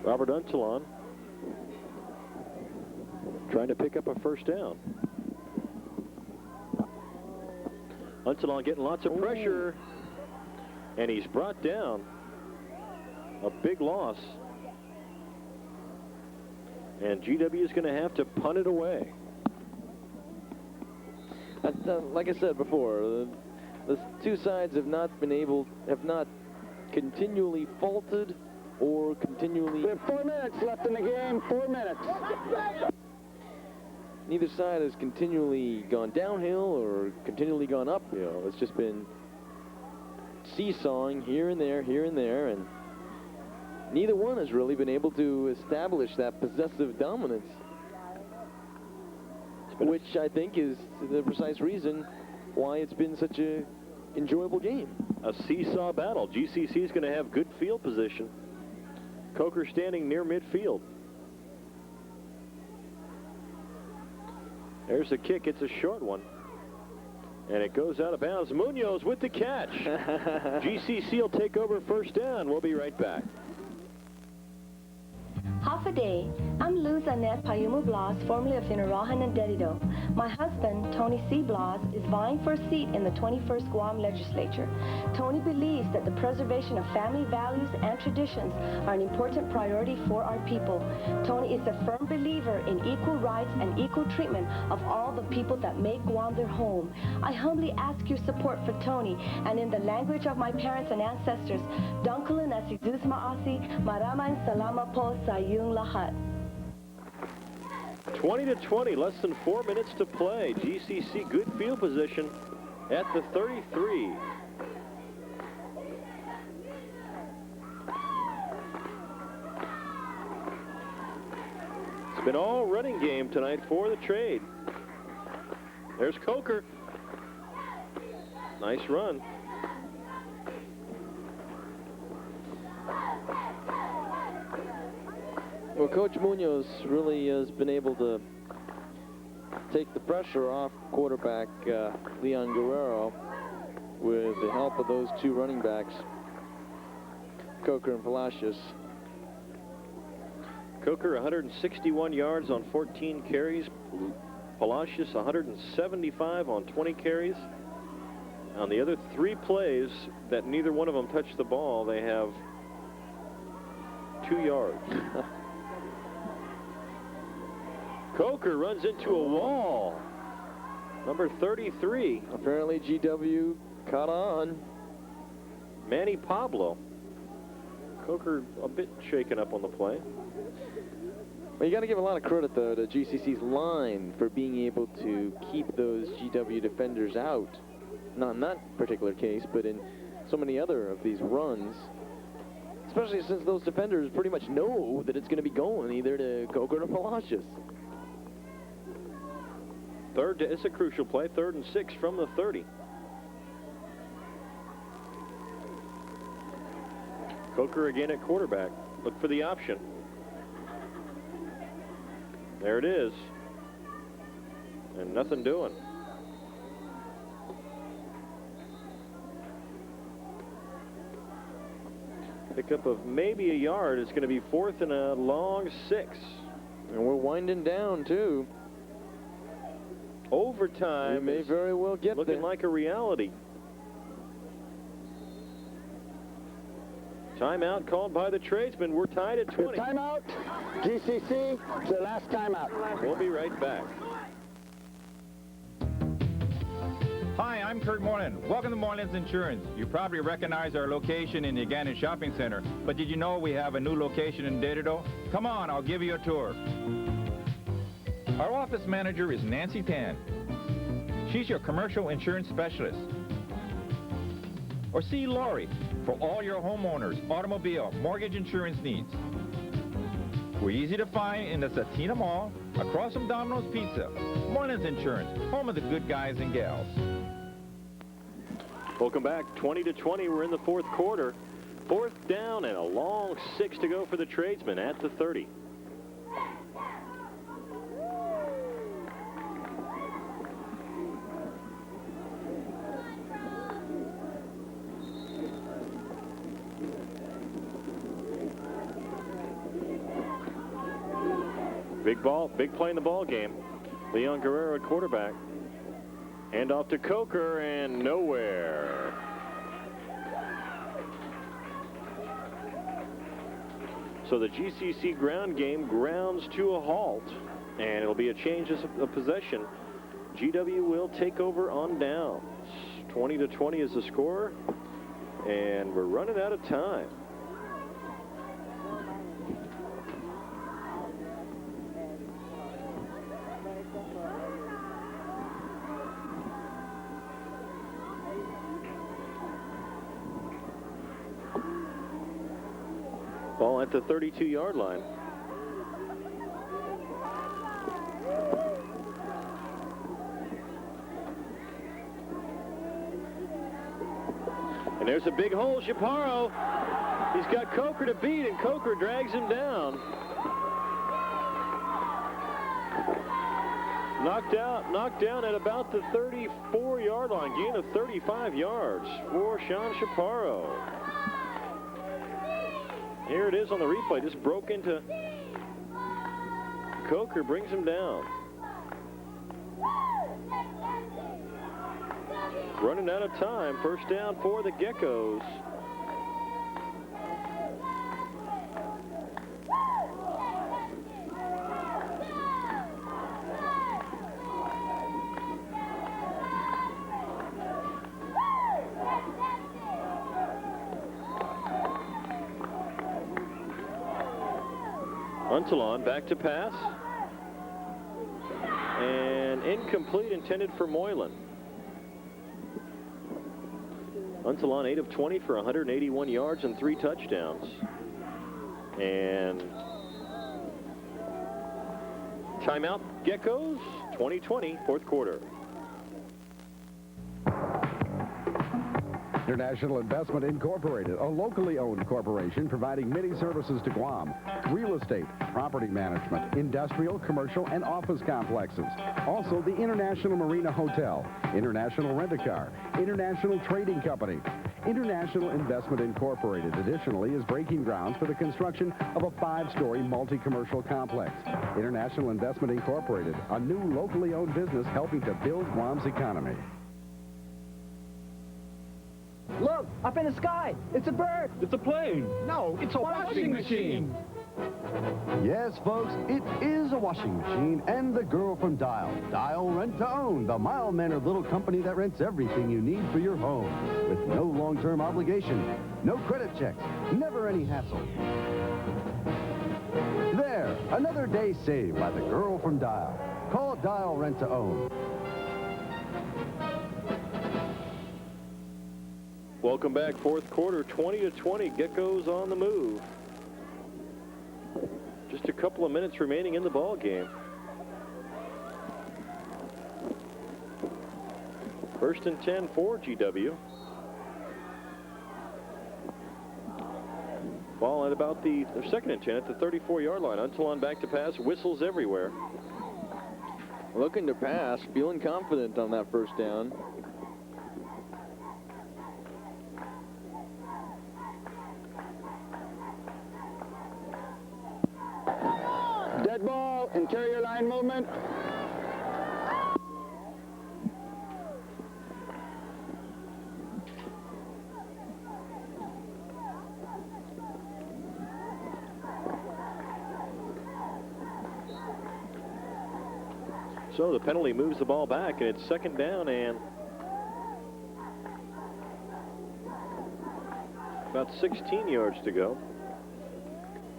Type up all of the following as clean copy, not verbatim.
Robert Untitled trying to pick up a first down. Untitled getting lots of pressure, and he's brought down. A big loss. And GW is going to have to punt it away. Like I said before, the two sides have not continually faulted or continually... We have 4 minutes left in the game, 4 minutes. Neither side has continually gone downhill or continually gone uphill. It's just been seesawing here and there, and neither one has really been able to establish that possessive dominance, which I think is the precise reason why it's been such a enjoyable game. A seesaw battle. GCC is going to have good field position. Coker standing near midfield. There's the kick. It's a short one. And it goes out of bounds. Munoz with the catch. GCC will take over first down. We'll be right back. Half a day. I'm Luz Annette Payumu Blas, formerly of Finarahan and Dedido. My husband, Tony C. Blas, is vying for a seat in the 21st Guam legislature. Tony believes that the preservation of family values and traditions are an important priority for our people. Tony is a firm believer in equal rights and equal treatment of all the people that make Guam their home. I humbly ask your support for Tony, and in the language of my parents and ancestors, Dunkulan Asiguz Maasi, Maraman Salama Po Sayung Lahat. 20-20, less than 4 minutes to play. GCC good field position at the 33. It's been all running game tonight for the Trade. There's Coker. Nice run. Well, Coach Munoz really has been able to take the pressure off quarterback Leon Guerrero with the help of those two running backs, Coker and Palacios. Coker 161 yards on 14 carries. Palacios 175 on 20 carries. On the other 3 plays that neither one of them touched the ball, they have 2 yards. Coker runs into a wall. Number 33. Apparently GW caught on. Manny Pablo. Coker a bit shaken up on the play. Well, you got to give a lot of credit, though, to GCC's line for being able to keep those GW defenders out. Not in that particular case, but in so many other of these runs. Especially since those defenders pretty much know that it's going to be going either to Coker or to Palacios. It's a crucial play, 3rd and 6 from the 30. Coker again at quarterback. Look for the option. There it is. And nothing doing. Pickup of maybe a yard. It's going to be 4th and a long 6. And we're winding down, too. Overtime. We may very well get looking there. like a reality. Timeout called by the Tradesmen. We're tied at 20. Timeout. GCC, the last timeout. We'll be right back. Hi, I'm Kurt Moreland. Welcome to Moreland's Insurance. You probably recognize our location in the Gannon Shopping Center, but did you know we have a new location in Dedido? Come on, I'll give you a tour. Our office manager is Nancy Tan. She's your commercial insurance specialist. Or see Lori for all your homeowners, automobile, mortgage insurance needs. We're easy to find in the Satina Mall, across from Domino's Pizza. Moreland's Insurance, home of the good guys and gals. Welcome back. 20-20. We're in the 4th quarter. 4th down and a long 6 to go for the Tradesmen at the 30. Big play in the ball game. Leon Guerrero at quarterback. Hand off to Coker and nowhere. So the GCC ground game grounds to a halt, and it'll be a change of possession. GW will take over on downs. 20-20 is the score, and we're running out of time. Ball at the 32-yard line. And there's a big hole, Chaparro. He's got Coker to beat, and Coker drags him down. Knocked down at about the 34-yard line. Gain of 35 yards for Sean Chaparro. Here it is on the replay. Just broke into Coker, brings him down. Running out of time. First down for the Geckos. Untitled back to pass. And incomplete, intended for Moylan. Untitled 8 of 20 for 181 yards and 3 touchdowns. And timeout, Geckos, 20-20, fourth quarter. International Investment Incorporated, a locally owned corporation providing many services to Guam. Real estate, property management, industrial, commercial, and office complexes. Also, the International Marina Hotel, International Rent-A-Car, International Trading Company. International Investment Incorporated additionally is breaking ground for the construction of a 5-story multi-commercial complex. International Investment Incorporated, a new locally owned business helping to build Guam's economy. Look, up in the sky. It's a bird. It's a plane. No, it's a washing machine. Yes, folks, it is a washing machine and the girl from Dial. Dial Rent to Own, the mild-mannered little company that rents everything you need for your home. With no long-term obligation, no credit checks, never any hassle. There, another day saved by the girl from Dial. Call Dial Rent to Own. Welcome back, fourth quarter, 20-20. Geckos on the move. Just a couple of minutes remaining in the ball game. First and 10 for GW. Ball at about the second and 10 at the 34-yard line. Untitled back to pass, whistles everywhere. Looking to pass, feeling confident on that first down. Dead ball, interior line movement. So the penalty moves the ball back, and it's second down and about 16 yards to go.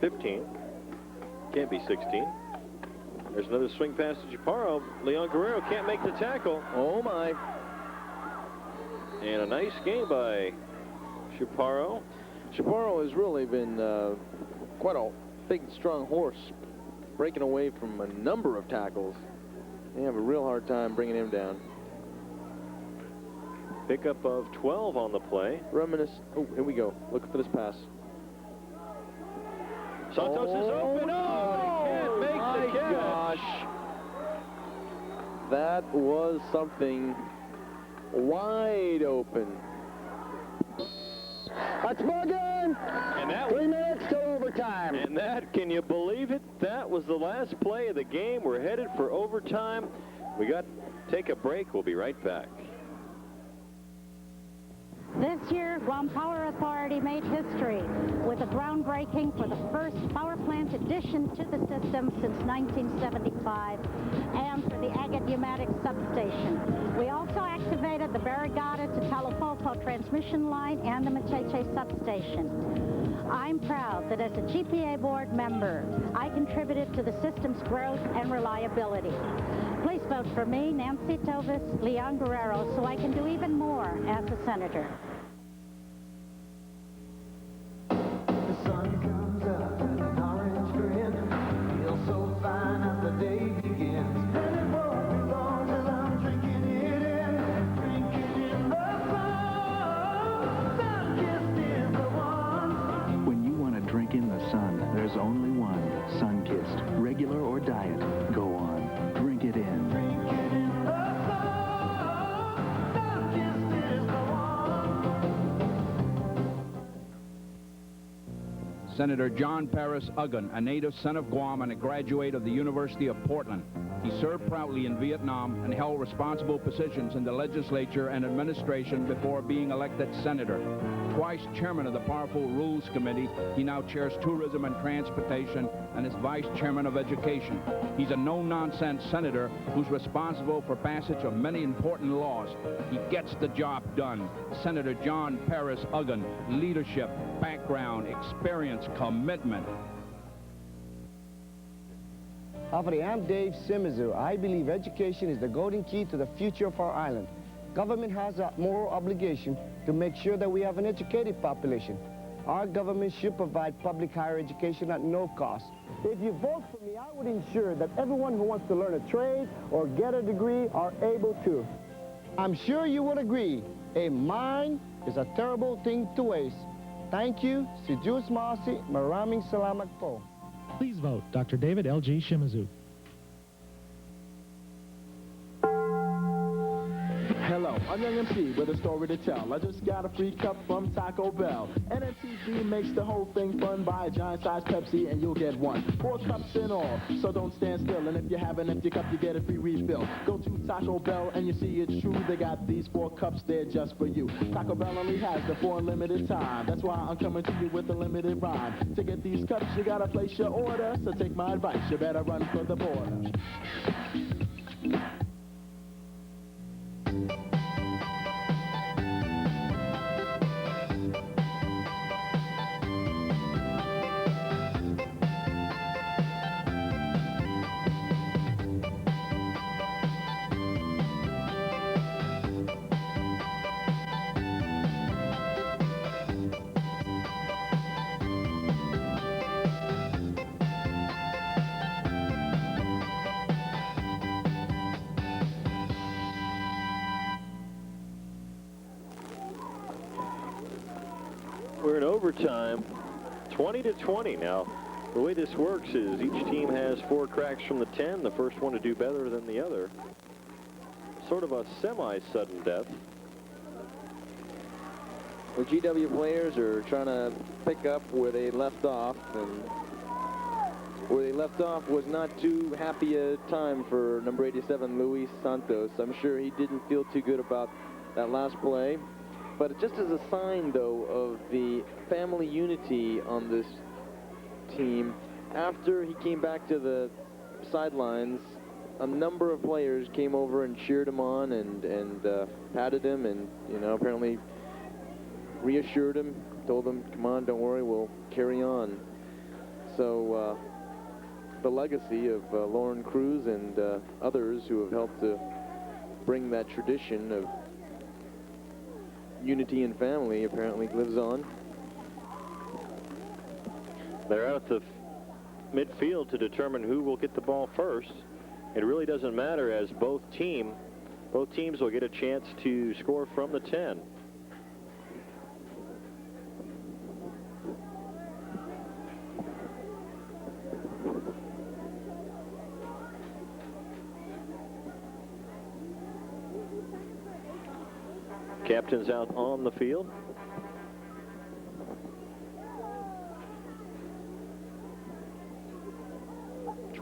15. Can't be 16. There's another swing pass to Chaparro. Leon Guerrero can't make the tackle. Oh, my. And a nice game by Chaparro. Chaparro has really been quite a big, strong horse, breaking away from a number of tackles. They have a real hard time bringing him down. Pickup of 12 on the play. Oh, here we go. Looking for this pass. Santos is open. Oh, he can't make the catch. Gosh. That was something wide open. That's ball game. And that 3 minutes till overtime. overtime. And that, can you believe it? That was the last play of the game. We're headed for overtime. We got to take a break. We'll be right back. This year, Guam Power Authority made history with a groundbreaking for the first power plant addition to the system since 1975 and for the Agate Pneumatic substation. We also activated the Barrigada to Talapopo transmission line and the Macheche substation. I'm proud that as a GPA board member, I contributed to the system's growth and reliability. Please vote for me, Nancy Tovis, Leon Guerrero, so I can do even more as a senator. The sun comes up in an orange grin. Feels so fine as the day begins. And it won't be long till I'm drinking it in. Drinking in the sun. Sun-kissed is the one. When you want to drink in the sun, there's only one. Sun-kissed. Regular or diet. Go on. Drink it in. Senator John Paris Uggan, a native son of Guam and a graduate of the University of Portland. He served proudly in Vietnam and held responsible positions in the legislature and administration before being elected senator. Twice chairman of the powerful Rules Committee, he now chairs Tourism and Transportation and is vice chairman of Education. He's a no-nonsense senator who's responsible for passage of many important laws. He gets the job done. Senator John Paris Uggan, leadership, background, experience, commitment. Howdy, I'm Dave Simizu. I believe education is the golden key to the future of our island. Government has a moral obligation to make sure that we have an educated population. Our government should provide public higher education at no cost. If you vote for me, I would ensure that everyone who wants to learn a trade or get a degree are able to. I'm sure you would agree, a mind is a terrible thing to waste. Thank you. Si Diyos Masi, maraming salamat po. Please vote Dr. David L.G. Shimizu. Hello, I'm Young MP with a story to tell. I just got a free cup from Taco Bell. NNTV makes the whole thing fun. Buy a giant-sized Pepsi and you'll get one. 4 cups in all, so don't stand still. And if you have an empty cup, you get a free refill. Go to Taco Bell and you see it's true. They got these 4 cups there just for you. Taco Bell only has them for a limited time. That's why I'm coming to you with a limited rhyme. To get these cups, you gotta place your order. So take my advice, you better run for the border. We're in overtime, 20-20 now. The way this works is each team has 4 cracks from the 10. The first one to do better than the other. Sort of a semi-sudden death. The GW players are trying to pick up where they left off, and where they left off was not too happy a time for number 87, Luis Santos. I'm sure he didn't feel too good about that last play. But just as a sign, though, of the family unity on this team, after he came back to the sidelines, a number of players came over and cheered him on and patted him and, you know, apparently reassured him, told him, come on, don't worry, we'll carry on. So the legacy of Lauren Cruz and others who have helped to bring that tradition of unity and family apparently lives on. They're out at the midfield to determine who will get the ball first. It really doesn't matter, as both teams will get a chance to score from the 10. Captain's out on the field.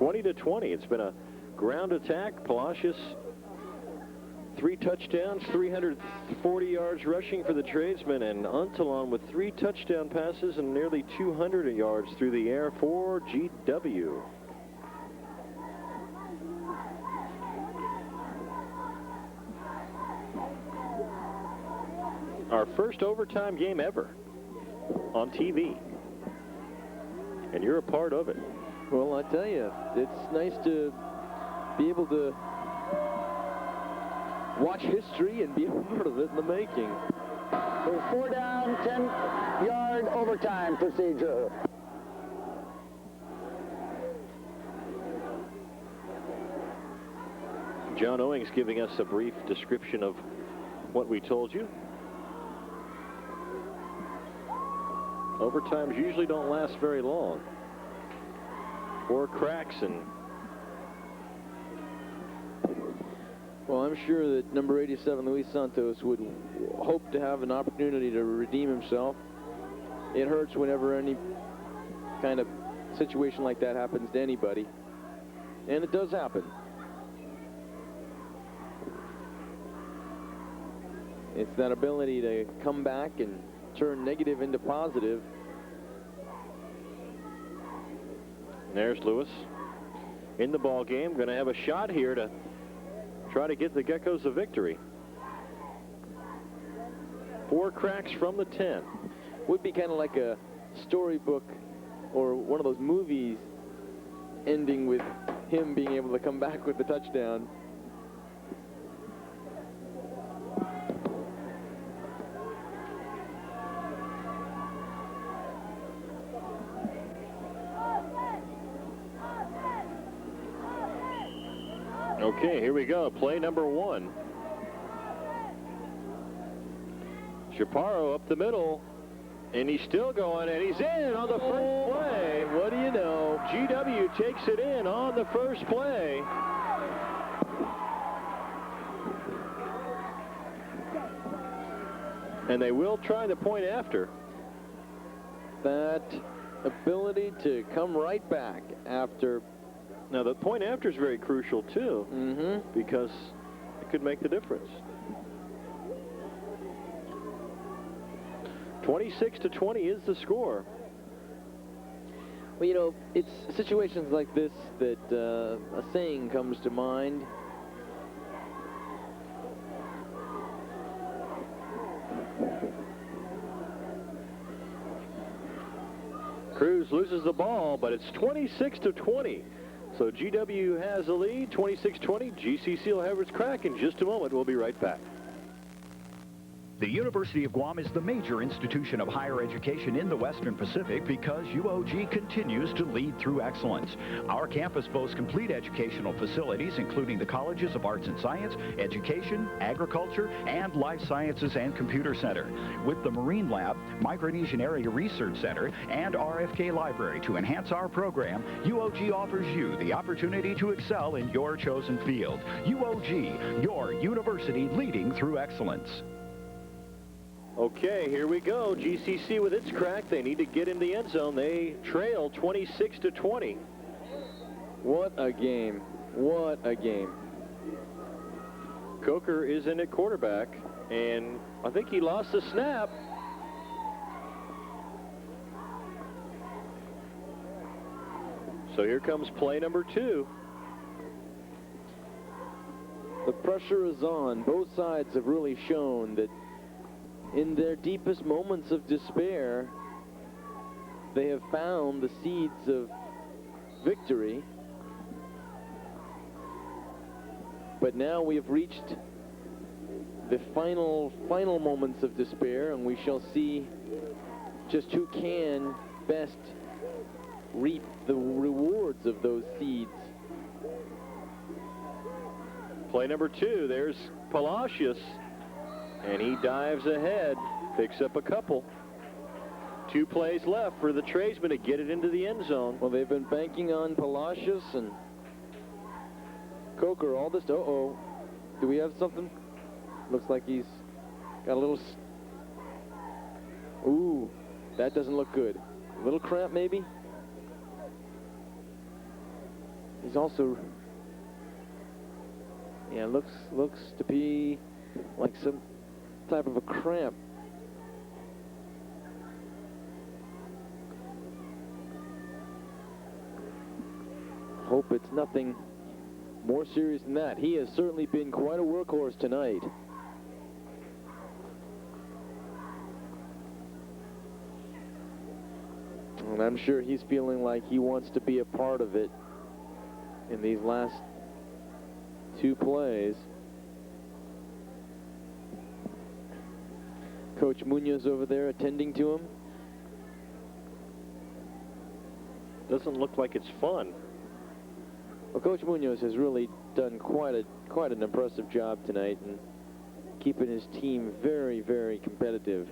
20-20. It's been a ground attack. Palacios, 3 touchdowns, 340 yards rushing for the tradesmen, and Untitled with 3 touchdown passes and nearly 200 yards through the air for GW. Our first overtime game ever on TV, and you're a part of it. Well, I tell you, it's nice to be able to watch history and be a part of it in the making. For 4 down, 10-yard overtime procedure. John Owings giving us a brief description of what we told you. Overtimes usually don't last very long. 4 cracks and... Well, I'm sure that number 87, Luis Santos, would hope to have an opportunity to redeem himself. It hurts whenever any kind of situation like that happens to anybody. And it does happen. It's that ability to come back and turn negative into positive. There's Lewis in the ball game. Going to have a shot here to try to get the Geckos a victory. 4 cracks from the 10. Would be kind of like a storybook or one of those movies ending with him being able to come back with the touchdown. Okay, here we go. Play number 1. Chaparro up the middle, and he's still going, and he's in on the first play. What do you know? GW takes it in on the first play. And they will try the point after. That ability to come right back after. Now, the point after is very crucial, too, because it could make the difference. 26-20 is the score. Well, you know, it's situations like this that a saying comes to mind. Cruz loses the ball, but it's 26-20. So GW has a lead, 26-20. GCC will have its crack in just a moment. We'll be right back. The University of Guam is the major institution of higher education in the Western Pacific because UOG continues to lead through excellence. Our campus boasts complete educational facilities, including the Colleges of Arts and Science, Education, Agriculture, and Life Sciences and Computer Center. With the Marine Lab, Micronesian Area Research Center, and RFK Library to enhance our program, UOG offers you the opportunity to excel in your chosen field. UOG, your university leading through excellence. Okay, here we go. GCC with its crack. They need to get in the end zone. They trail 26-20. What a game. What a game. Coker is in at quarterback, and I think he lost the snap. So here comes play number 2. The pressure is on. Both sides have really shown that in their deepest moments of despair, they have found the seeds of victory. But now we have reached the final moments of despair, and we shall see just who can best reap the rewards of those seeds. Play number 2, there's Palacios. And he dives ahead, picks up a couple. 2 plays left for the tradesmen to get it into the end zone. Well, they've been banking on Palacios and Coker all this. Uh-oh. Do we have something? Looks like he's got a little... Ooh, that doesn't look good. A little cramp, maybe? He's also, yeah, looks to be like some type of a cramp. Hope it's nothing more serious than that. He has certainly been quite a workhorse tonight. And I'm sure he's feeling like he wants to be a part of it in these last two plays. Coach Munoz over there attending to him. Doesn't look like it's fun. Well, Coach Munoz has really done quite an impressive job tonight and keeping his team very, very competitive.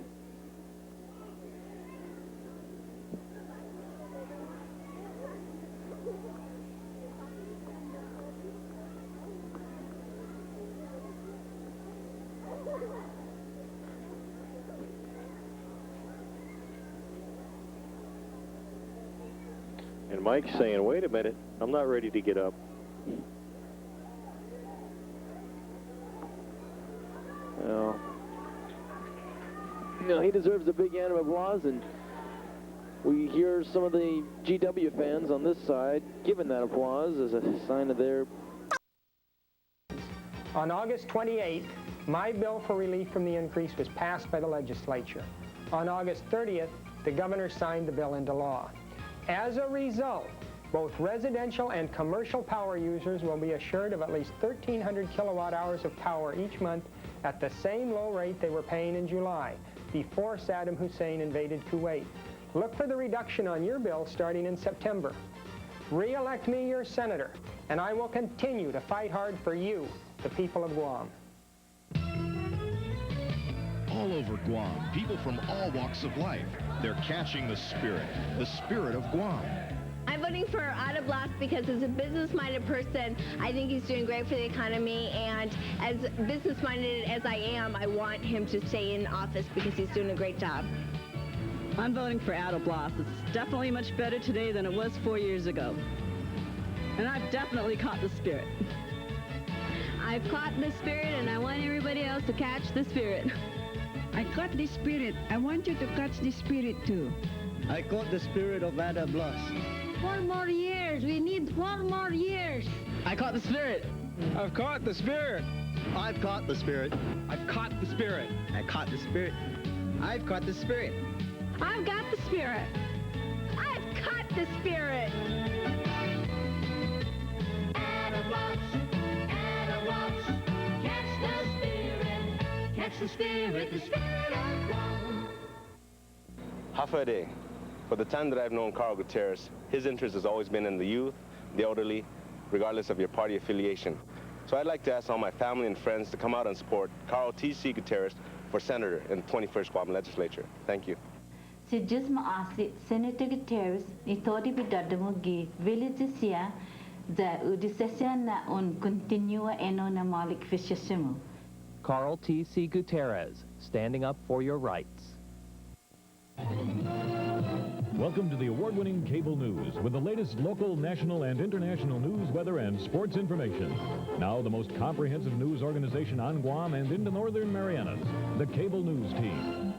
And Mike's saying, wait a minute, I'm not ready to get up. Well, no, he deserves a big hand of applause, and we hear some of the GW fans on this side giving that applause as a sign of their... On August 28th, my bill for relief from the increase was passed by the legislature. On August 30th, the governor signed the bill into law. As a result, both residential and commercial power users will be assured of at least 1,300 kilowatt hours of power each month at the same low rate they were paying in July, before Saddam Hussein invaded Kuwait. Look for the reduction on your bill starting in September. Re-elect me your senator, and I will continue to fight hard for you, the people of Guam. All over Guam, people from all walks of life, they're catching the spirit of Guam. I'm voting for Ada Blas because as a business-minded person, I think he's doing great for the economy, and as business-minded as I am, I want him to stay in office because he's doing a great job. I'm voting for Ada Blas. It's definitely much better today than it was 4 years ago. And I've definitely caught the spirit. I've caught the spirit, and I want everybody else to catch the spirit. I caught the spirit. I want you to catch the spirit too. I caught the spirit of Ada Blas. 4 more years. We need 4 more years. I caught the spirit. I've caught the spirit. I've caught the spirit. I've caught the spirit. I caught the spirit. I've caught the spirit. I've got the spirit. I've caught the spirit. Ada Blas, Ada Blas, catch the spirit, catch the spirit of Guam. Hafa Day. For the time that I've known Carl Gutierrez, his interest has always been in the youth, the elderly, regardless of your party affiliation. So I'd like to ask all my family and friends to come out and support Carl T.C. Gutierrez for Senator in the 21st Guam Legislature. Thank you. Si just maasit Senator Gutierrez itodi bidadamugi villagesia da udisesya na un continua eno na malik fishasimu. Carl T.C. Gutierrez, standing up for your rights. Welcome to the award-winning cable news with the latest local, national, and international news, weather, and sports information. Now, the most comprehensive news organization on Guam and in the Northern Marianas, the Cable News Team.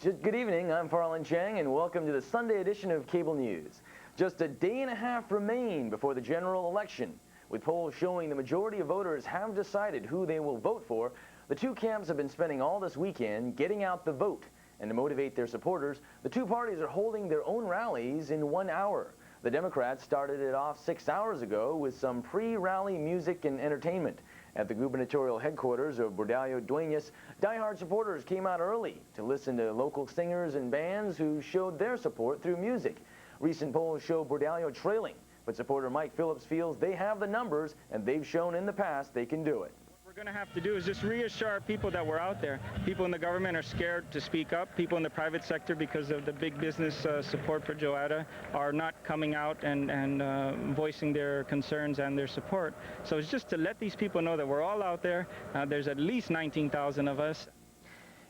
Good evening, I'm Farland Chang, and welcome to the Sunday edition of Cable News. Just a day and a half remain before the general election. With polls showing the majority of voters have decided who they will vote for, the two camps have been spending all this weekend getting out the vote. And to motivate their supporters, the two parties are holding their own rallies in 1 hour. The Democrats started it off 6 hours ago with some pre-rally music and entertainment. At the gubernatorial headquarters of Bordallo Dueñas, diehard supporters came out early to listen to local singers and bands who showed their support through music. Recent polls show Bordallo trailing, but supporter Mike Phillips feels they have the numbers and they've shown in the past they can do it. What we're going to have to do is just reassure people that we're out there. People in the government are scared to speak up. People in the private sector, because of the big business support for Joe Ada, are not coming out and voicing their concerns and their support. So it's just to let these people know that we're all out there. There's at least 19,000 of us.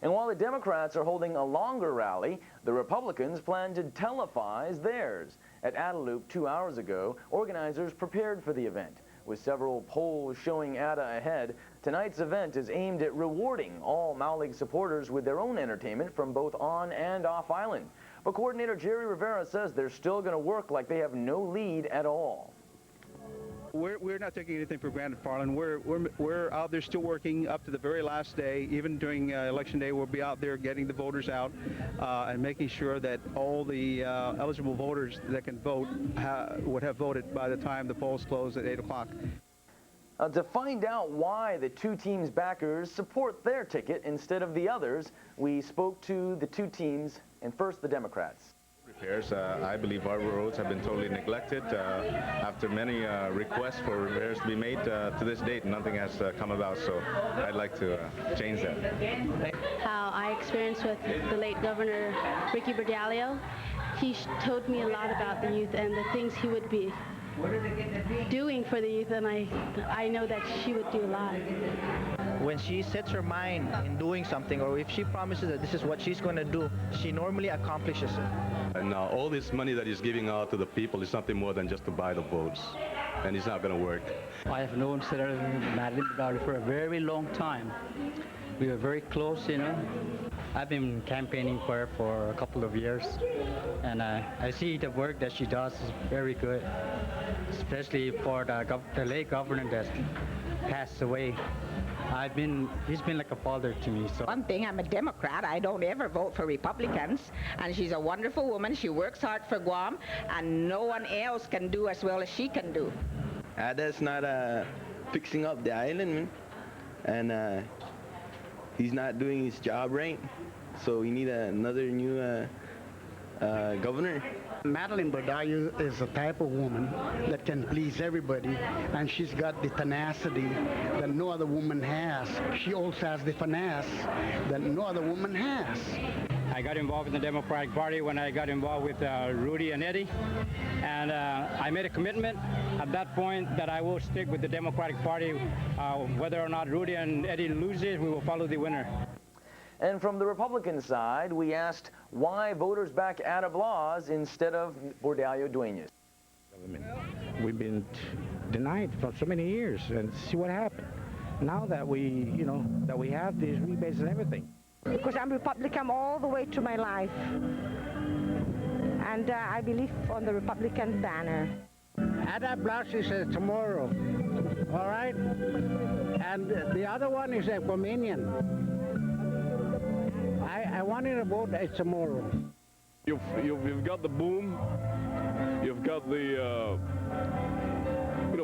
And while the Democrats are holding a longer rally, the Republicans plan to televise theirs. At Adaloop 2 hours ago, organizers prepared for the event. With several polls showing Ada ahead, tonight's event is aimed at rewarding all Maulig supporters with their own entertainment from both on and off island. But coordinator Jerry Rivera says they're still going to work like they have no lead at all. We're not taking anything for granted, Farland. We're out there still working up to the very last day. Even during Election Day, we'll be out there getting the voters out and making sure that all the eligible voters that can vote would have voted by the time the polls close at 8 o'clock. To find out why the two teams' backers support their ticket instead of the others, we spoke to the two teams, and first the Democrats. Repairs. I believe our roads have been totally neglected. After many requests for repairs to be made, to this date, nothing has come about, so I'd like to change that. How I experienced with the late Governor Ricky Berdalio, he told me a lot about the youth and the things he would be doing for the youth, and I know that she would do a lot. When she sets her mind in doing something, or if she promises that this is what she's going to do, she normally accomplishes it. And now all this money that he's giving out to the people is something more than just to buy the votes, and it's not going to work. I have known Senator Madeline Berdalio for a very long time. We were very close, you know. I've been campaigning for her for a couple of years, and I see the work that she does is very good, especially for the late governor that passed away. He's been like a father to me. So one thing, I'm a Democrat. I don't ever vote for Republicans, and she's a wonderful woman. She works hard for Guam, and no one else can do as well as she can do. Ada's not fixing up the island, man, and he's not doing his job right, so we need another new governor. Madeline Berdalio is a type of woman that can please everybody, and she's got the tenacity that no other woman has. She also has the finesse that no other woman has. I got involved in the Democratic Party when I got involved with Rudy and Eddie, and I made a commitment at that point that I will stick with the Democratic Party. Whether or not Rudy and Eddie loses, we will follow the winner. And from the Republican side, we asked why voters back Ada Blas instead of Berdalio Duenas. We've been denied for so many years, and see what happened. Now that we have these rebates and everything. Because I'm Republican all the way through my life, and I believe on the Republican banner. Ada Blas is tomorrow, all right? And the other one is a Guamanian. I wanted to vote tomorrow. You've got the boom. You've got the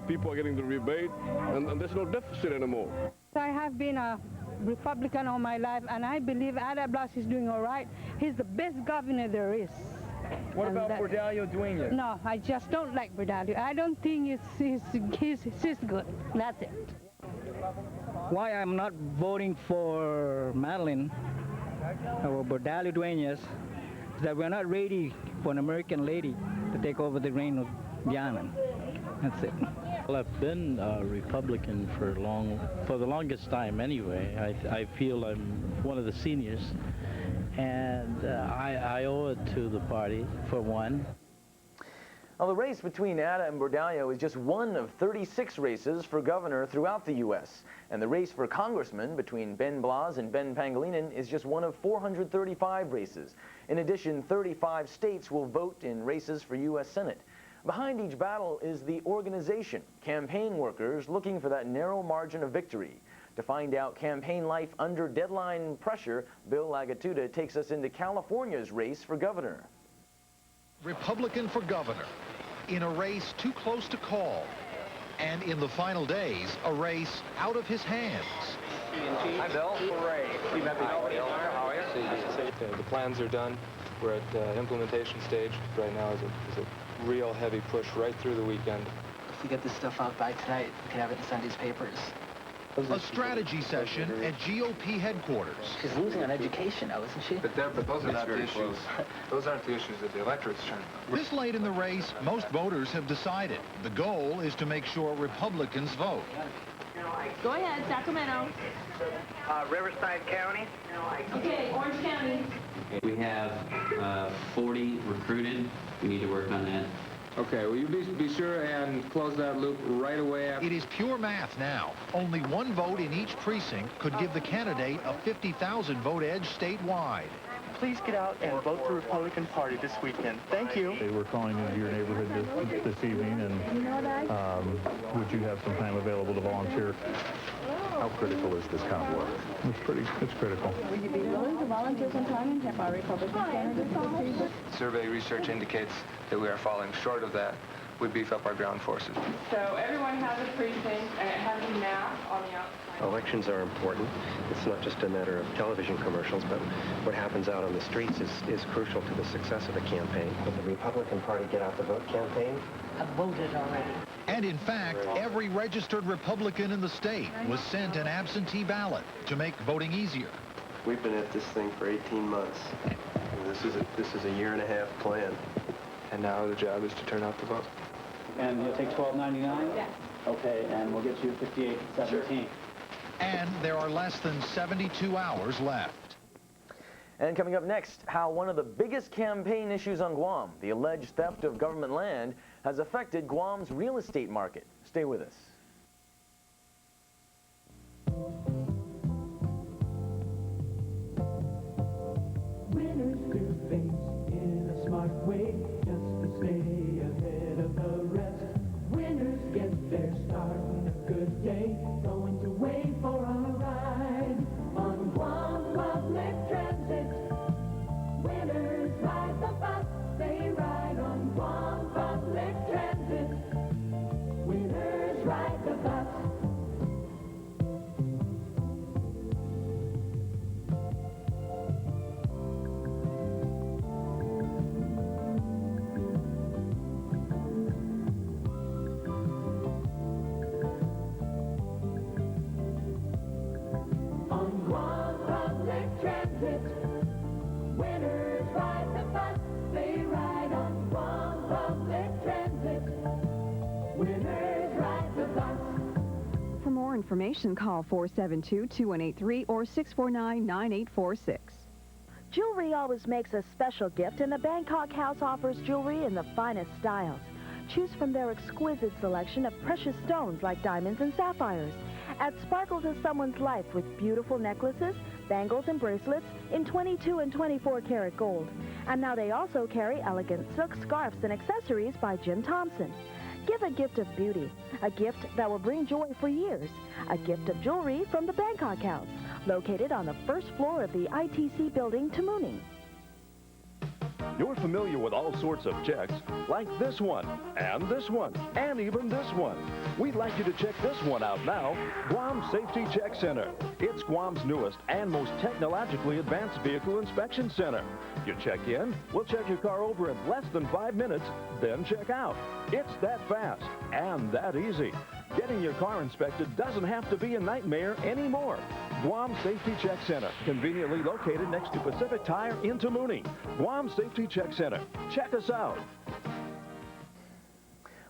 people are getting the rebate, and there's no deficit anymore. I have been a Republican all my life, and I believe Ada Blas is doing all right. He's the best governor there is. What about Berdalio Duenas? No, I just don't like Berdalio. I don't think he's good. That's it. Why I'm not voting for Madeline or Berdalio Duenas is that we're not ready for an American lady to take over the reign of the island. That's it. Well, I've been a Republican for the longest time anyway. I feel I'm one of the seniors, and I owe it to the party, for one. Well, the race between Ada and Berdalio is just one of 36 races for governor throughout the U.S. And the race for congressman between Ben Blas and Ben Pangilinan is just one of 435 races. In addition, 35 states will vote in races for U.S. Senate. Behind each battle is the organization, campaign workers looking for that narrow margin of victory. To find out campaign life under deadline pressure, Bill Lagatuda takes us into California's race for governor. Republican for governor, in a race too close to call, and in the final days, a race out of his hands. Hi, Bill. Hooray. How are you? The plans are done. We're at the implementation stage. Right now is a real heavy push right through the weekend. If we get this stuff out by tonight, we can have it in Sunday's papers. A strategy session at GOP headquarters. She's losing on education now, isn't she? But those are not the issues. Those aren't the issues that the electorate's trying to... This late in the race, most voters have decided. The goal is to make sure Republicans vote. Go ahead, Sacramento. Riverside County. Okay, Orange County. We have 40 recruited. We need to work on that. Okay, will you be sure and close that loop right away after? It is pure math now. Only one vote in each precinct could give the candidate a 50,000 vote edge statewide. Please get out and vote the Republican Party this weekend. Thank you. We're calling into your neighborhood this evening, and would you have some time available to volunteer? How critical is this kind of work? It's critical. Would you be willing to volunteer some time and help our Republican candidates this evening? Survey research indicates that we are falling short of that. We beef up our ground forces. So everyone has a precinct, and it has a map on the outside. Elections are important. It's not just a matter of television commercials, but what happens out on the streets is crucial to the success of a campaign. But the Republican Party Get Out the Vote campaign? I've voted already. And in fact, every registered Republican in the state was sent an absentee ballot to make voting easier. We've been at this thing for 18 months. This is a year-and-a-half plan. And now the job is to turn out the vote. And you'll take $12.99? Yes. Okay, and we'll get you 58.17. Sure. And there are less than 72 hours left. And coming up next, how one of the biggest campaign issues on Guam, the alleged theft of government land, has affected Guam's real estate market. Stay with us. Winners do things in a smart way just to stay ahead of the rest. Winners get their start on a good day, going to wait for a ride on Guam Public Transit. Winners ride the bus, they ride on Guam Public Transit. Winners ride the bus. On Guam Public Transit, winners ride the bus, they ride on Guam Public Transit. Winners ride the bus. For more information, call 472-2183 or 649-9846. Jewelry always makes a special gift, and the Bangkok House offers jewelry in the finest styles. Choose from their exquisite selection of precious stones like diamonds and sapphires. Add sparkle to someone's life with beautiful necklaces, bangles, and bracelets in 22 and 24 karat gold. And now they also carry elegant silk scarves and accessories by Jim Thompson. Give a gift of beauty, a gift that will bring joy for years. A gift of jewelry from the Bangkok House, located on the first floor of the ITC building, Tamuning. You're familiar with all sorts of checks, like this one, and even this one. We'd like you to check this one out now, Guam Safety Check Center. It's Guam's newest and most technologically advanced vehicle inspection center. You check in, we'll check your car over in less than 5 minutes, then check out. It's that fast and that easy. Getting your car inspected doesn't have to be a nightmare anymore. Guam Safety Check Center, conveniently located next to Pacific Tire in Tamuning. Guam Safety Check Center. Check us out.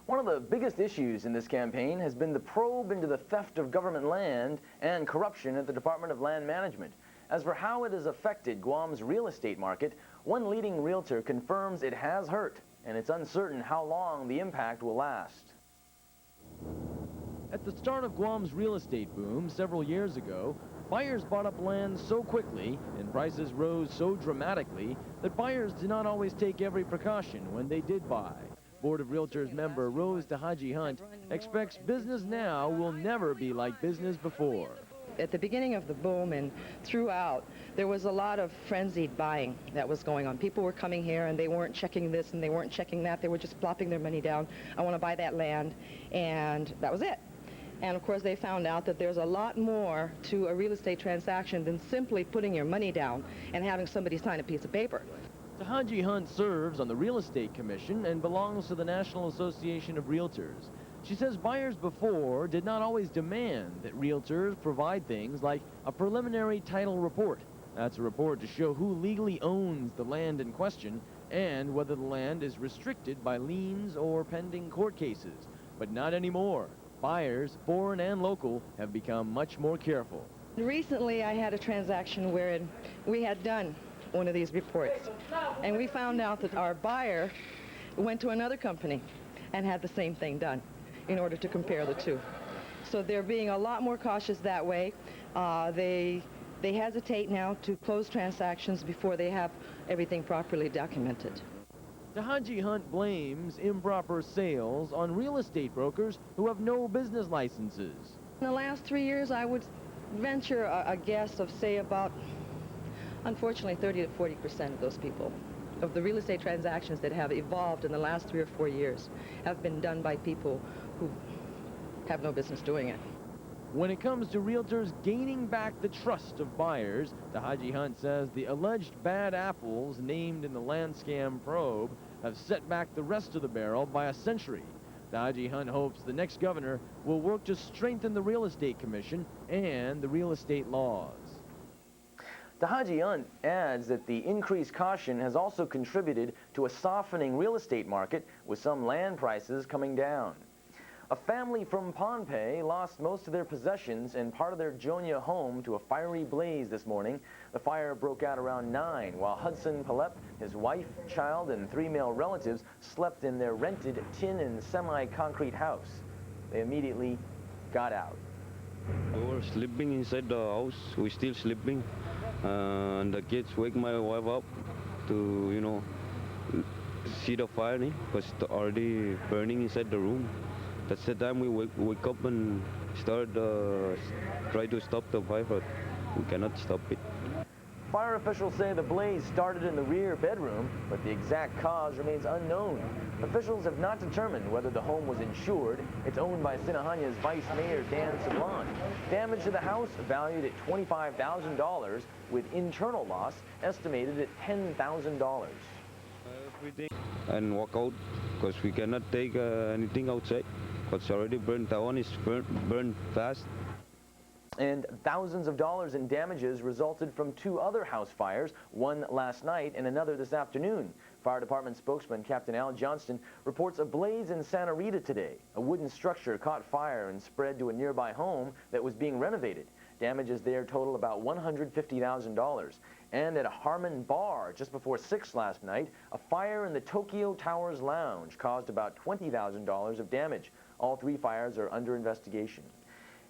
One of the biggest issues in this campaign has been the probe into the theft of government land and corruption at the Department of Land Management. As for how it has affected Guam's real estate market, one leading realtor confirms it has hurt, and it's uncertain how long the impact will last. At the start of Guam's real estate boom several years ago, buyers bought up land so quickly and prices rose so dramatically that buyers did not always take every precaution when they did buy. Board of Realtors member Rose Tahaji Hunt expects business now will never be like business before. At the beginning of the boom and throughout, there was a lot of frenzied buying that was going on. People were coming here and they weren't checking this and they weren't checking that. They were just plopping their money down. I want to buy that land, and that was it. And of course they found out that there's a lot more to a real estate transaction than simply putting your money down and having somebody sign a piece of paper. Tahaji Hunt serves on the Real Estate Commission and belongs to the National Association of Realtors. She says buyers before did not always demand that realtors provide things like a preliminary title report. That's a report to show who legally owns the land in question and whether the land is restricted by liens or pending court cases. But not anymore. Buyers, foreign and local, have become much more careful. Recently, I had a transaction where we had done one of these reports, and we found out that our buyer went to another company and had the same thing done in order to compare the two. So they're being a lot more cautious that way. They hesitate now to close transactions before they have everything properly documented. Tahaji Hunt blames improper sales on real estate brokers who have no business licenses. In the last 3 years, I would venture a guess of, say, about, unfortunately, 30 to 40% of those people, of the real estate transactions that have evolved in the last 3 or 4 years, have been done by people who have no business doing it. When it comes to realtors gaining back the trust of buyers, Tahaji Hunt says the alleged bad apples named in the land scam probe have set back the rest of the barrel by a century. Tahaji Hunt hopes the next governor will work to strengthen the Real Estate Commission and the real estate laws. Tahaji Hunt adds that the increased caution has also contributed to a softening real estate market, with some land prices coming down. A family from Pohnpei lost most of their possessions and part of their Jonia home to a fiery blaze this morning. The fire broke out around 9, while Hudson Palep, his wife, child, and 3 male relatives slept in their rented tin and semi-concrete house. They immediately got out. We were sleeping inside the house. We're still sleeping. And the kids wake my wife up to, you know, see the fire, because it's already burning inside the room. That's the time we wake up and try to stop the fire, but we cannot stop it. Fire officials say the blaze started in the rear bedroom, but the exact cause remains unknown. Officials have not determined whether the home was insured. It's owned by Sinahanya's Vice Mayor Dan Sablan. Damage to the house valued at $25,000, with internal loss estimated at $10,000. And walk out, because we cannot take anything outside, because it's already burned down. It's burned fast. And thousands of dollars in damages resulted from 2 other house fires, one last night and another this afternoon. Fire Department spokesman Captain Al Johnston reports a blaze in Santa Rita today. A wooden structure caught fire and spread to a nearby home that was being renovated. Damages there total about $150,000. And at a Harmon bar just before 6 last night, a fire in the Tokyo Towers Lounge caused about $20,000 of damage. All 3 fires are under investigation.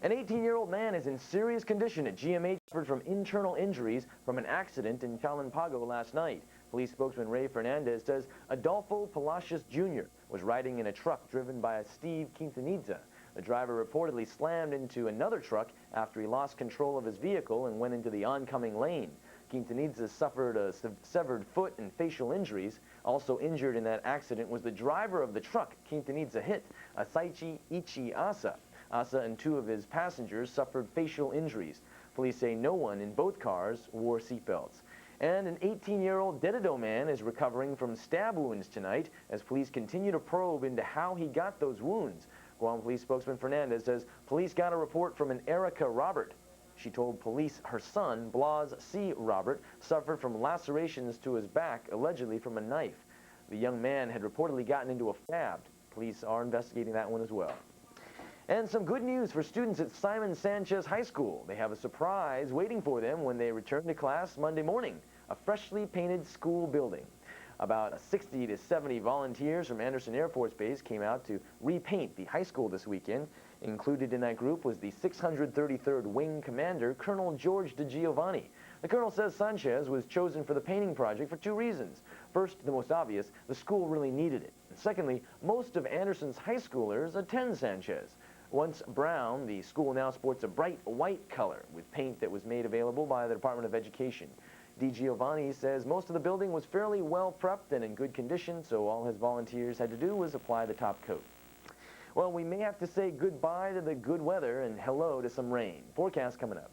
An 18-year-old man is in serious condition at GMH, suffered from internal injuries from an accident in Calunpago last night. Police spokesman Ray Fernandez says Adolfo Palacios Jr. was riding in a truck driven by Steve Quintanilla. The driver reportedly slammed into another truck after he lost control of his vehicle and went into the oncoming lane. Quintanilla suffered a severed foot and facial injuries. Also injured in that accident was the driver of the truck Quintanilla hit, Asaichi Ichi Asa. Asa and 2 of his passengers suffered facial injuries. Police say no one in both cars wore seatbelts. And an 18-year-old Dededo man is recovering from stab wounds tonight as police continue to probe into how he got those wounds. Guam Police spokesman Fernandez says police got a report from an Erica Robert. She told police her son, Blas C. Robert, suffered from lacerations to his back, allegedly from a knife. The young man had reportedly gotten into a stab. Police are investigating that one as well. And some good news for students at Simon Sanchez High School. They have a surprise waiting for them when they return to class Monday morning, a freshly painted school building. About 60 to 70 volunteers from Anderson Air Force Base came out to repaint the high school this weekend. Included in that group was the 633rd Wing Commander, Colonel George DeGiovanni. The colonel says Sanchez was chosen for the painting project for 2 reasons. First, the most obvious, the school really needed it. And secondly, most of Anderson's high schoolers attend Sanchez. Once brown, the school now sports a bright white color with paint that was made available by the Department of Education. DeGiovanni says most of the building was fairly well prepped and in good condition, so all his volunteers had to do was apply the top coat. Well, we may have to say goodbye to the good weather and hello to some rain. Forecast coming up.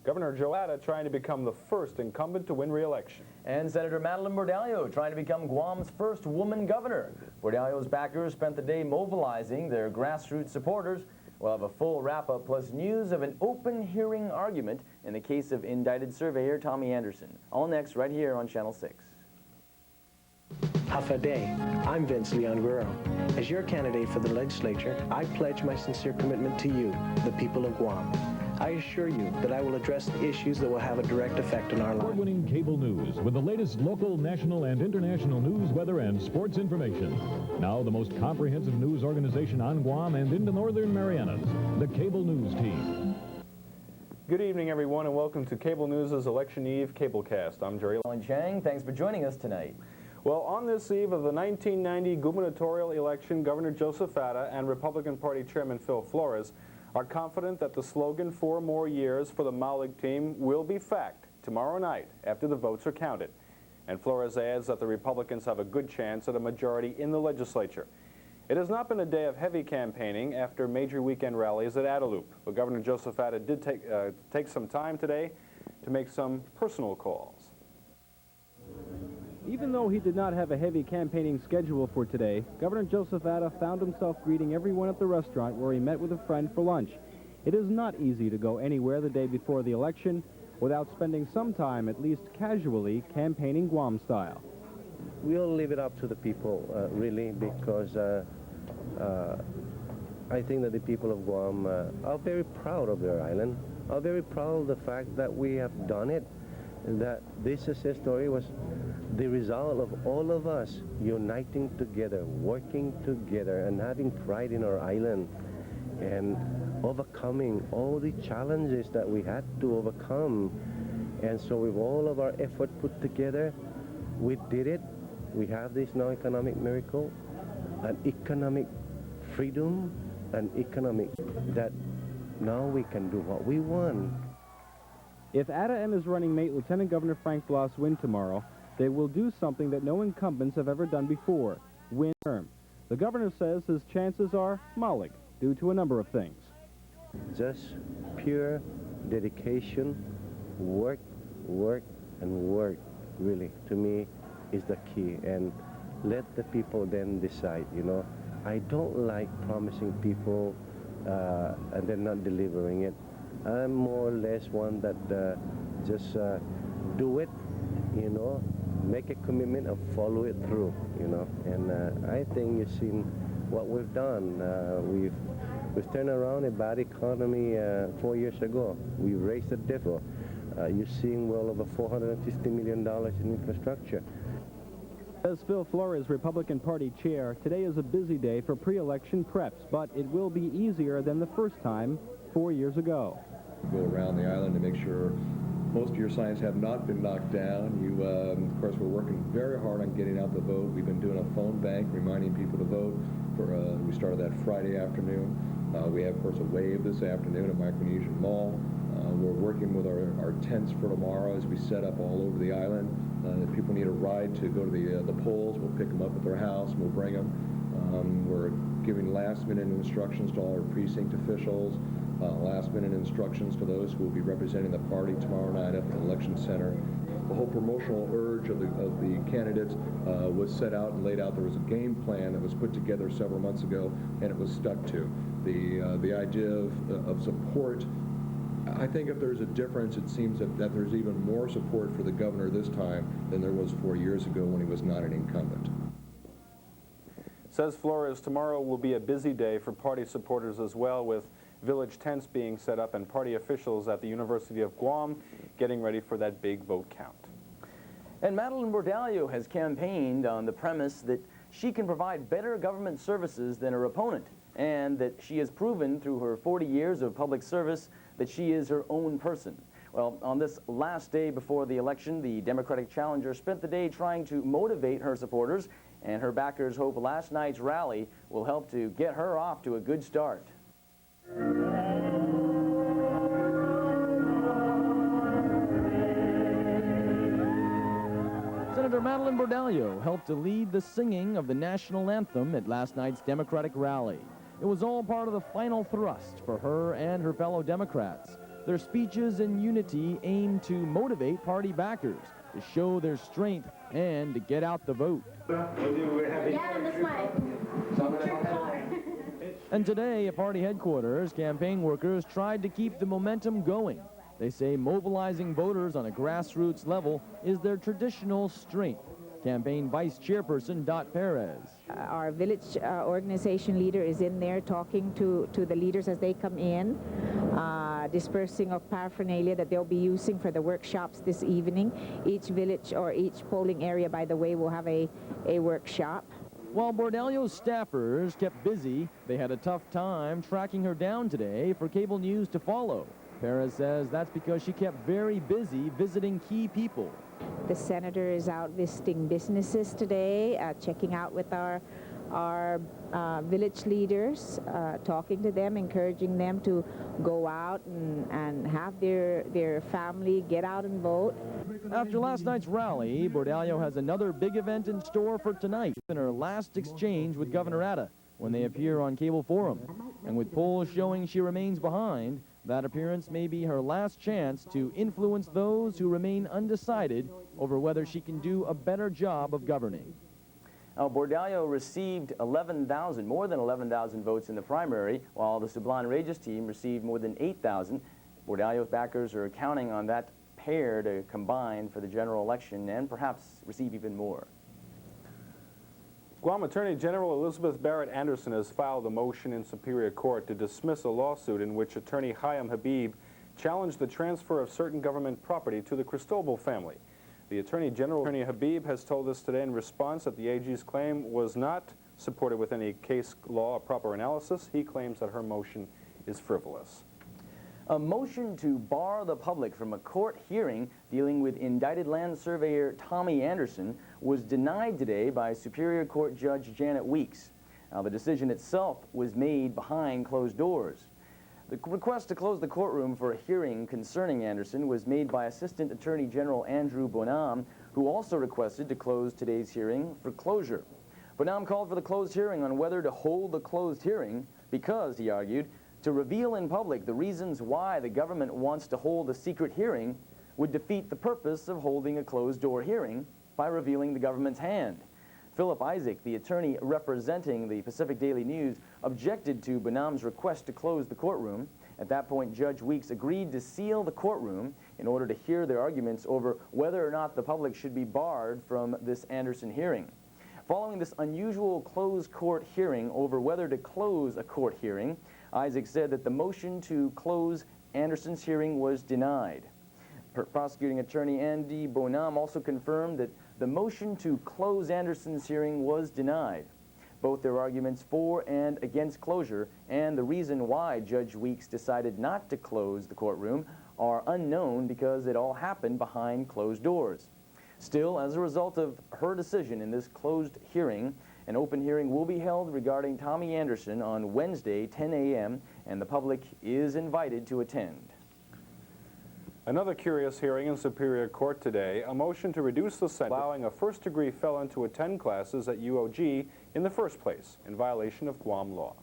Governor Joe Atta trying to become the first incumbent to win re-election. And Senator Madeline Bordallo trying to become Guam's first woman governor. Bordallo's backers spent the day mobilizing their grassroots supporters. We'll have a full wrap-up plus news of an open hearing argument in the case of indicted surveyor Tommy Anderson. All next right here on Channel 6. Hafa Day. I'm Vince Leon Guerrero. As your candidate for the legislature, I pledge my sincere commitment to you, the people of Guam. I assure you that I will address the issues that will have a direct effect on our lives. Award-winning cable news with the latest local, national, and international news, weather, and sports information. Now the most comprehensive news organization on Guam and in the Northern Marianas, the Cable News Team. Good evening, everyone, and welcome to Cable News' Election Eve Cablecast. I'm Jerry Chang. Thanks for joining us tonight. Well, on this eve of the 1990 gubernatorial election, Governor Joseph Atta and Republican Party Chairman Phil Flores are confident that the slogan 4 more years for the Maulig team will be fact tomorrow night after the votes are counted. And Flores adds that the Republicans have a good chance at a majority in the legislature. It has not been a day of heavy campaigning after major weekend rallies at Adaloop, but Governor Joseph Atta did take some time today to make some personal calls. Even though he did not have a heavy campaigning schedule for today, Governor Joseph Atta found himself greeting everyone at the restaurant where he met with a friend for lunch. It is not easy to go anywhere the day before the election without spending some time, at least casually, campaigning Guam style. We'll leave it up to the people, really, because I think that the people of Guam are very proud of their island, are very proud of the fact that we have done it, that this success story was the result of all of us uniting together, working together, and having pride in our island, and overcoming all the challenges that we had to overcome. And so with all of our effort put together, we did it. We have this now economic miracle, an economic freedom, an economic that now we can do what we want. If Atta and his running mate, Lieutenant Governor Frank Bloss, win tomorrow, they will do something that no incumbents have ever done before, win term. The governor says his chances are Maulig, due to a number of things. Just pure dedication, work, work, and work, really, to me, is the key. And let the people then decide, you know. I don't like promising people and then not delivering it. I'm more or less one that just do it, you know, make a commitment and follow it through, you know. And I think you've seen what we've done. We've turned around a bad economy 4 years ago. We raised the deficit. You're seeing well over $450 million in infrastructure. As Phil Flores, Republican Party chair, today is a busy day for pre-election preps, but it will be easier than the first time 4 years ago. Go around the island to make sure most of your signs have not been knocked down. Of course, we're working very hard on getting out the vote. We've been doing a phone bank, reminding people to vote. We started that Friday afternoon. We have, of course, a wave this afternoon at Micronesian Mall. We're working with our tents for tomorrow as we set up all over the island. If people need a ride to go to the polls, we'll pick them up at their house and we'll bring them. We're giving last-minute instructions to all our precinct officials, last-minute instructions to those who will be representing the party tomorrow night at the election center. The whole promotional urge of the candidates was set out and laid out. There was a game plan that was put together several months ago, and it was stuck to. The idea of support, I think if there's a difference, it seems that there's even more support for the governor this time than there was 4 years ago when he was not an incumbent. Says Flores, tomorrow will be a busy day for party supporters as well, with village tents being set up and party officials at the University of Guam getting ready for that big vote count. And Madeline Bordallo has campaigned on the premise that she can provide better government services than her opponent, and that she has proven through her 40 years of public service that she is her own person. Well, on this last day before the election, the Democratic challenger spent the day trying to motivate her supporters, and her backers hope last night's rally will help to get her off to a good start. Senator Madeline Bordallo helped to lead the singing of the national anthem at last night's Democratic rally. It was all part of the final thrust for her and her fellow Democrats. Their speeches in unity aimed to motivate party backers, to show their strength, and to get out the vote. And today at party headquarters, campaign workers tried to keep the momentum going. They say mobilizing voters on a grassroots level is their traditional strength. Campaign Vice Chairperson Dot Perez. Our village organization leader is in there talking to the leaders as they come in, dispersing of paraphernalia that they'll be using for the workshops this evening. Each village or each polling area, by the way, will have a workshop. While Bordalio's staffers kept busy, they had a tough time tracking her down today for cable news to follow. Perez says that's because she kept very busy visiting key people. The senator is out visiting businesses today, checking out with our village leaders, talking to them, encouraging them to go out and have their family get out and vote. After last night's rally, Bordalio has another big event in store for tonight in her last exchange with Governor Atta when they appear on Cable Forum. And with polls showing she remains behind, that appearance may be her last chance to influence those who remain undecided over whether she can do a better job of governing. Now, Bordalio received more than 11,000 votes in the primary, while the Sublan Regis team received more than 8,000. Bordalio's backers are counting on that pair to combine for the general election and perhaps receive even more. Guam Attorney General Elizabeth Barrett Anderson has filed a motion in Superior Court to dismiss a lawsuit in which attorney Chaim Habib challenged the transfer of certain government property to the Cristobal family. The Attorney General, Attorney Habib, has told us today in response that the AG's claim was not supported with any case law or proper analysis. He claims that her motion is frivolous. A motion to bar the public from a court hearing dealing with indicted land surveyor Tommy Anderson was denied today by Superior Court Judge Janet Weeks. Now, the decision itself was made behind closed doors. The request to close the courtroom for a hearing concerning Anderson was made by Assistant Attorney General Andrew Bonham, who also requested to close today's hearing for closure. Bonham called for the closed hearing on whether to hold the closed hearing because, he argued, to reveal in public the reasons why the government wants to hold a secret hearing would defeat the purpose of holding a closed-door hearing by revealing the government's hand. Philip Isaac, the attorney representing the Pacific Daily News, objected to Bonham's request to close the courtroom. At that point, Judge Weeks agreed to seal the courtroom in order to hear their arguments over whether or not the public should be barred from this Anderson hearing. Following this unusual closed court hearing over whether to close a court hearing, Isaac said that the motion to close Anderson's hearing was denied. Prosecuting attorney Andy Bonham also confirmed that the motion to close Anderson's hearing was denied. Both their arguments for and against closure and the reason why Judge Weeks decided not to close the courtroom are unknown because it all happened behind closed doors. Still, as a result of her decision in this closed hearing, an open hearing will be held regarding Tommy Anderson on Wednesday, 10 a.m., and the public is invited to attend. Another curious hearing in Superior Court today, a motion to reduce the sentence allowing a first-degree felon to attend classes at UOG in the first place, in violation of Guam law.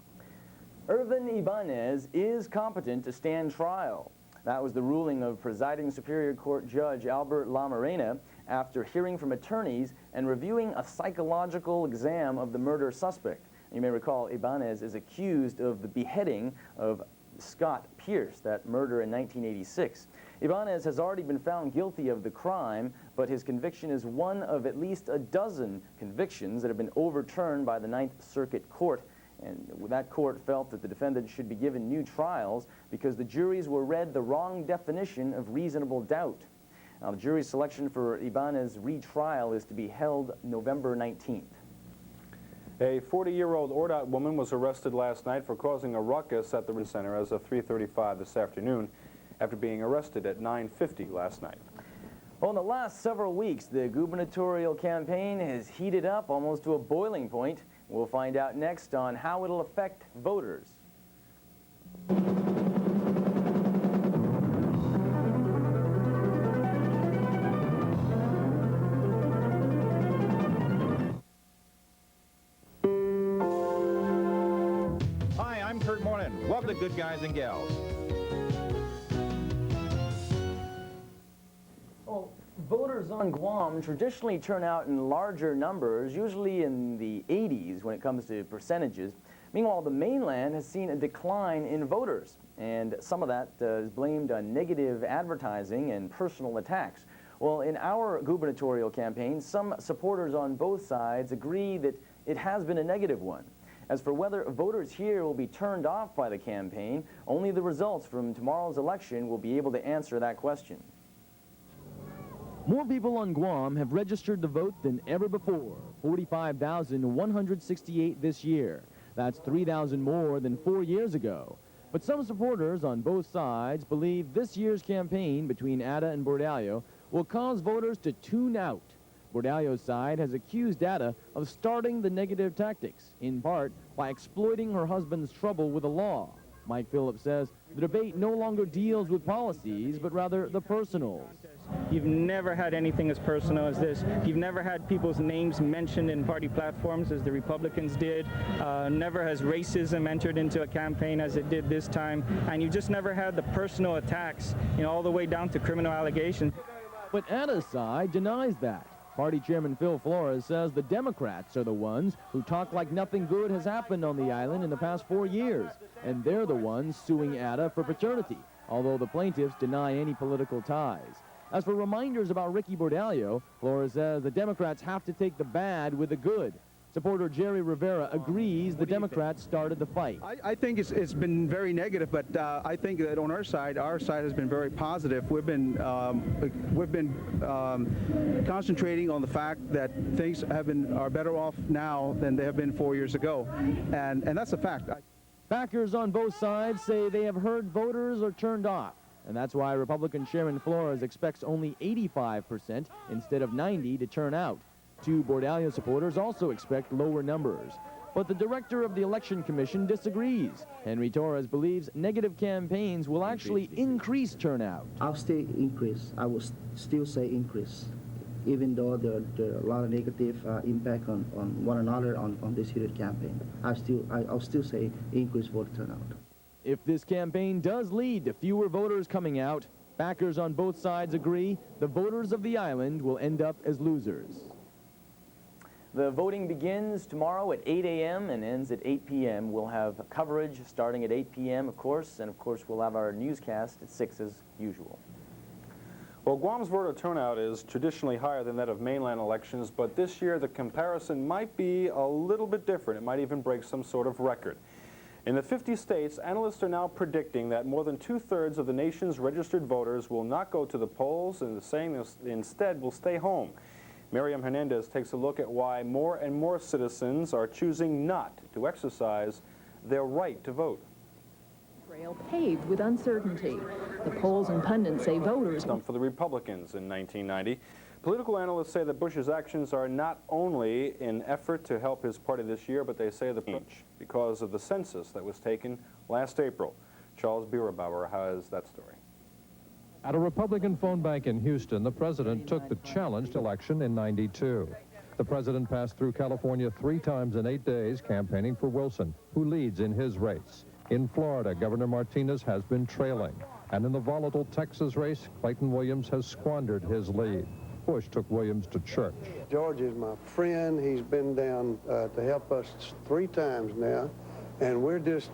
Irvin Ibanez is competent to stand trial. That was the ruling of presiding Superior Court Judge Albert Lamarena after hearing from attorneys and reviewing a psychological exam of the murder suspect. You may recall Ibanez is accused of the beheading of Scott Pierce, that murder in 1986. Ibanez has already been found guilty of the crime, but his conviction is one of at least a dozen convictions that have been overturned by the Ninth Circuit Court. And that court felt that the defendant should be given new trials because the juries were read the wrong definition of reasonable doubt. Now, the jury's selection for Ibanez's retrial is to be held November 19th. A 40-year-old Ordot woman was arrested last night for causing a ruckus at the center as of 3:35 this afternoon after being arrested at 9:50 last night. Well, in the last several weeks, the gubernatorial campaign has heated up almost to a boiling point. We'll find out next on how it'll affect voters. Hi, I'm Kurt Moreland. Welcome to Good Guys and Gals. Well, voters on Guam traditionally turn out in larger numbers, usually in the 80s when it comes to percentages. Meanwhile, the mainland has seen a decline in voters, and some of that is blamed on negative advertising and personal attacks. Well, in our gubernatorial campaign, some supporters on both sides agree that it has been a negative one. As for whether voters here will be turned off by the campaign, only the results from tomorrow's election will be able to answer that question. More people on Guam have registered to vote than ever before, 45,168 this year. That's 3,000 more than 4 years ago. But some supporters on both sides believe this year's campaign between Ada and Bordallo will cause voters to tune out. Bordallo's side has accused Ada of starting the negative tactics, in part by exploiting her husband's trouble with the law. Mike Phillips says the debate no longer deals with policies, but rather the personals. You've never had anything as personal as this. You've never had people's names mentioned in party platforms as the Republicans did. Never has racism entered into a campaign as it did this time. And you've just never had the personal attacks, all the way down to criminal allegations. But Ada's side denies that. Party Chairman Phil Flores says the Democrats are the ones who talk like nothing good has happened on the island in the past 4 years, and they're the ones suing Ada for paternity, although the plaintiffs deny any political ties. As for reminders about Ricky Bordallo, Flores says the Democrats have to take the bad with the good. Supporter Jerry Rivera agrees the Democrats started the fight. I think it's been very negative, but I think that on our side has been very positive. We've been concentrating on the fact that things are better off now than they have been 4 years ago, and that's a fact. Backers on both sides say they have heard voters are turned off, and that's why Republican Chairman Flores expects only 85% instead of 90% to turn out. 2 Bordallo supporters also expect lower numbers. But the director of the Election Commission disagrees. Henry Torres believes negative campaigns will actually increase turnout. I'll still increase. I will still say increase, even though there are a lot of negative impact on one another on this heated campaign. I'll still say increase voter turnout. If this campaign does lead to fewer voters coming out, backers on both sides agree the voters of the island will end up as losers. The voting begins tomorrow at 8 a.m. and ends at 8 p.m. We'll have coverage starting at 8 p.m., of course, and of course we'll have our newscast at 6 as usual. Well, Guam's voter turnout is traditionally higher than that of mainland elections, but this year the comparison might be a little bit different. It might even break some sort of record. In the 50 states, analysts are now predicting that more than 2/3 of the nation's registered voters will not go to the polls and saying instead will stay home. Miriam Hernandez takes a look at why more and more citizens are choosing not to exercise their right to vote. Trail paved with uncertainty. The polls and pundits say voters For the Republicans in 1990. Political analysts say that Bush's actions are not only an effort to help his party this year, but they say the change because of the census that was taken last April. Charles Bierabauer has that story. At a Republican phone bank in Houston, the president took the challenged election in '92. The president passed through California 3 times in 8 days campaigning for Wilson, who leads in his race. In Florida, Governor Martinez has been trailing. And in the volatile Texas race, Clayton Williams has squandered his lead. Bush took Williams to church. George is my friend. He's been down to help us 3 times now, and we're just,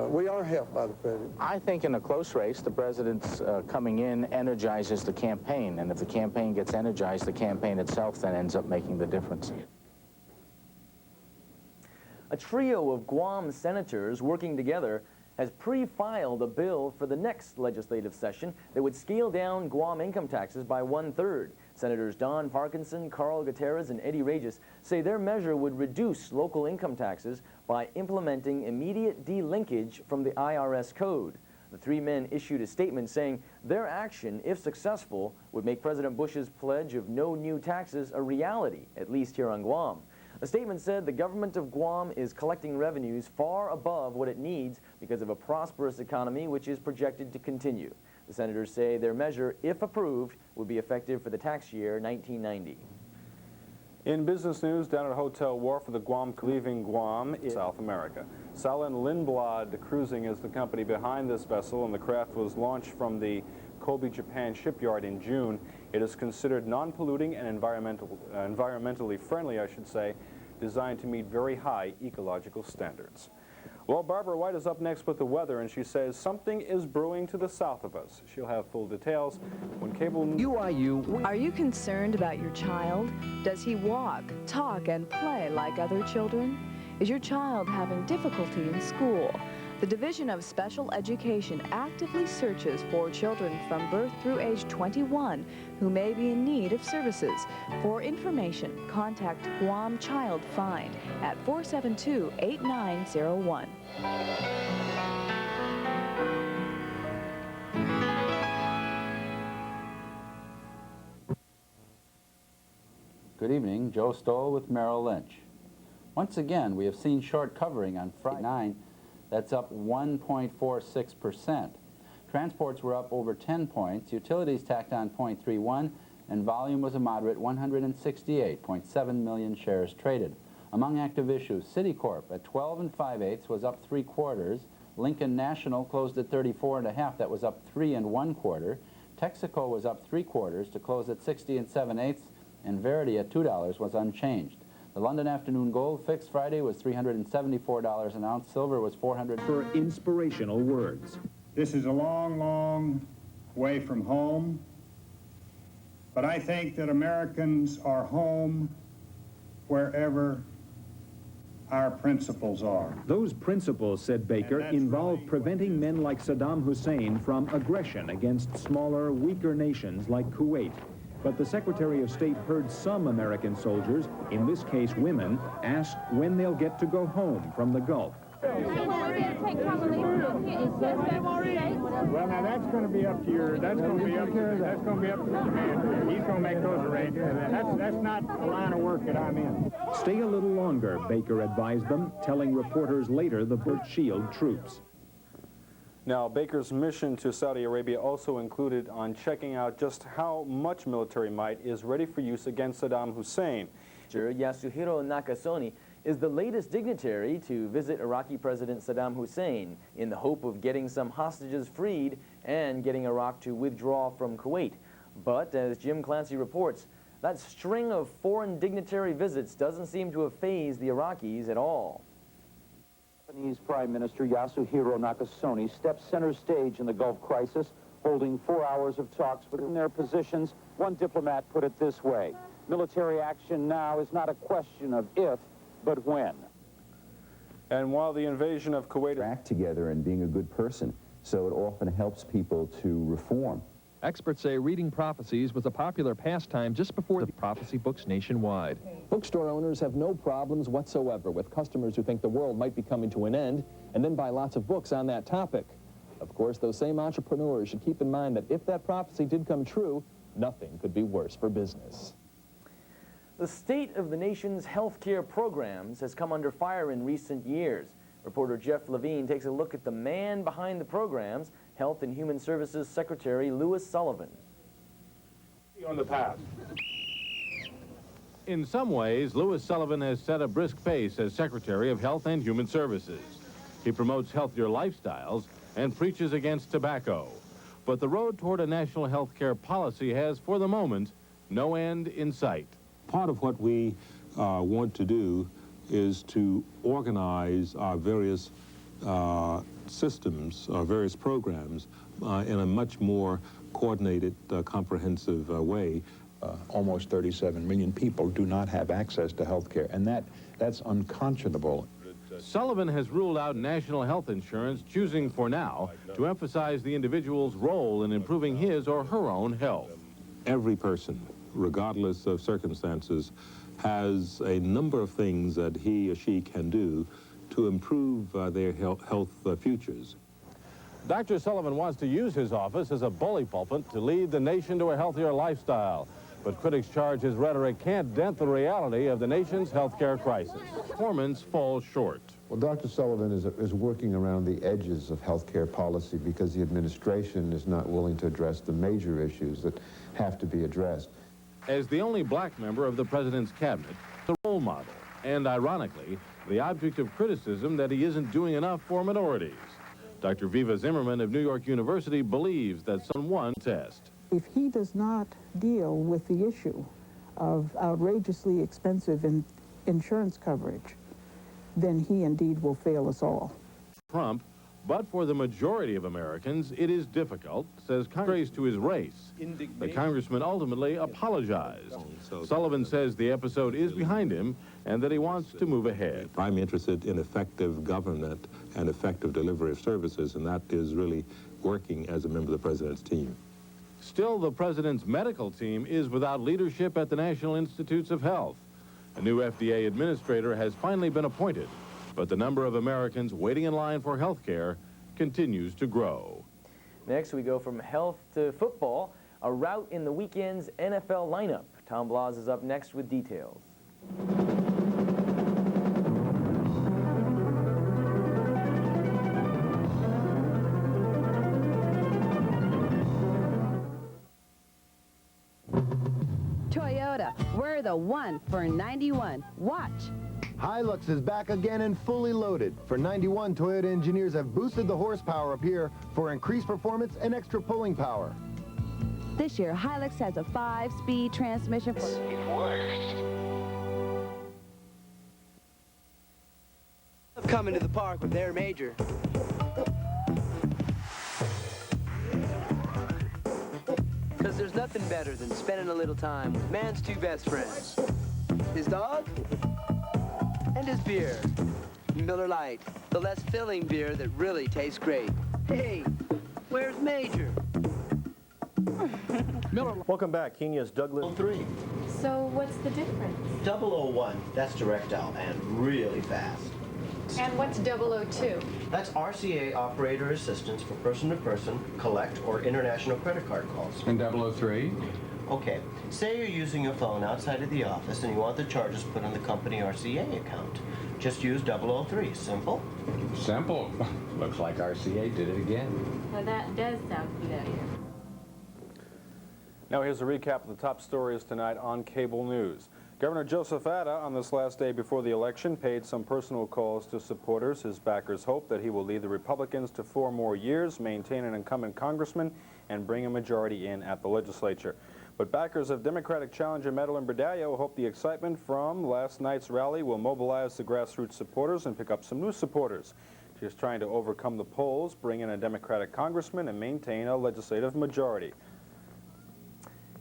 we are helped by the president. I think in a close race, the president's coming in energizes the campaign, and if the campaign gets energized, the campaign itself then ends up making the difference. A trio of Guam senators working together has pre-filed a bill for the next legislative session that would scale down Guam income taxes by 1/3. Senators Don Parkinson, Carl Gutierrez, and Eddie Regis say their measure would reduce local income taxes by implementing immediate delinkage from the IRS code. The 3 men issued a statement saying their action, if successful, would make President Bush's pledge of no new taxes a reality, at least here on Guam. The statement said the government of Guam is collecting revenues far above what it needs because of a prosperous economy which is projected to continue. The senators say their measure, if approved, would be effective for the tax year 1990. In business news, down at Hotel Wharf for the Guam leaving Guam in South America. Salin Lindblad Cruising is the company behind this vessel, and the craft was launched from the Kobe, Japan shipyard in June. It is considered non-polluting and environmentally friendly, I should say, designed to meet very high ecological standards. Well, Barbara White is up next with the weather, and she says something is brewing to the south of us. She'll have full details when cable... UIU. Are you concerned about your child? Does he walk, talk, and play like other children? Is your child having difficulty in school? The Division of Special Education actively searches for children from birth through age 21 who may be in need of services. For information, contact Guam Child Find at 472-8901. Good evening, Joe Stoll with Merrill Lynch. Once again, we have seen short covering on Friday 9. That's up 1.46%. Transports were up over 10 points, utilities tacked on 0.31, and volume was a moderate 168.7 million shares traded. Among active issues, Citicorp at 12 5/8 was up 3/4. Lincoln National closed at 34.5, that was up 3 1/4. Texaco was up 3/4 to close at 60 7/8, and Verity at $2 was unchanged. The London afternoon gold fix Friday was $374 an ounce. Silver was $400. For inspirational words. This is a long, long way from home, but I think that Americans are home wherever our principles are. Those principles, said Baker, involve preventing men like Saddam Hussein from aggression against smaller, weaker nations like Kuwait. But the Secretary of State heard some American soldiers, in this case women, ask when they'll get to go home from the Gulf. Well, now that's going to be up to your, that's going to be up to the commander. He's going to make those arrangements. That's not the line of work that I'm in. Stay a little longer, Baker advised them, telling reporters later the Burt Shield troops. Now, Baker's mission to Saudi Arabia also included on checking out just how much military might is ready for use against Saddam Hussein. Yasuhiro Nakasone is the latest dignitary to visit Iraqi President Saddam Hussein in the hope of getting some hostages freed and getting Iraq to withdraw from Kuwait. But as Jim Clancy reports, that string of foreign dignitary visits doesn't seem to have fazed the Iraqis at all. Japanese Prime Minister Yasuhiro Nakasone stepped center stage in the Gulf crisis, holding 4 hours of talks within their positions. One diplomat put it this way: military action now is not a question of if, but when. And while the invasion of Kuwait... Act together and being a good person, so it often helps people to reform. Experts say reading prophecies was a popular pastime just before the prophecy books nationwide. Bookstore owners have no problems whatsoever with customers who think the world might be coming to an end and then buy lots of books on that topic. Of course, those same entrepreneurs should keep in mind that if that prophecy did come true, nothing could be worse for business. The state of the nation's health care programs has come under fire in recent years. Reporter Jeff Levine takes a look at the man behind the programs, Health and Human Services Secretary Louis Sullivan. On the path. In some ways, Louis Sullivan has set a brisk pace as Secretary of Health and Human Services. He promotes healthier lifestyles and preaches against tobacco. But the road toward a national health care policy has, for the moment, no end in sight. Part of what we want to do is to organize our various systems, our various programs in a much more coordinated, comprehensive way. Almost 37 million people do not have access to health care, and that's unconscionable. Sullivan has ruled out national health insurance, choosing for now to emphasize the individual's role in improving his or her own health. Every person, regardless of circumstances, has a number of things that he or she can do to improve their health futures. Dr. Sullivan wants to use his office as a bully pulpit to lead the nation to a healthier lifestyle. But critics charge his rhetoric can't dent the reality of the nation's health care crisis. Performance falls short. Well, Dr. Sullivan is working around the edges of health care policy because the administration is not willing to address the major issues that have to be addressed. As the only black member of the president's cabinet, the role model, and ironically, the object of criticism that he isn't doing enough for minorities. Dr. Viva Zimmerman of New York University believes that someone test. If he does not deal with the issue of outrageously expensive insurance coverage, then he indeed will fail us all. Trump, but for the majority of Americans, it is difficult, says Congress to his race. The congressman ultimately apologized. Sullivan says the episode is behind him and that he wants to move ahead. I'm interested in effective government and effective delivery of services, and that is really working as a member of the president's team. Still, the president's medical team is without leadership at the National Institutes of Health. A new FDA administrator has finally been appointed, but the number of Americans waiting in line for health care continues to grow. Next, we go from health to football, a rout in the weekend's NFL lineup. Tom Blas is up next with details. Toyota, we're the one for 91. Watch. Hilux is back again and fully loaded. For 91, Toyota engineers have boosted the horsepower up here for increased performance and extra pulling power. This year, Hilux has a 5-speed transmission. It works. Coming to the park with their major. Because there's nothing better than spending a little time with man's two best friends. His dog and his beer. Miller Lite, the less filling beer that really tastes great. Hey, where's Major? Miller. Welcome back. Kenya's Douglas. 03. So what's the difference? 001, that's direct dial and really fast. And what's 002? That's RCA operator assistance for person-to-person, collect, or international credit card calls. And 003? Okay, say you're using a phone outside of the office and you want the charges put on the company RCA account. Just use 003. Simple? Simple. Looks like RCA did it again. Well, that does sound familiar. Now here's a recap of the top stories tonight on cable news. Governor Joseph Atta, on this last day before the election, paid some personal calls to supporters. His backers hope that he will lead the Republicans to 4 more years, maintain an incumbent congressman, and bring a majority in at the legislature. But backers of Democratic challenger Madeline Berdallo hope the excitement from last night's rally will mobilize the grassroots supporters and pick up some new supporters. She is trying to overcome the polls, bring in a Democratic congressman, and maintain a legislative majority.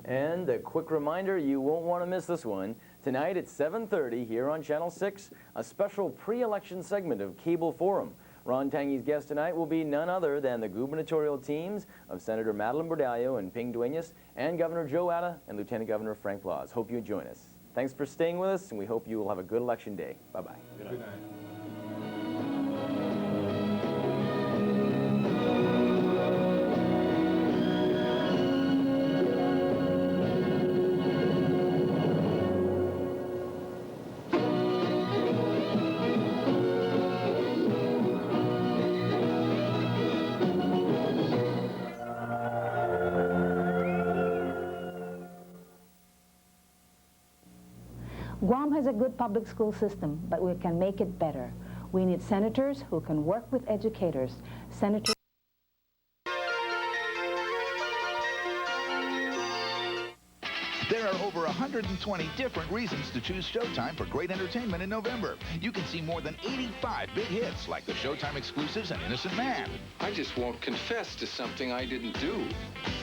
And a quick reminder, you won't want to miss this one. Tonight at 7:30 here on Channel 6, a special pre-election segment of Cable Forum. Ron Tanguy's guest tonight will be none other than the gubernatorial teams of Senator Madeline Berdallo and Ping Duenas and Governor Joe Atta and Lieutenant Governor Frank Blas. Hope you join us. Thanks for staying with us, and we hope you will have a good election day. Bye-bye. Good night. Guam has a good public school system, but we can make it better. We need senators who can work with educators. Senators. There are over 120 different reasons to choose Showtime for great entertainment in November. You can see more than 85 big hits like the Showtime exclusives and Innocent Man. I just won't confess to something I didn't do.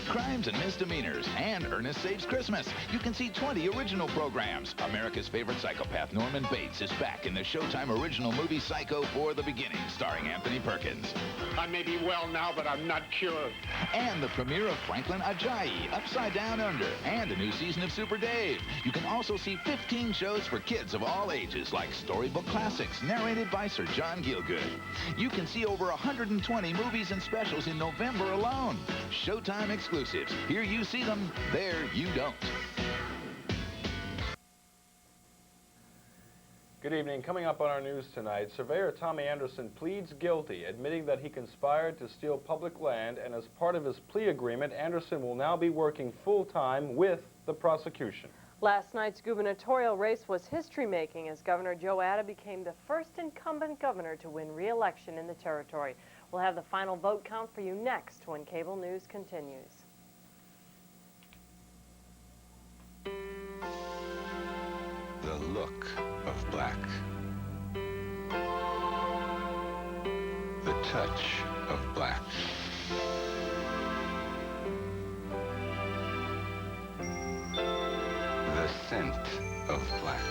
Crimes and Misdemeanors, and Ernest Saves Christmas. You can see 20 original programs. America's favorite psychopath, Norman Bates, is back in the Showtime original movie Psycho for the Beginning, starring Anthony Perkins. I may be well now, but I'm not cured. And the premiere of Franklin Ajayi, Upside Down Under, and a new season of Super Dave. You can also see 15 shows for kids of all ages, like Storybook Classics, narrated by Sir John Gielgud. You can see over 120 movies and specials in November alone. Showtime exclusives. Here you see them, there you don't. Good evening. Coming up on our news tonight, surveyor Tommy Anderson pleads guilty, admitting that he conspired to steal public land, and as part of his plea agreement, Anderson will now be working full-time with the prosecution. Last night's gubernatorial race was history-making as Governor Joe Atta became the first incumbent governor to win re-election in the territory. We'll have the final vote count for you next when Cable News continues. The look of black. The touch of black. The scent of black.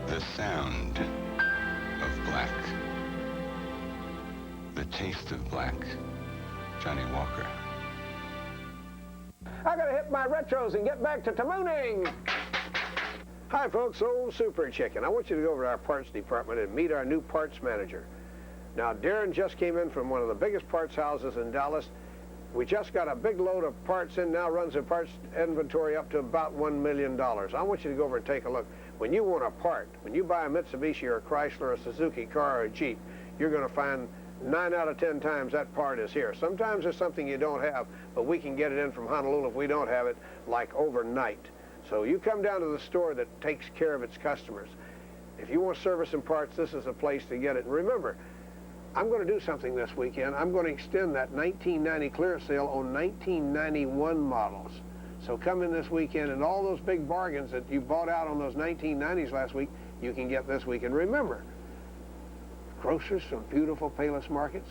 The sound of black. The taste of black. Johnny Walker. I gotta hit my retros and get back to tamooning. Hi folks, Old Super Chicken. I want you to go over to our parts department and meet our new parts manager. Now Darren just came in from one of the biggest parts houses in Dallas. We just got a big load of parts in, now runs the parts inventory up to about $1 million. I want you to go over and take a look. When you want a part, when you buy a Mitsubishi or a Chrysler or a Suzuki car or a Jeep, you're gonna find 9 out of 10 times that part is here. Sometimes there's something you don't have, but we can get it in from Honolulu if we don't have it, like overnight. So you come down to the store that takes care of its customers. If you want service and parts, this is a place to get it. And remember, I'm going to do something this weekend. I'm going to extend that 1990 clearance sale on 1991 models. So come in this weekend, and all those big bargains that you bought out on those 1990s last week, you can get this week. And remember, grocers from beautiful Payless Markets,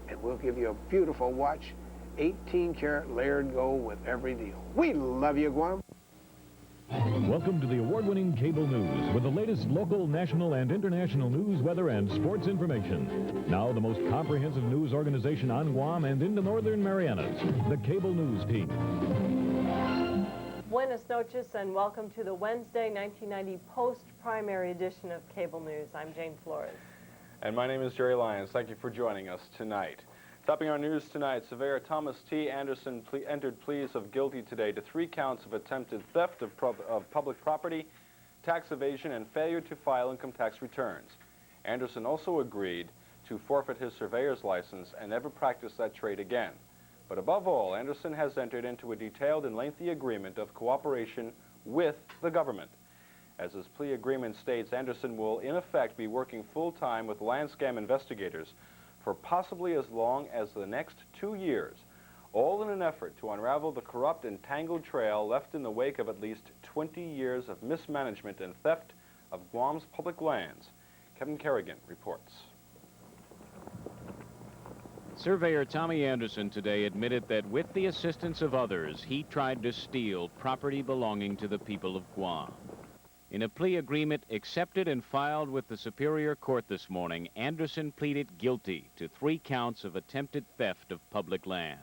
and we'll give you a beautiful watch, 18-karat layered gold with every deal. We love you, Guam. Welcome to the award-winning cable news with the latest local, national, and international news, weather, and sports information. Now, the most comprehensive news organization on Guam and in the Northern Marianas, the Cable News Team. Buenas noches and welcome to the Wednesday 1990 post-primary edition of Cable News. I'm Jane Flores. And my name is Jerry Lyons. Thank you for joining us tonight. Topping our news tonight, Surveyor Thomas T. Anderson entered pleas of guilty today to 3 counts of attempted theft of public property, tax evasion, and failure to file income tax returns. Anderson also agreed to forfeit his surveyor's license and never practice that trade again. But above all, Anderson has entered into a detailed and lengthy agreement of cooperation with the government. As his plea agreement states, Anderson will in effect be working full-time with land scam investigators for possibly as long as the next 2 years, all in an effort to unravel the corrupt and tangled trail left in the wake of at least 20 years of mismanagement and theft of Guam's public lands. Kevin Kerrigan reports. Surveyor Tommy Anderson today admitted that with the assistance of others, he tried to steal property belonging to the people of Guam. In a plea agreement accepted and filed with the Superior Court this morning, Anderson pleaded guilty to 3 counts of attempted theft of public land.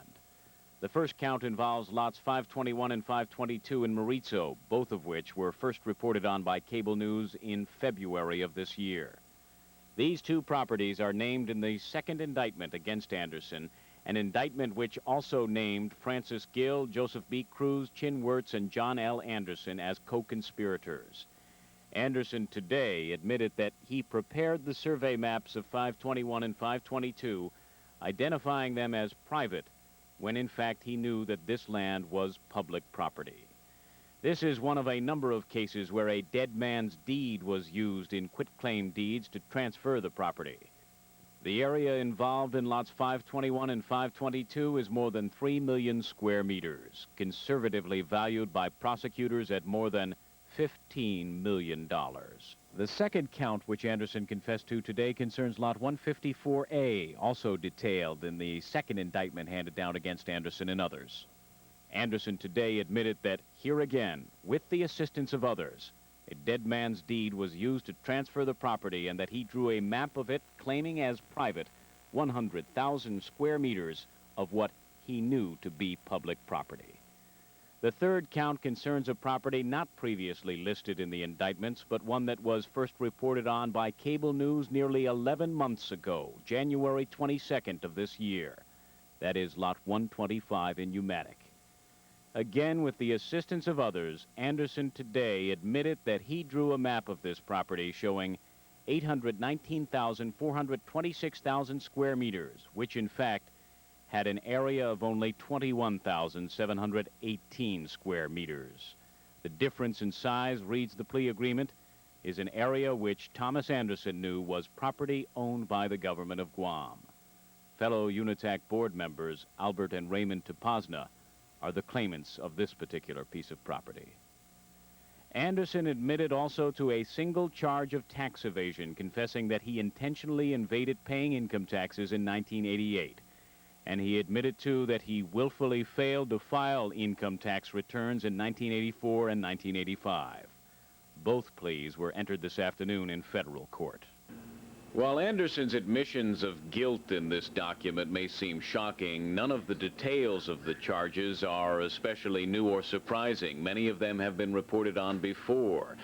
The first count involves lots 521 and 522 in Mauricio, both of which were first reported on by Cable News in February of this year. These 2 properties are named in the second indictment against Anderson, an indictment which also named Francis Gill, Joseph B. Cruz, Chin Wirtz, and John L. Anderson as co-conspirators. Anderson today admitted that he prepared the survey maps of 521 and 522, identifying them as private, when in fact he knew that this land was public property. This is one of a number of cases where a dead man's deed was used in quitclaim deeds to transfer the property. The area involved in lots 521 and 522 is more than 3 million square meters, conservatively valued by prosecutors at more than $15 million. The second count, which Anderson confessed to today, concerns Lot 154A, also detailed in the second indictment handed down against Anderson and others. Anderson today admitted that, here again, with the assistance of others, a dead man's deed was used to transfer the property and that he drew a map of it claiming as private 100,000 square meters of what he knew to be public property. The third count concerns a property not previously listed in the indictments, but one that was first reported on by Cable News nearly 11 months ago, January 22nd of this year. That is Lot 125 in Umatic. Again, with the assistance of others, Anderson today admitted that he drew a map of this property showing 819,426,000 square meters, which in fact had an area of only 21,718 square meters. The difference in size, reads the plea agreement, is an area which Thomas Anderson knew was property owned by the government of Guam. Fellow UNITAC board members Albert and Raymond Topazna are the claimants of this particular piece of property. Anderson admitted also to a single charge of tax evasion, confessing that he intentionally evaded paying income taxes in 1988. And he admitted, too, that he willfully failed to file income tax returns in 1984 and 1985. Both pleas were entered this afternoon in federal court. While Anderson's admissions of guilt in this document may seem shocking, none of the details of the charges are especially new or surprising. Many of them have been reported on before,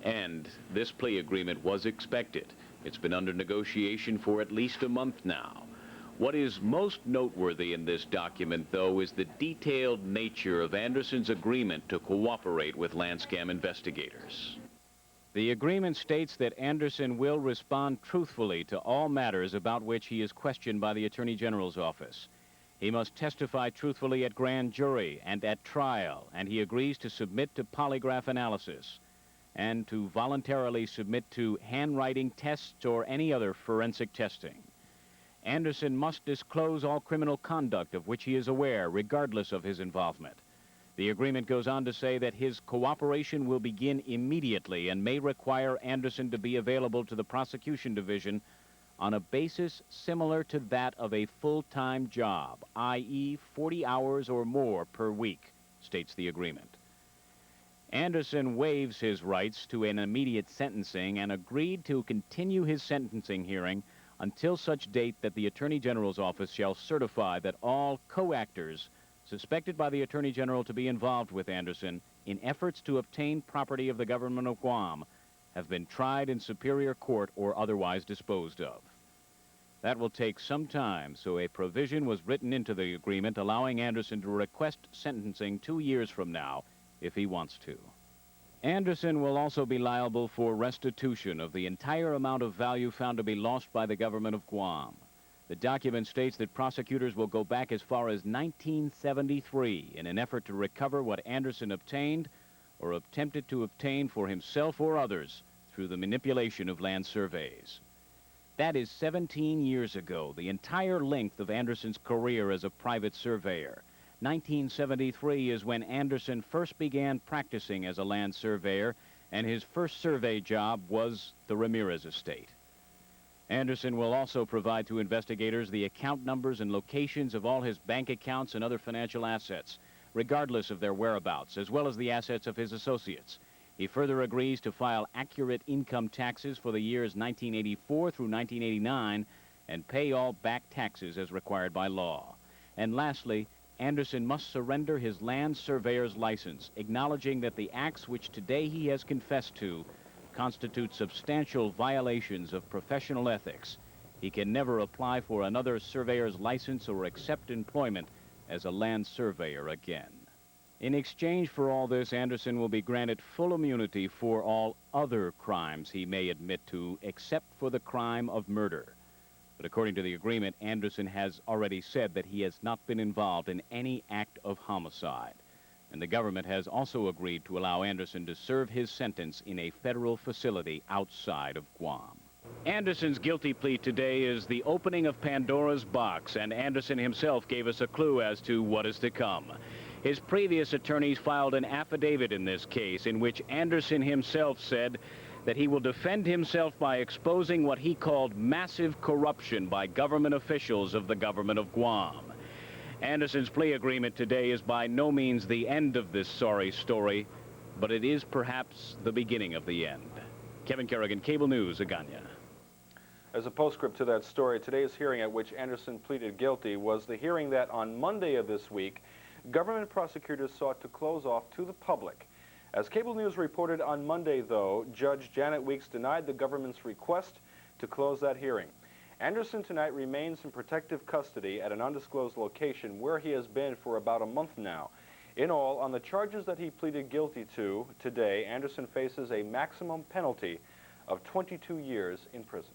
and this plea agreement was expected. It's been under negotiation for at least a month now. What is most noteworthy in this document, though, is the detailed nature of Anderson's agreement to cooperate with land scam investigators. The agreement states that Anderson will respond truthfully to all matters about which he is questioned by the Attorney General's office. He must testify truthfully at grand jury and at trial, and he agrees to submit to polygraph analysis and to voluntarily submit to handwriting tests or any other forensic testing. Anderson must disclose all criminal conduct of which he is aware, regardless of his involvement. The agreement goes on to say that his cooperation will begin immediately and may require Anderson to be available to the prosecution division on a basis similar to that of a full-time job, i.e., 40 hours or more per week, states the agreement. Anderson waives his rights to an immediate sentencing and agreed to continue his sentencing hearing until such date that the Attorney General's office shall certify that all co-actors suspected by the Attorney General to be involved with Anderson in efforts to obtain property of the government of Guam have been tried in Superior Court or otherwise disposed of. That will take some time, so a provision was written into the agreement allowing Anderson to request sentencing 2 years from now if he wants to. Anderson will also be liable for restitution of the entire amount of value found to be lost by the government of Guam. The document states that prosecutors will go back as far as 1973 in an effort to recover what Anderson obtained or attempted to obtain for himself or others through the manipulation of land surveys. That is 17 years ago, the entire length of Anderson's career as a private surveyor. 1973 is when Anderson first began practicing as a land surveyor, and his first survey job was the Ramirez estate. Anderson will also provide to investigators the account numbers and locations of all his bank accounts and other financial assets, regardless of their whereabouts, as well as the assets of his associates. He further agrees to file accurate income taxes for the years 1984 through 1989 and pay all back taxes as required by law. And lastly, Anderson must surrender his land surveyor's license, acknowledging that the acts which today he has confessed to constitute substantial violations of professional ethics. He can never apply for another surveyor's license or accept employment as a land surveyor again. In exchange for all this, Anderson will be granted full immunity for all other crimes he may admit to, except for the crime of murder. But according to the agreement, Anderson has already said that he has not been involved in any act of homicide. And the government has also agreed to allow Anderson to serve his sentence in a federal facility outside of Guam. Anderson's guilty plea today is the opening of Pandora's box, and Anderson himself gave us a clue as to what is to come. His previous attorneys filed an affidavit in this case in which Anderson himself said that he will defend himself by exposing what he called massive corruption by government officials of the government of Guam. Anderson's plea agreement today is by no means the end of this sorry story, but it is perhaps the beginning of the end. Kevin Kerrigan, Cable News, Agana. As a postscript to that story, today's hearing at which Anderson pleaded guilty was the hearing that on Monday of this week, government prosecutors sought to close off to the public. As Cable News reported on Monday, though, Judge Janet Weeks denied the government's request to close that hearing. Anderson tonight remains in protective custody at an undisclosed location where he has been for about a month now. In all, on the charges that he pleaded guilty to today, Anderson faces a maximum penalty of 22 years in prison.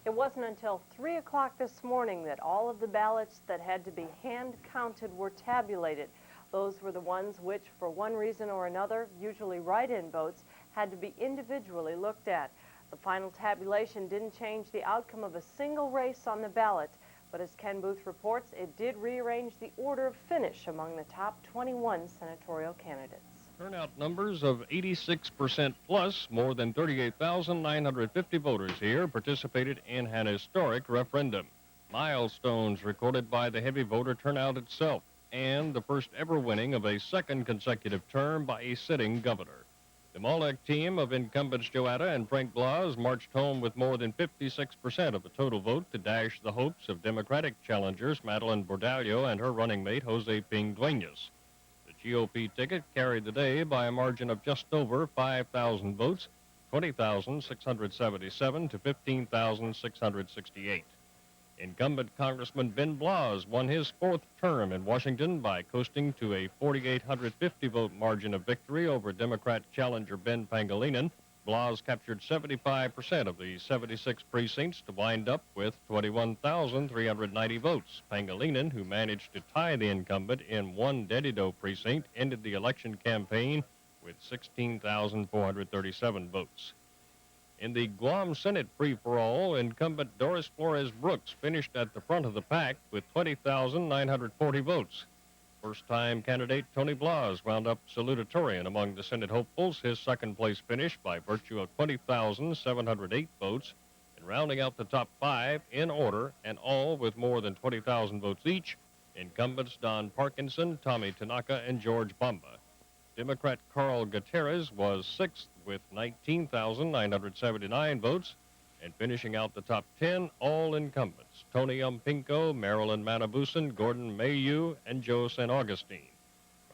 It wasn't until 3 o'clock this morning that all of the ballots that had to be hand counted were tabulated. Those were the ones which, for one reason or another, usually write-in votes, had to be individually looked at. The final tabulation didn't change the outcome of a single race on the ballot, but as Ken Booth reports, it did rearrange the order of finish among the top 21 senatorial candidates. Turnout numbers of 86% plus, more than 38,950 voters here participated in an historic referendum. Milestones recorded by the heavy voter turnout itself, and the first ever winning of a second consecutive term by a sitting governor. The Malek team of incumbents Joe Atta and Frank Blas marched home with more than 56% of the total vote to dash the hopes of Democratic challengers Madeline Bordallo and her running mate Jose Ping Duenas. The GOP ticket carried the day by a margin of just over 5,000 votes, 20,677 to 15,668. Incumbent Congressman Ben Blas won his fourth term in Washington by coasting to a 4,850 vote margin of victory over Democrat challenger Ben Pangilinan. Blas captured 75% of the 76 precincts to wind up with 21,390 votes. Pangilinan, who managed to tie the incumbent in one Dedido precinct, ended the election campaign with 16,437 votes. In the Guam Senate free-for-all, incumbent Doris Flores Brooks finished at the front of the pack with 20,940 votes. First-time candidate Tony Blas wound up salutatorian among the Senate hopefuls, his second-place finish by virtue of 20,708 votes, and rounding out the top five in order, and all with more than 20,000 votes each, incumbents Don Parkinson, Tommy Tanaka, and George Bamba. Democrat Carl Gutierrez was sixth with 19,979 votes, and finishing out the top 10, all incumbents, Tony Umpinko, Marilyn Manabusan, Gordon Mayu, and Joe San Augustine.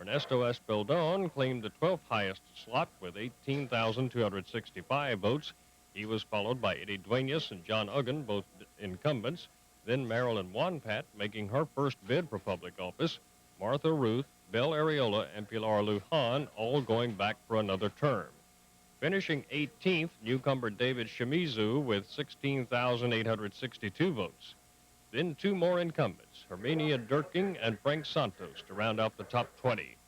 Ernesto Espeldon claimed the 12th highest slot with 18,265 votes. He was followed by Eddie Duenas and John Uggan, both incumbents, then Marilyn Wanpat making her first bid for public office, Martha Ruth, Belle Areola, and Pilar Lujan, all going back for another term. Finishing 18th, newcomer David Shimizu with 16,862 votes. Then two more incumbents, Herminia Durking and Frank Santos, to round out the top 20.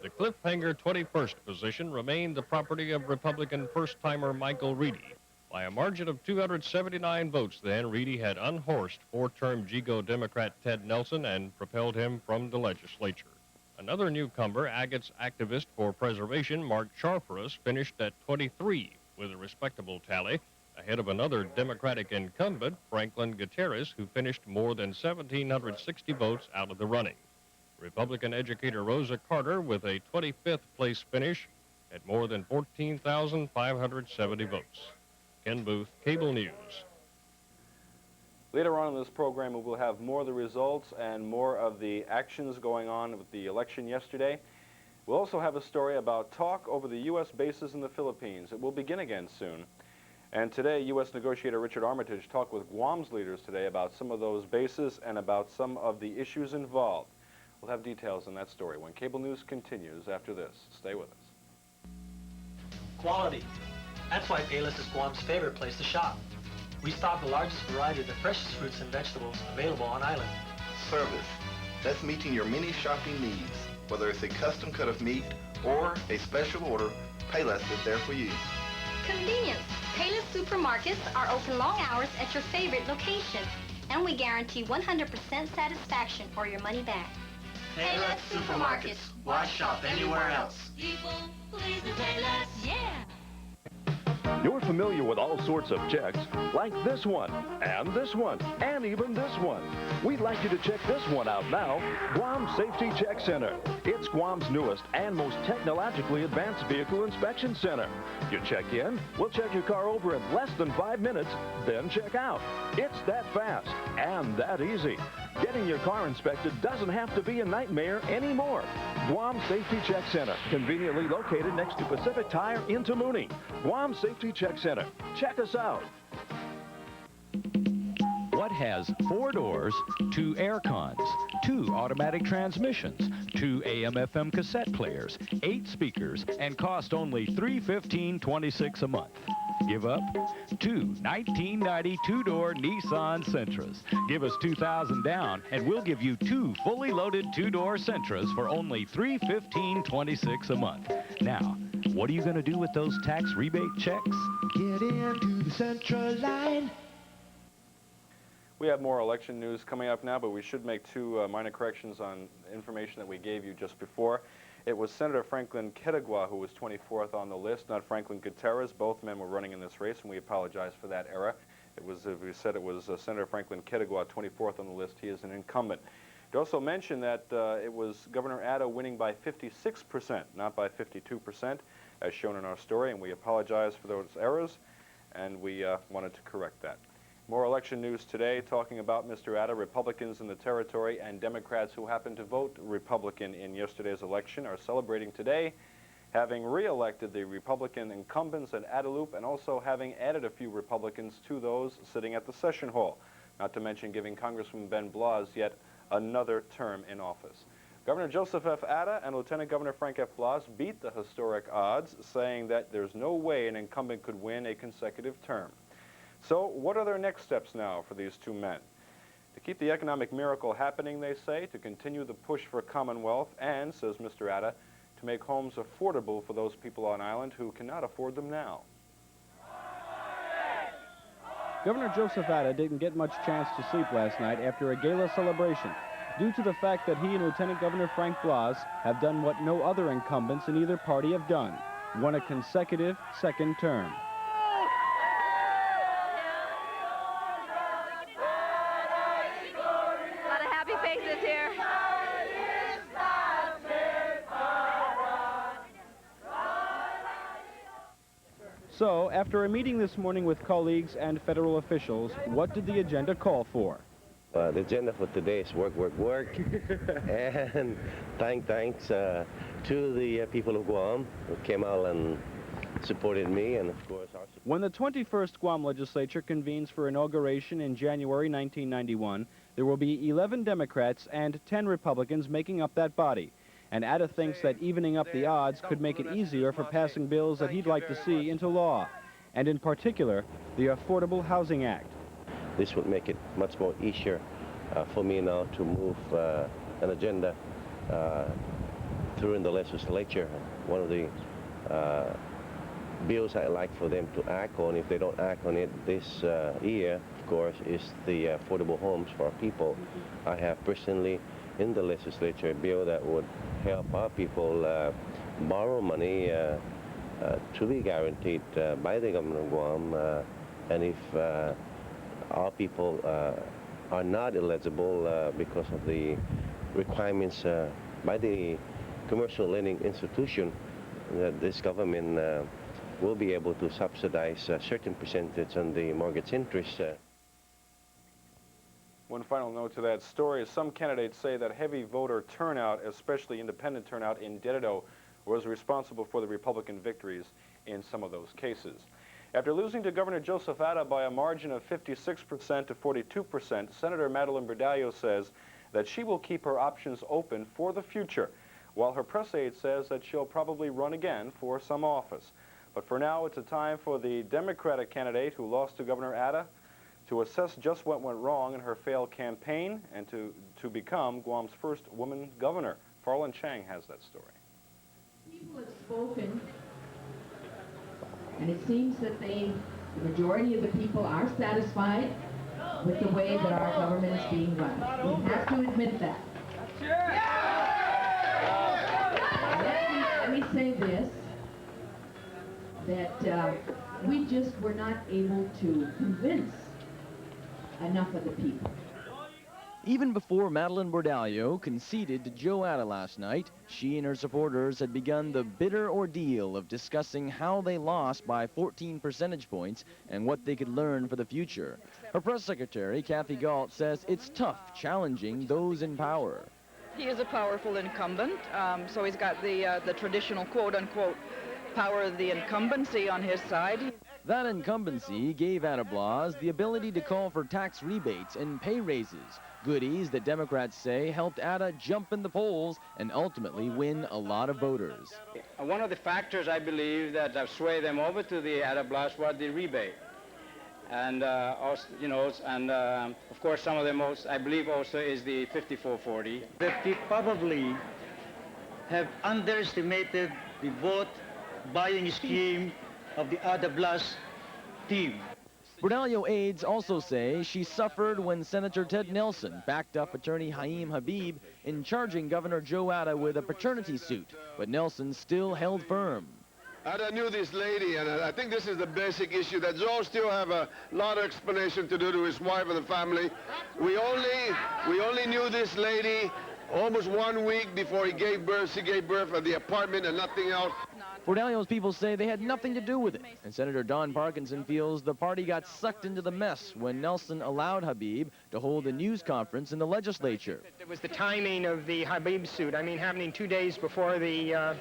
The cliffhanger 21st position remained the property of Republican first-timer Michael Reedy. By a margin of 279 votes then, Reedy had unhorsed four-term Gigo Democrat Ted Nelson and propelled him from the legislature. Another newcomer, Agate's activist for preservation, Mark Charfaras, finished at 23 with a respectable tally, ahead of another Democratic incumbent, Franklin Gutierrez, who finished more than 1,760 votes out of the running. Republican educator Rosa Carter with a 25th place finish at more than 14,570 votes. Ken Booth, Cable News. Later on in this program, we will have more of the results and more of the actions going on with the election yesterday. We'll also have a story about talk over the U.S. bases in the Philippines. It will begin again soon. And today, U.S. negotiator Richard Armitage talked with Guam's leaders today about some of those bases and about some of the issues involved. We'll have details on that story when Cable News continues after this. Stay with us. Quality. That's why Payless is Guam's favorite place to shop. We stock the largest variety of the freshest fruits and vegetables available on island. Service. That's meeting your many shopping needs. Whether it's a custom cut of meat or a special order, Payless is there for you. Convenience. Payless supermarkets are open long hours at your favorite location. And we guarantee 100% satisfaction or your money back. Payless supermarkets. Why shop anywhere else? People, please Payless. Yeah. You're familiar with all sorts of checks, like this one, and even this one. We'd like you to check this one out now, Guam Safety Check Center. It's Guam's newest and most technologically advanced vehicle inspection center. You check in, we'll check your car over in less than 5 minutes, then check out. It's that fast and that easy. Getting your car inspected doesn't have to be a nightmare anymore. Guam Safety Check Center, conveniently located next to Pacific Tire in Tamuni. Guam Safety Check Center. Check us out. What has 4 doors, 2 air cons, 2 automatic transmissions, 2 AM/FM cassette players, 8 speakers, and cost only $315.26 a month? Give up 2 1990 2-door Nissan Sentras. Give us $2,000 down, and we'll give you 2 fully loaded 2-door Sentras for only $315.26 a month. Now, what are you going to do with those tax rebate checks? Get into the Central line. We have more election news coming up now, but we should make 2 minor corrections on information that we gave you just before. It was Senator Franklin Kedegwa who was 24th on the list, not Franklin Gutierrez. Both men were running in this race, and we apologize for that error. It was, as we said, it was Senator Franklin Kedegwa, 24th on the list. He is an incumbent. It also mentioned that it was Governor Atta winning by 56%, not by 52%, as shown in our story, and we apologize for those errors, and we wanted to correct that. More election news today, talking about Mr. Atta. Republicans in the territory and Democrats who happened to vote Republican in yesterday's election are celebrating today, having re-elected the Republican incumbents at Attaloop and also having added a few Republicans to those sitting at the session hall, not to mention giving Congressman Ben Blas yet another term in office. Governor Joseph F. Atta and Lieutenant Governor Frank F. Blas beat the historic odds, saying that there's no way an incumbent could win a consecutive term. So what are their next steps now for these two men? To keep the economic miracle happening, they say, to continue the push for Commonwealth, and, says Mr. Atta, to make homes affordable for those people on island who cannot afford them now. Governor Joseph Atta didn't get much chance to sleep last night after a gala celebration, due to the fact that he and Lieutenant Governor Frank Blas have done what no other incumbents in either party have done, won a consecutive second term. So, after a meeting this morning with colleagues and federal officials, what did the agenda call for? The agenda for today is work, work, work, and thanks to the people of Guam who came out and supported me, and of course our support. When the 21st Guam legislature convenes for inauguration in January 1991, there will be 11 Democrats and 10 Republicans making up that body. And Atta thinks that evening up the odds could make it easier for passing bills that he'd like to see into law, and in particular, the Affordable Housing Act. This would make it much more easier for me now to move an agenda through in the legislature. One of the bills I'd like for them to act on, if they don't act on it this year, of course, is the affordable homes for our people. I have personally in the legislature a bill that would help our people borrow money to be guaranteed by the government of Guam, and if our people are not eligible because of the requirements by the commercial lending institution, that this government will be able to subsidize a certain percentage on the mortgage interest. One final note to that story is some candidates say that heavy voter turnout, especially independent turnout in Dededo, was responsible for the Republican victories in some of those cases. After losing to Governor Joseph Atta by a margin of 56% to 42%, Senator Madeline Berdallo says that she will keep her options open for the future, while her press aide says that she'll probably run again for some office. But for now, it's a time for the Democratic candidate who lost to Governor Atta to assess just what went wrong in her failed campaign and to become Guam's first woman governor. Farlin Chang has that story. People have spoken, and it seems that the majority of the people are satisfied with the way that our government is being run. We have to admit that. Let me say this, that we just were not able to convince enough of the people. Even before Madeline Berdallo conceded to Joe Atta last night, she and her supporters had begun the bitter ordeal of discussing how they lost by 14 percentage points and what they could learn for the future. Her press secretary, Kathy Galt, says it's tough challenging those in power. He is a powerful incumbent, so he's got the traditional quote-unquote power of the incumbency on his side. That incumbency gave Atta Blas the ability to call for tax rebates and pay raises, goodies that Democrats say helped Atta jump in the polls and ultimately win a lot of voters. One of the factors, I believe, that have swayed them over to the Atta Blas was the rebate. And, also, you know, and of course, some of the most, I believe also, is the 5440. That they probably have underestimated the vote buying scheme of the Atta Blas team. Bordallo aides also say she suffered when Senator Ted Nelson backed up attorney Haim Habib in charging Governor Joe Ada with a paternity suit, but Nelson still held firm. I knew this lady, and I think this is the basic issue, that Joe still have a lot of explanation to do to his wife and the family. We only knew this lady almost 1 week before he gave birth. She gave birth at the apartment and nothing else. Bordallo's people say they had nothing to do with it, and Senator Don Parkinson feels the party got sucked into the mess when Nelson allowed Habib to hold a news conference in the legislature. It was the timing of the Habib suit, happening 2 days before the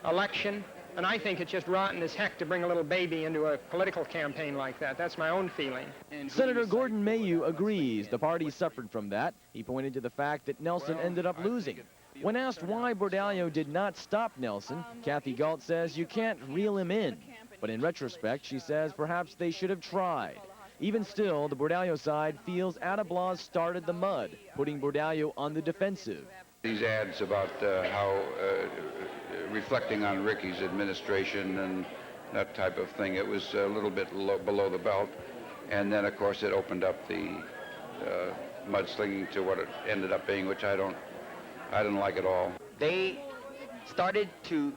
election. And I think it's just rotten as heck to bring a little baby into a political campaign like that. That's my own feeling. Senator Gordon Mayhew agrees the party suffered from that. He pointed to the fact that Nelson ended up losing. When asked why Bordallo did not stop Nelson, Kathy Galt says you can't reel him in. But in retrospect, she says perhaps they should have tried. Even still, the Bordallo side feels Ada Blas started the mud, putting Bordallo on the defensive. These ads about how reflecting on Ricky's administration and that type of thing, it was a little bit below the belt. And then, of course, it opened up the mudslinging to what it ended up being, which I didn't like at all. They started to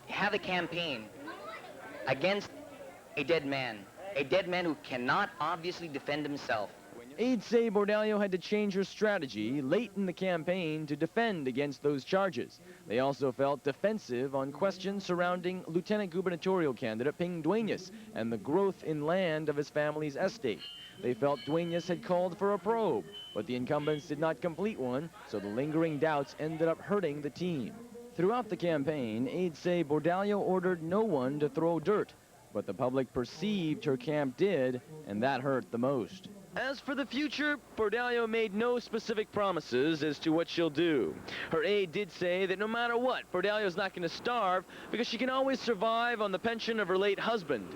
have a campaign against a dead man who cannot obviously defend himself. Aides say Bordallo had to change her strategy late in the campaign to defend against those charges. They also felt defensive on questions surrounding Lieutenant Gubernatorial candidate Ping Duenas and the growth in land of his family's estate. They felt Duenas had called for a probe, but the incumbents did not complete one, so the lingering doubts ended up hurting the team. Throughout the campaign, aides say Bordallo ordered no one to throw dirt, but the public perceived her camp did, and that hurt the most. As for the future, Bordallo made no specific promises as to what she'll do. Her aide did say that no matter what, Bordallo's not going to starve because she can always survive on the pension of her late husband.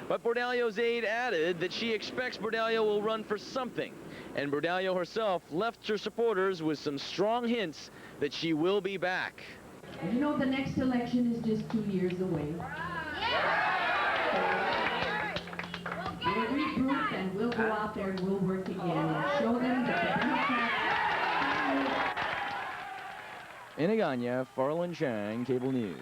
But Bordallo's aide added that she expects Bordallo will run for something, and Bordallo herself left her supporters with some strong hints that she will be back. You know, the next election is just 2 years away. We'll regroup and we'll go out there and we'll work again and show them that the Democrats... In Agana, Farland Chang, Cable News.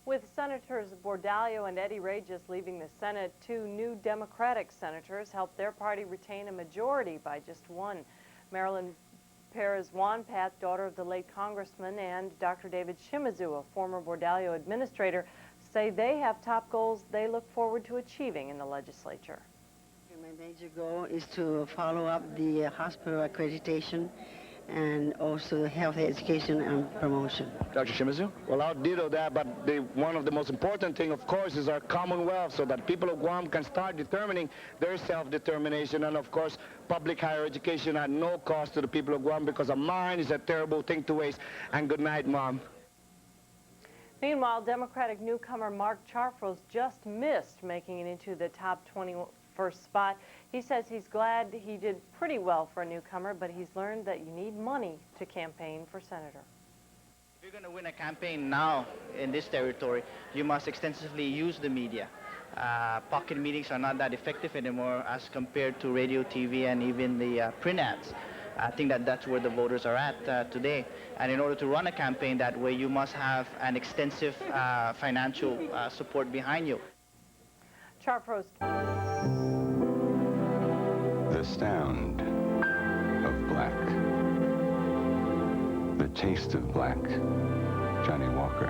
With Senators Bordallo and Eddie Regis leaving the Senate, 2 new Democratic senators helped their party retain a majority by just 1. Marilyn Perez-Wanpat, daughter of the late congressman, and Dr. David Shimizu, a former Bordallo administrator, say they have top goals they look forward to achieving in the legislature. My major goal is to follow up the hospital accreditation and also health education and promotion. Dr. Shimizu? Well, I'll ditto that, but one of the most important thing, of course, is our commonwealth, so that people of Guam can start determining their self-determination, and of course, public higher education at no cost to the people of Guam, because a mind is a terrible thing to waste. And good night, Mom. Meanwhile, Democratic newcomer Mark Charfros just missed making it into the top 21st spot. He says he's glad he did pretty well for a newcomer, but he's learned that you need money to campaign for senator. If you're going to win a campaign now in this territory, you must extensively use the media. Pocket meetings are not that effective anymore as compared to radio, TV, and even the print ads. I think that's where the voters are at today. And in order to run a campaign that way, you must have an extensive financial support behind you. Charfros. The sound of black. The taste of black. Johnny Walker.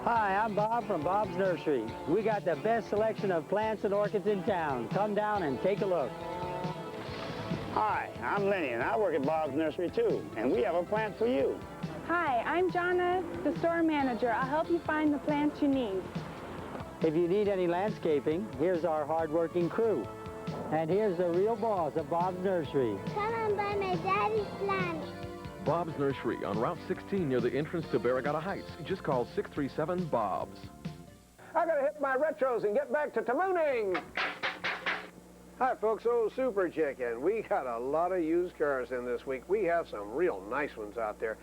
Hi, I'm Bob from Bob's Nursery. We got the best selection of plants and orchids in town. Come down and take a look. Hi, I'm Lenny, and I work at Bob's Nursery, too, and we have a plant for you. Hi, I'm Jonna, the store manager. I'll help you find the plants you need. If you need any landscaping, here's our hard-working crew. And here's the real boss of Bob's Nursery. Come and buy my daddy's plant. Bob's Nursery on Route 16 near the entrance to Barragata Heights. Just call 637-BOBS. I gotta hit my retros and get back to tamooning. Hi folks, old Super Chicken. We got a lot of used cars in this week. We have some real nice ones out there.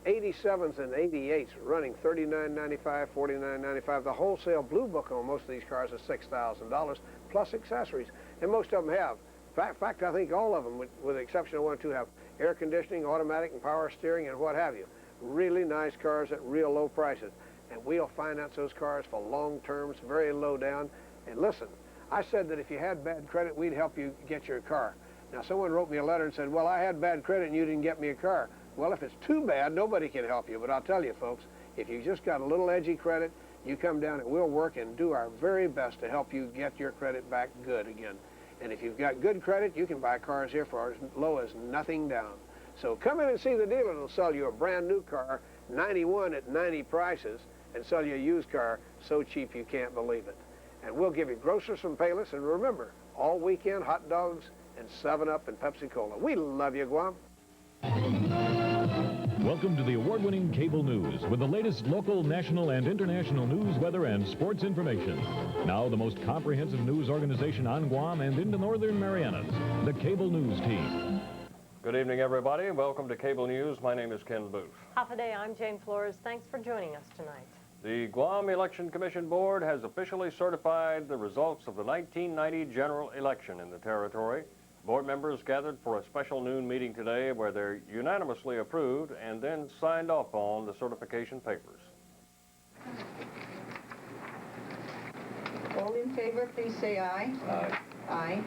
87s and 88s running $39.95, $49.95. The wholesale blue book on most of these cars is $6,000 plus accessories, and most of them have. In fact, I think all of them, with the exception of one or two, have air conditioning, automatic and power steering, and what have you. Really nice cars at real low prices. And we'll finance those cars for long terms, very low down. And listen, I said that if you had bad credit, we'd help you get your car. Now, someone wrote me a letter and said, well, I had bad credit and you didn't get me a car. Well, if it's too bad, nobody can help you. But I'll tell you, folks, if you just got a little edgy credit, you come down and we'll work and do our very best to help you get your credit back good again. And if you've got good credit, you can buy cars here for as low as nothing down. So come in and see the dealer, and he'll sell you a brand new car, 91 at 90 prices, and sell you a used car so cheap you can't believe it. And we'll give you grocers from Payless, and remember, all weekend hot dogs and 7-Up and Pepsi-Cola. We love you, Guam. Welcome to the award-winning cable news with the latest local, national, and international news, weather, and sports information. Now the most comprehensive news organization on Guam and in the Northern Marianas, the Cable News Team. Good evening, everybody. Welcome to Cable News. My name is Ken Booth. Half a day, I'm Jane Flores. Thanks for joining us tonight. The Guam Election Commission Board has officially certified the results of the 1990 general election in the territory. Board members gathered for a special noon meeting today where they unanimously approved and then signed off on the certification papers. All in favor, please say aye. Aye.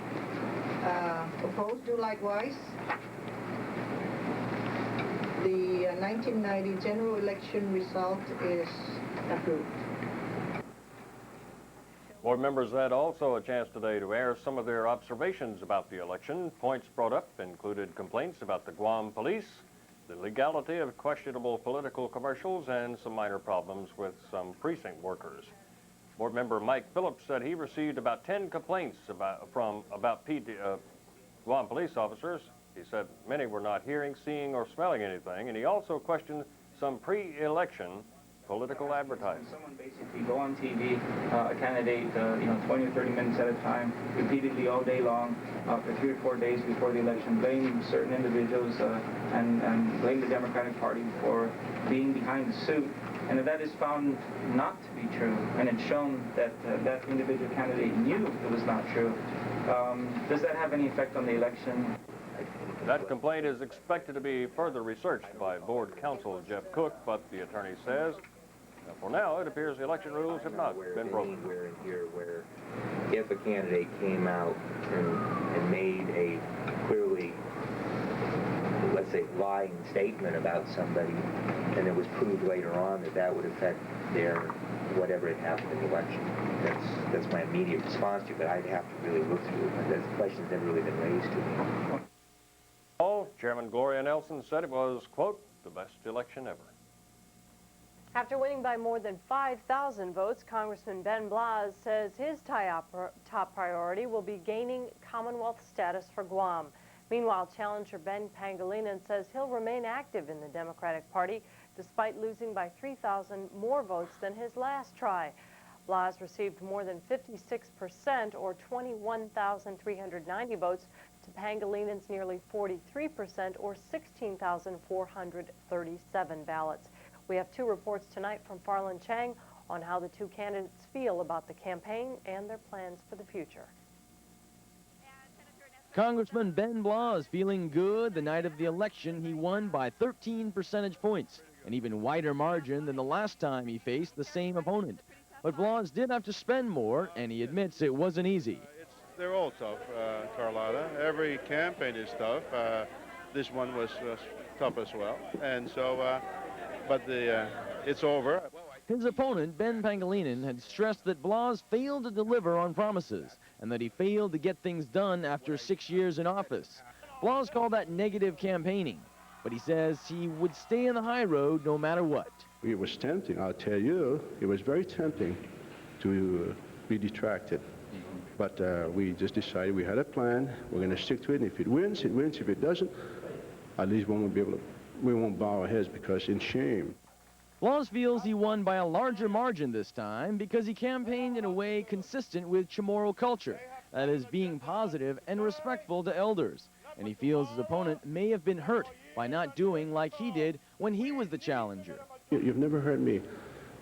Aye. Opposed, do likewise. The 1990 general election result is approved. Board members had also a chance today to air some of their observations about the election. Points brought up included complaints about the Guam police, the legality of questionable political commercials, and some minor problems with some precinct workers. Board member Mike Phillips said he received about 10 complaints about Guam police officers. He said many were not hearing, seeing, or smelling anything, and he also questioned some pre-election political advertising. Someone basically go on TV, a candidate, 20 or 30 minutes at a time, repeatedly all day long, for 3 or 4 days before the election, blame certain individuals and blame the Democratic Party for being behind the suit. And if that is found not to be true, and it's shown that that individual candidate knew it was not true, does that have any effect on the election? That complaint is expected to be further researched by board counsel Jeff Cook, but the attorney says for now it appears the election rules have not been broken. Anywhere in here where if a candidate came out and made a clearly, let's say, lying statement about somebody, and it was proved later on that that would affect their whatever had happened in the election. That's my immediate response to it, but I'd have to really look through it. But that question's never really been raised to me. Chairman Gloria Nelson said it was, quote, the best election ever. After winning by more than 5,000 votes, Congressman Ben Blas says his top priority will be gaining Commonwealth status for Guam. Meanwhile, challenger Ben Pangilinan says he'll remain active in the Democratic Party despite losing by 3,000 more votes than his last try. Blas received more than 56%, or 21,390 votes, to Pangilinan's nearly 43%, or 16,437 ballots. We have 2 reports tonight from Farland Chang on how the 2 candidates feel about the campaign and their plans for the future. Congressman Ben Blas feeling good. The night of the election, he won by 13 percentage points, an even wider margin than the last time he faced the same opponent. But Blas did have to spend more, and he admits it wasn't easy. They're all tough, Carlotta. Every campaign is tough. This one was tough as well. And so, but it's over. His opponent, Ben Pangilinan, had stressed that Blas failed to deliver on promises and that he failed to get things done after 6 years in office. Blas called that negative campaigning, but he says he would stay on the high road no matter what. It was tempting, I'll tell you. It was very tempting to be detracted. But we just decided we had a plan. We're going to stick to it. And if it wins, it wins. If it doesn't, at least we won't bow our heads because in shame. Blas feels he won by a larger margin this time because he campaigned in a way consistent with Chamorro culture, that is, being positive and respectful to elders. and he feels his opponent may have been hurt by not doing like he did when he was the challenger. You've never heard me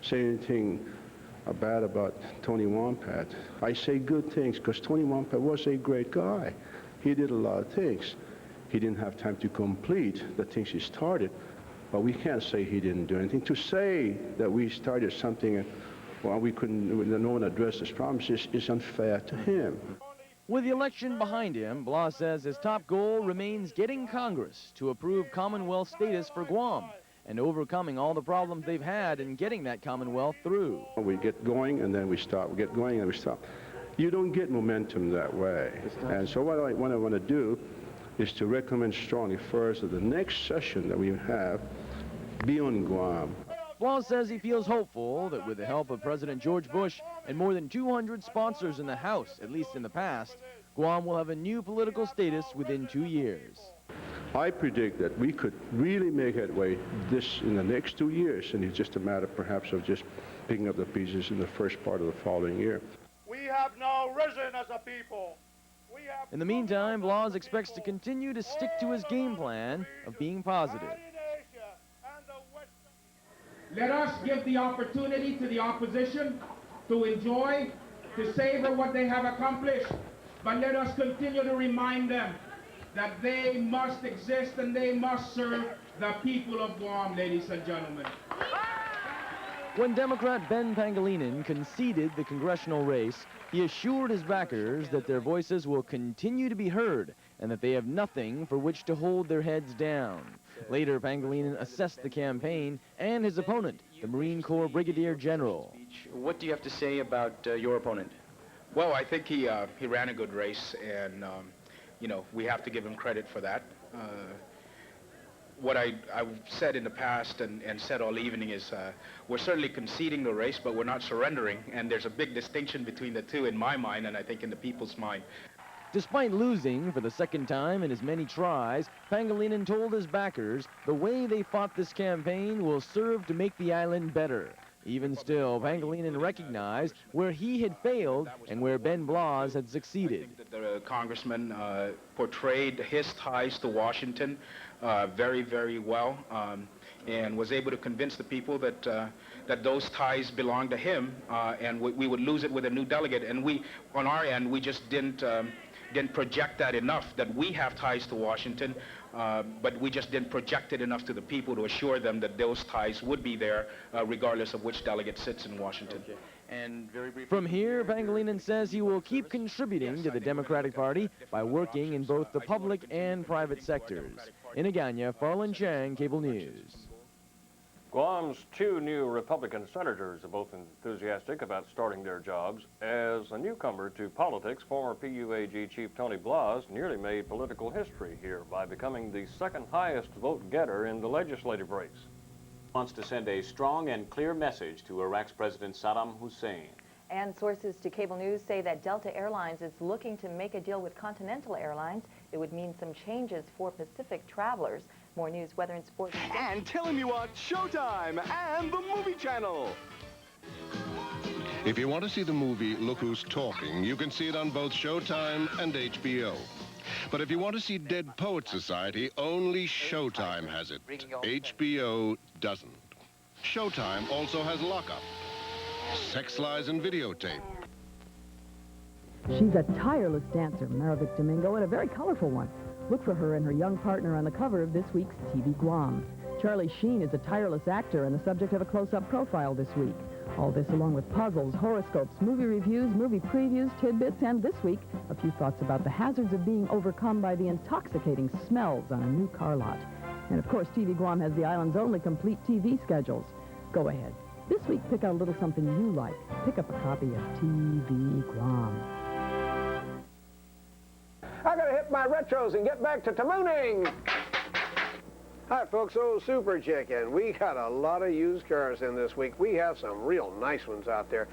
say anything bad about Tony Wampat. I say good things because Tony Wampat was a great guy. He did a lot of things. He didn't have time to complete the things he started, but we can't say he didn't do anything. To say that we started something while we couldn't, no one addressed his promises is unfair to him. With the election behind him, Blas says his top goal remains getting Congress to approve Commonwealth status for Guam and overcoming all the problems they've had in getting that Commonwealth through. We get going and then we stop. We get going and we stop. You don't get momentum that way. And so what I want to do is to recommend strongly first that the next session that we have be on Guam. Blas says he feels hopeful that with the help of President George Bush and more than 200 sponsors in the House, at least in the past, Guam will have a new political status within 2 years. I predict that we could really make headway in the next 2 years, and it's just a matter perhaps of just picking up the pieces in the first part of the following year. We have now risen as a people. In the meantime, Blas expects to continue to stick to his game plan of being positive. Let us give the opportunity to the opposition to enjoy, to savor what they have accomplished, but let us continue to remind them that they must exist and they must serve the people of Guam, ladies and gentlemen. When Democrat Ben Pangilinan conceded the congressional race, he assured his backers that their voices will continue to be heard and that they have nothing for which to hold their heads down. Later, Pangilinan assessed the campaign and his opponent, the Marine Corps Brigadier General. What do you have to say about your opponent? Well, I think he ran a good race, and you know, we have to give him credit for that. What I've said in the past and said all evening is we're certainly conceding the race, but we're not surrendering, and there's a big distinction between the two in my mind, and I think in the people's mind. Despite losing for the second time in as many tries, Pangilinan told his backers the way they fought this campaign will serve to make the island better. Even still, Pangilinan recognized where he had failed and where Ben Blas had succeeded. The congressman portrayed his ties to Washington very, very well, and was able to convince the people that that those ties belonged to him, and we would lose it with a new delegate. And we, on our end, we just didn't project that enough, that we have ties to Washington, but we just didn't project it enough to the people to assure them that those ties would be there regardless of which delegate sits in Washington. Okay. And very briefly, from here, Pangilinan says he will keep contributing to the Democratic Party by working in both the public and private sectors. In Agana, Farland Chang, Cable News. Guam's two new Republican senators are both enthusiastic about starting their jobs. As a newcomer to politics, former PUAG Chief Tony Blas nearly made political history here by becoming the second highest vote getter in the legislative race. Wants to send a strong and clear message to Iraq's President Saddam Hussein. And sources to Cable News say that Delta Airlines is looking to make a deal with Continental Airlines. It would mean some changes for Pacific travelers. More news, weather, and sports. And telling you what, Showtime and the Movie Channel. If you want to see the movie Look Who's Talking, you can see it on both Showtime and HBO. But if you want to see Dead Poets Society, only Showtime has it. HBO doesn't. Showtime also has Lockup, Sex, Lies, and Videotape. She's a tireless dancer, Maravik Domingo, and a very colorful one. Look for her and her young partner on the cover of this week's TV Guam. Charlie Sheen is a tireless actor and the subject of a close-up profile this week. All this along with puzzles, horoscopes, movie reviews, movie previews, tidbits, and this week, a few thoughts about the hazards of being overcome by the intoxicating smells on a new car lot. And of course, TV Guam has the island's only complete TV schedules. Go ahead. This week, pick out a little something you like. Pick up a copy of TV Guam. I gotta hit my retros and get back to tamooning. Hi folks, old Super Chicken. We got a lot of used cars in this week. We have some real nice ones out there.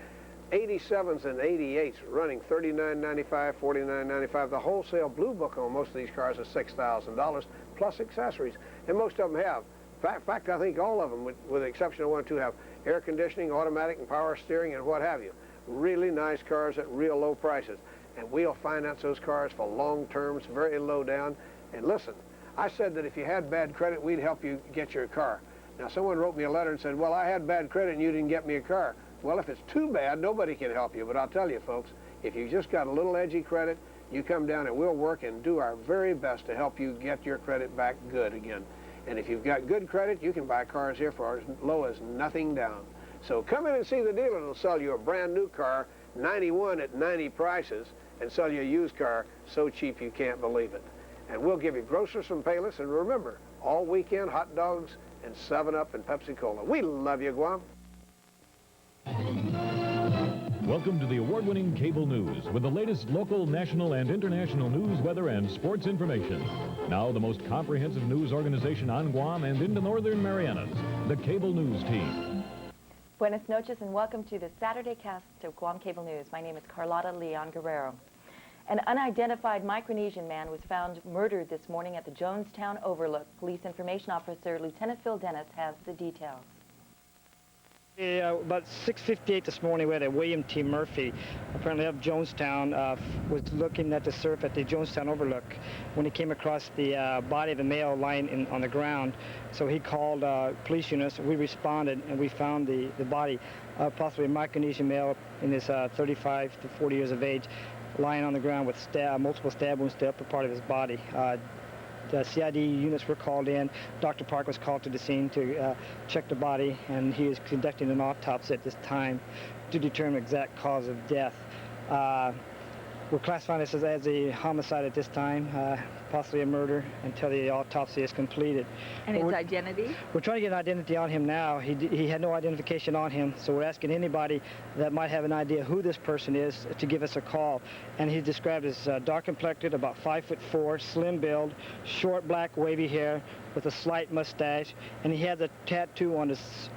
87s and 88s running $39.95, $49.95. The wholesale blue book on most of these cars is $6,000 plus accessories. And most of them have. In fact, I think all of them, with the exception of one or two, have air conditioning, automatic and power steering, and what have you. Really nice cars at real low prices. And we'll finance those cars for long terms, very low down, And listen, I said that if you had bad credit, we'd help you get your car. Now, someone wrote me a letter and said, well, I had bad credit and you didn't get me a car. Well, if it's too bad, nobody can help you. But I'll tell you, folks, if you just got a little edgy credit, you come down and we'll work and do our very best to help you get your credit back good again. And if you've got good credit, you can buy cars here for as low as nothing down. So come in and see the dealer that'll sell you a brand new car, 91 at 90 prices, and sell you a used car so cheap you can't believe it. And we'll give you grocers from Payless, and remember, all weekend hot dogs and 7-Up and Pepsi-Cola. We love you, Guam. Welcome to the award-winning cable news with the latest local, national, and international news, weather, and sports information. Now the most comprehensive news organization on Guam and in the Northern Marianas, the Cable News Team. Buenas noches and welcome to the Saturday cast of Guam Cable News. My name is Carlotta Leon Guerrero. An unidentified Micronesian man was found murdered this morning at the Jonestown Overlook. Police Information Officer Lieutenant Phil Dennis has the details. About 6:58 this morning, we had a William T. Murphy, apparently of Jonestown, was looking at the surf at the Jonestown Overlook when he came across the body of a male lying on the ground. So he called police units. We responded, and we found the body, possibly a Micronesian male in his 35 to 40 years of age, lying on the ground with multiple stab wounds to the upper part of his body. The CID units were called in. Dr. Park was called to the scene to check the body, and he is conducting an autopsy at this time to determine the exact cause of death. We're classifying this as a homicide at this time, possibly a murder, until the autopsy is completed. And his identity? We're trying to get an identity on him now. He had no identification on him, so we're asking anybody that might have an idea who this person is to give us a call. And he's described as dark complected, about 5'4", slim build, short black wavy hair with a slight mustache, and he has a tattoo on his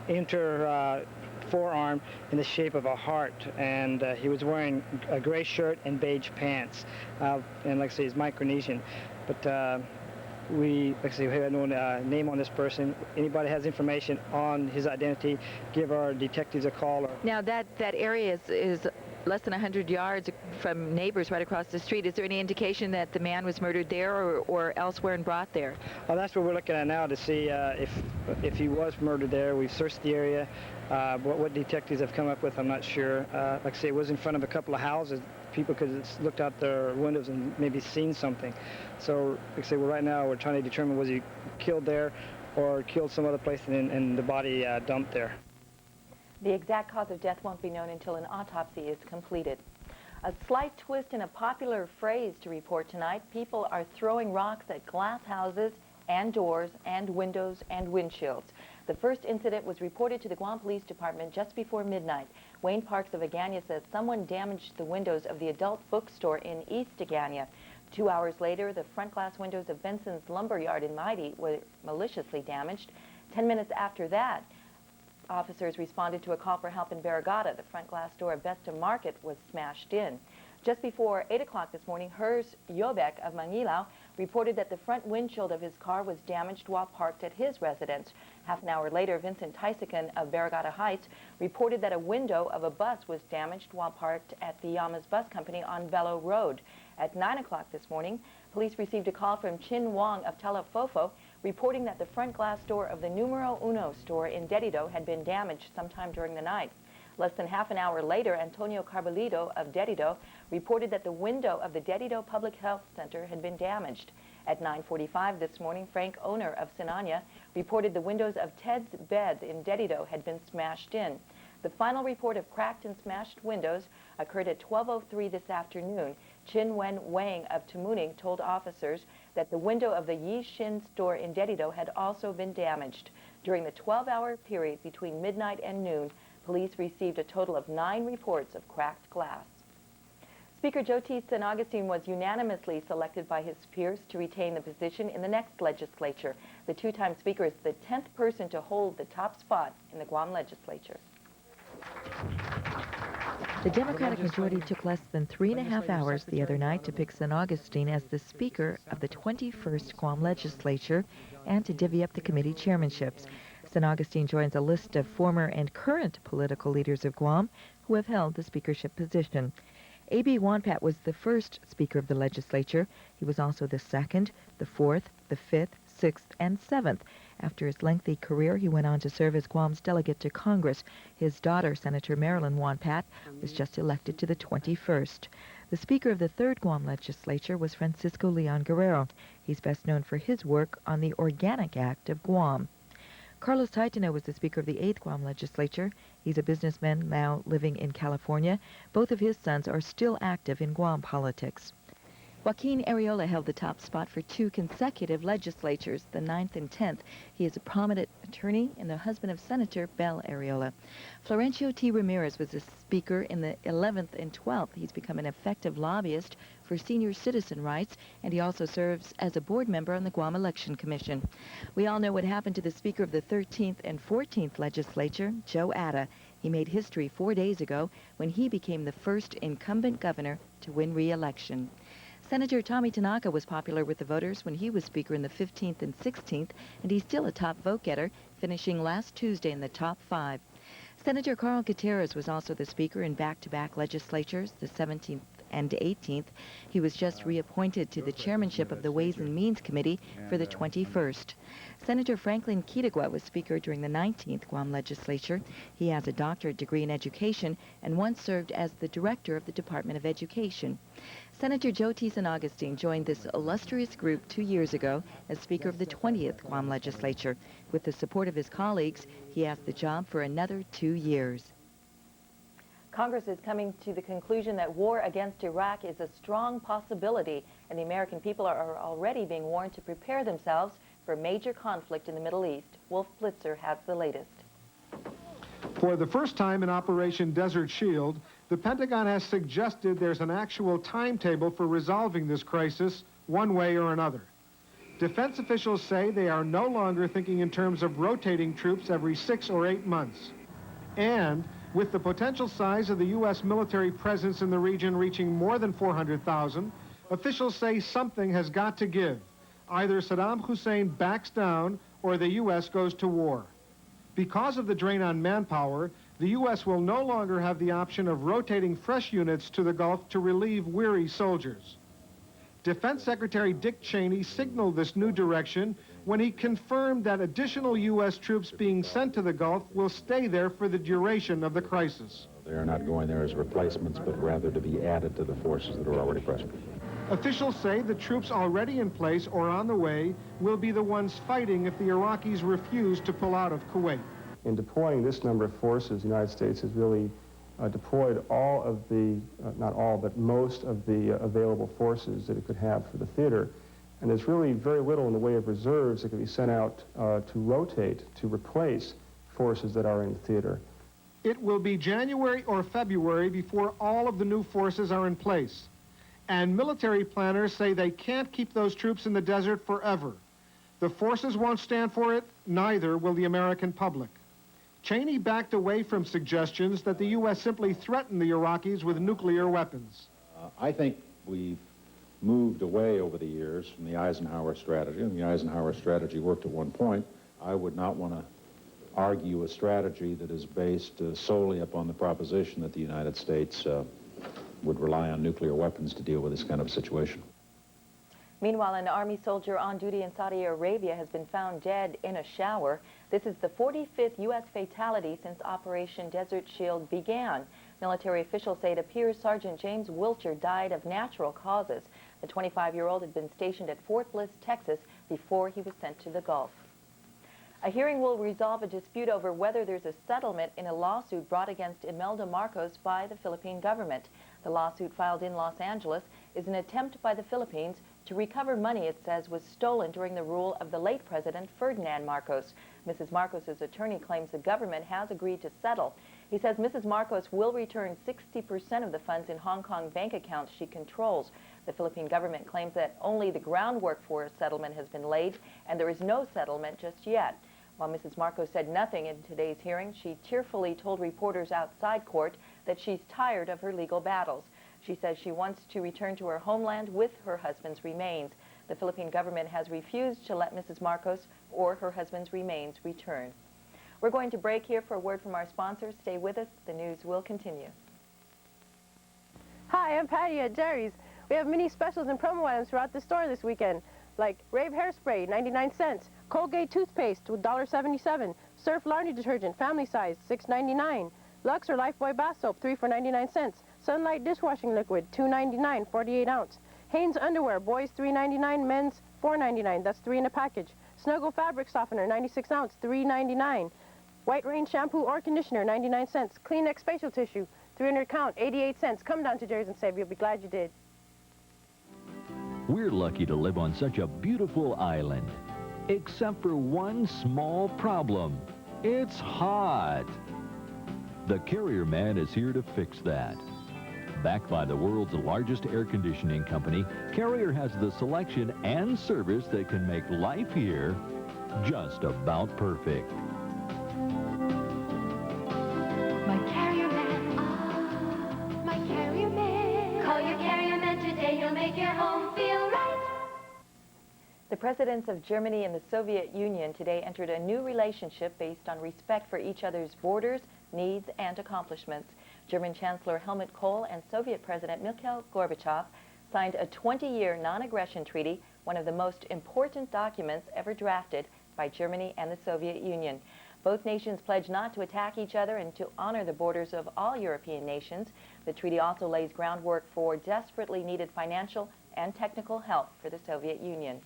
forearm in the shape of a heart, and he was wearing a gray shirt and beige pants, and like I say, he's Micronesian. But we have no name on this person. Anybody has information on his identity, give our detectives a call. Now that area is less than 100 yards from neighbors right across the street. Is there any indication that the man was murdered there or elsewhere and brought there? Well, that's what we're looking at now to see if he was murdered there. We've searched the area. What detectives have come up with, I'm not sure. Like I say, it was in front of a couple of houses. People could have looked out their windows and maybe seen something. So, like I say, right now we're trying to determine was he killed there or killed some other place and the body dumped there. The exact cause of death won't be known until an autopsy is completed. A slight twist in a popular phrase to report tonight. People are throwing rocks at glass houses and doors and windows and windshields. The first incident was reported to the Guam Police Department just before midnight. Wayne Parks of Agana says someone damaged the windows of the adult bookstore in East Agana. 2 hours later, the front glass windows of Benson's Lumber Yard in Mighty were maliciously damaged. 10 minutes after that, officers responded to a call for help in Barragata. The front glass door of Vesta Market was smashed in. Just before 8 o'clock this morning, Hers Yobek of Manilao reported that the front windshield of his car was damaged while parked at his residence. Half an hour later, Vincent Tysican of Barragata Heights reported that a window of a bus was damaged while parked at the Yamas Bus Company on Velo Road. At 9 o'clock this morning, police received a call from Chin Wong of Telefofo reporting that the front glass door of the Numero Uno store in Dedido had been damaged sometime during the night. Less than half an hour later, Antonio Carbolito of Dedido reported that the window of the Dedido Public Health Center had been damaged. At 9:45 this morning, Frank Owner of Sinanya reported the windows of Ted's Beds in Dedido had been smashed in. The final report of cracked and smashed windows occurred at 12:03 this afternoon. Chin Wen Wang of Tamuning told officers that the window of the Yi Shin store in Dedido had also been damaged. During the 12-hour period between midnight and noon, police received a total of 9 reports of cracked glass. Speaker Joe T. San Augustine was unanimously selected by his peers to retain the position in the next legislature. The two-time speaker is the 10th person to hold the top spot in the Guam legislature. The Democratic majority took less than 3.5 hours the other night to pick San Augustine as the Speaker of the 21st Guam legislature and to divvy up the committee chairmanships. San Augustine joins a list of former and current political leaders of Guam who have held the speakership position. A.B. Wonpat was the first Speaker of the legislature. He was also the second, the fourth, the fifth, sixth, and seventh. After his lengthy career, he went on to serve as Guam's delegate to Congress. His daughter, Senator Marilyn Wonpat, was just elected to the 21st. The Speaker of the third Guam legislature was Francisco Leon Guerrero. He's best known for his work on the Organic Act of Guam. Carlos Taitano was the Speaker of the 8th Guam legislature. He's a businessman now living in California. Both of his sons are still active in Guam politics. Joaquin Areola held the top spot for 2 consecutive legislatures, the 9th and 10th. He is a prominent attorney and the husband of Senator Bel Areola. Florencio T. Ramirez was the Speaker in the 11th and 12th. He's become an effective lobbyist for senior citizen rights, and he also serves as a board member on the Guam Election Commission. We all know what happened to the Speaker of the 13th and 14th legislature, Joe Atta. He made history 4 days ago when he became the first incumbent governor to win re-election. Senator Tommy Tanaka was popular with the voters when he was Speaker in the 15th and 16th, and he's still a top vote-getter, finishing last Tuesday in the top 5. Senator Carl Gutierrez was also the Speaker in back-to-back legislatures, the 17th and 18th. He was just reappointed to the chairmanship of the Ways and Means Committee for the 21st. Senator Franklin Kitagwa was Speaker during the 19th Guam legislature. He has a doctorate degree in education and once served as the director of the Department of Education. Senator Joe T. San Augustine joined this illustrious group 2 years ago as Speaker of the 20th Guam legislature. With the support of his colleagues, he has the job for another 2 years. Congress is coming to the conclusion that war against Iraq is a strong possibility, and the American people are already being warned to prepare themselves for major conflict in the Middle East. Wolf Blitzer has the latest. For the first time in Operation Desert Shield, the Pentagon has suggested there's an actual timetable for resolving this crisis one way or another. Defense officials say they are no longer thinking in terms of rotating troops every 6 or 8 months. And with the potential size of the U.S. military presence in the region reaching more than 400,000, officials say something has got to give. Either Saddam Hussein backs down or the U.S. goes to war. Because of the drain on manpower, the U.S. will no longer have the option of rotating fresh units to the Gulf to relieve weary soldiers. Defense Secretary Dick Cheney signaled this new direction when he confirmed that additional U.S. troops being sent to the Gulf will stay there for the duration of the crisis. They are not going there as replacements, but rather to be added to the forces that are already present. Officials say the troops already in place or on the way will be the ones fighting if the Iraqis refuse to pull out of Kuwait. In deploying this number of forces, the United States has really deployed all of the, not all, but most of the available forces that it could have for the theater. And there's really very little in the way of reserves that can be sent out to rotate, to replace forces that are in the theater. It will be January or February before all of the new forces are in place. And military planners say they can't keep those troops in the desert forever. The forces won't stand for it, neither will the American public. Cheney backed away from suggestions that the U.S. simply threaten the Iraqis with nuclear weapons. I think we've moved away over the years from the Eisenhower strategy, and the Eisenhower strategy worked at one point. I would not want to argue a strategy that is based solely upon the proposition that the United States would rely on nuclear weapons to deal with this kind of situation. Meanwhile, an Army soldier on duty in Saudi Arabia has been found dead in a shower. This is the 45th U.S. fatality since Operation Desert Shield began. Military officials say it appears Sergeant James Wilcher died of natural causes. The 25-year-old had been stationed at Fort Bliss, Texas, before he was sent to the Gulf. A hearing will resolve a dispute over whether there's a settlement in a lawsuit brought against Imelda Marcos by the Philippine government. The lawsuit filed in Los Angeles is an attempt by the Philippines to recover money it says was stolen during the rule of the late President Ferdinand Marcos. Mrs. Marcos's attorney claims the government has agreed to settle. He says Mrs. Marcos will return 60% of the funds in Hong Kong bank accounts she controls. The Philippine government claims that only the groundwork for a settlement has been laid, and there is no settlement just yet. While Mrs. Marcos said nothing in today's hearing, she tearfully told reporters outside court that she's tired of her legal battles. She says she wants to return to her homeland with her husband's remains. The Philippine government has refused to let Mrs. Marcos or her husband's remains return. We're going to break here for a word from our sponsors. Stay with us. The news will continue. Hi, I'm Patty at Jerry's. We have mini specials and promo items throughout the store this weekend, like Rave Hairspray, 99 cents, Colgate Toothpaste, $1.77, Surf Laundry Detergent, family size, $6.99, Lux or Lifebuoy Bath Soap, 3 for 99 cents, Sunlight Dishwashing Liquid, $2.99, 48 ounce, Hanes Underwear, boys $3.99, men's $4.99, that's 3 in a package, Snuggle Fabric Softener, 96 ounce, $3.99, White Rain Shampoo or Conditioner, 99 cents, Kleenex Facial Tissue, 300 count, 88 cents. Come down to Jerry's and save. You'll be glad you did. We're lucky to live on such a beautiful island, except for one small problem. It's hot. The Carrier Man is here to fix that. Backed by the world's largest air conditioning company, Carrier has the selection and service that can make life here just about perfect. My Carrier Man, ah, my Carrier Man. Call your Carrier Man today, he'll make your home feel right. The presidents of Germany and the Soviet Union today entered a new relationship based on respect for each other's borders, needs, and accomplishments. German Chancellor Helmut Kohl and Soviet President Mikhail Gorbachev signed a 20-year non-aggression treaty, one of the most important documents ever drafted by Germany and the Soviet Union. Both nations pledged not to attack each other and to honor the borders of all European nations. The treaty also lays groundwork for desperately needed financial and technical help for the Soviet Union.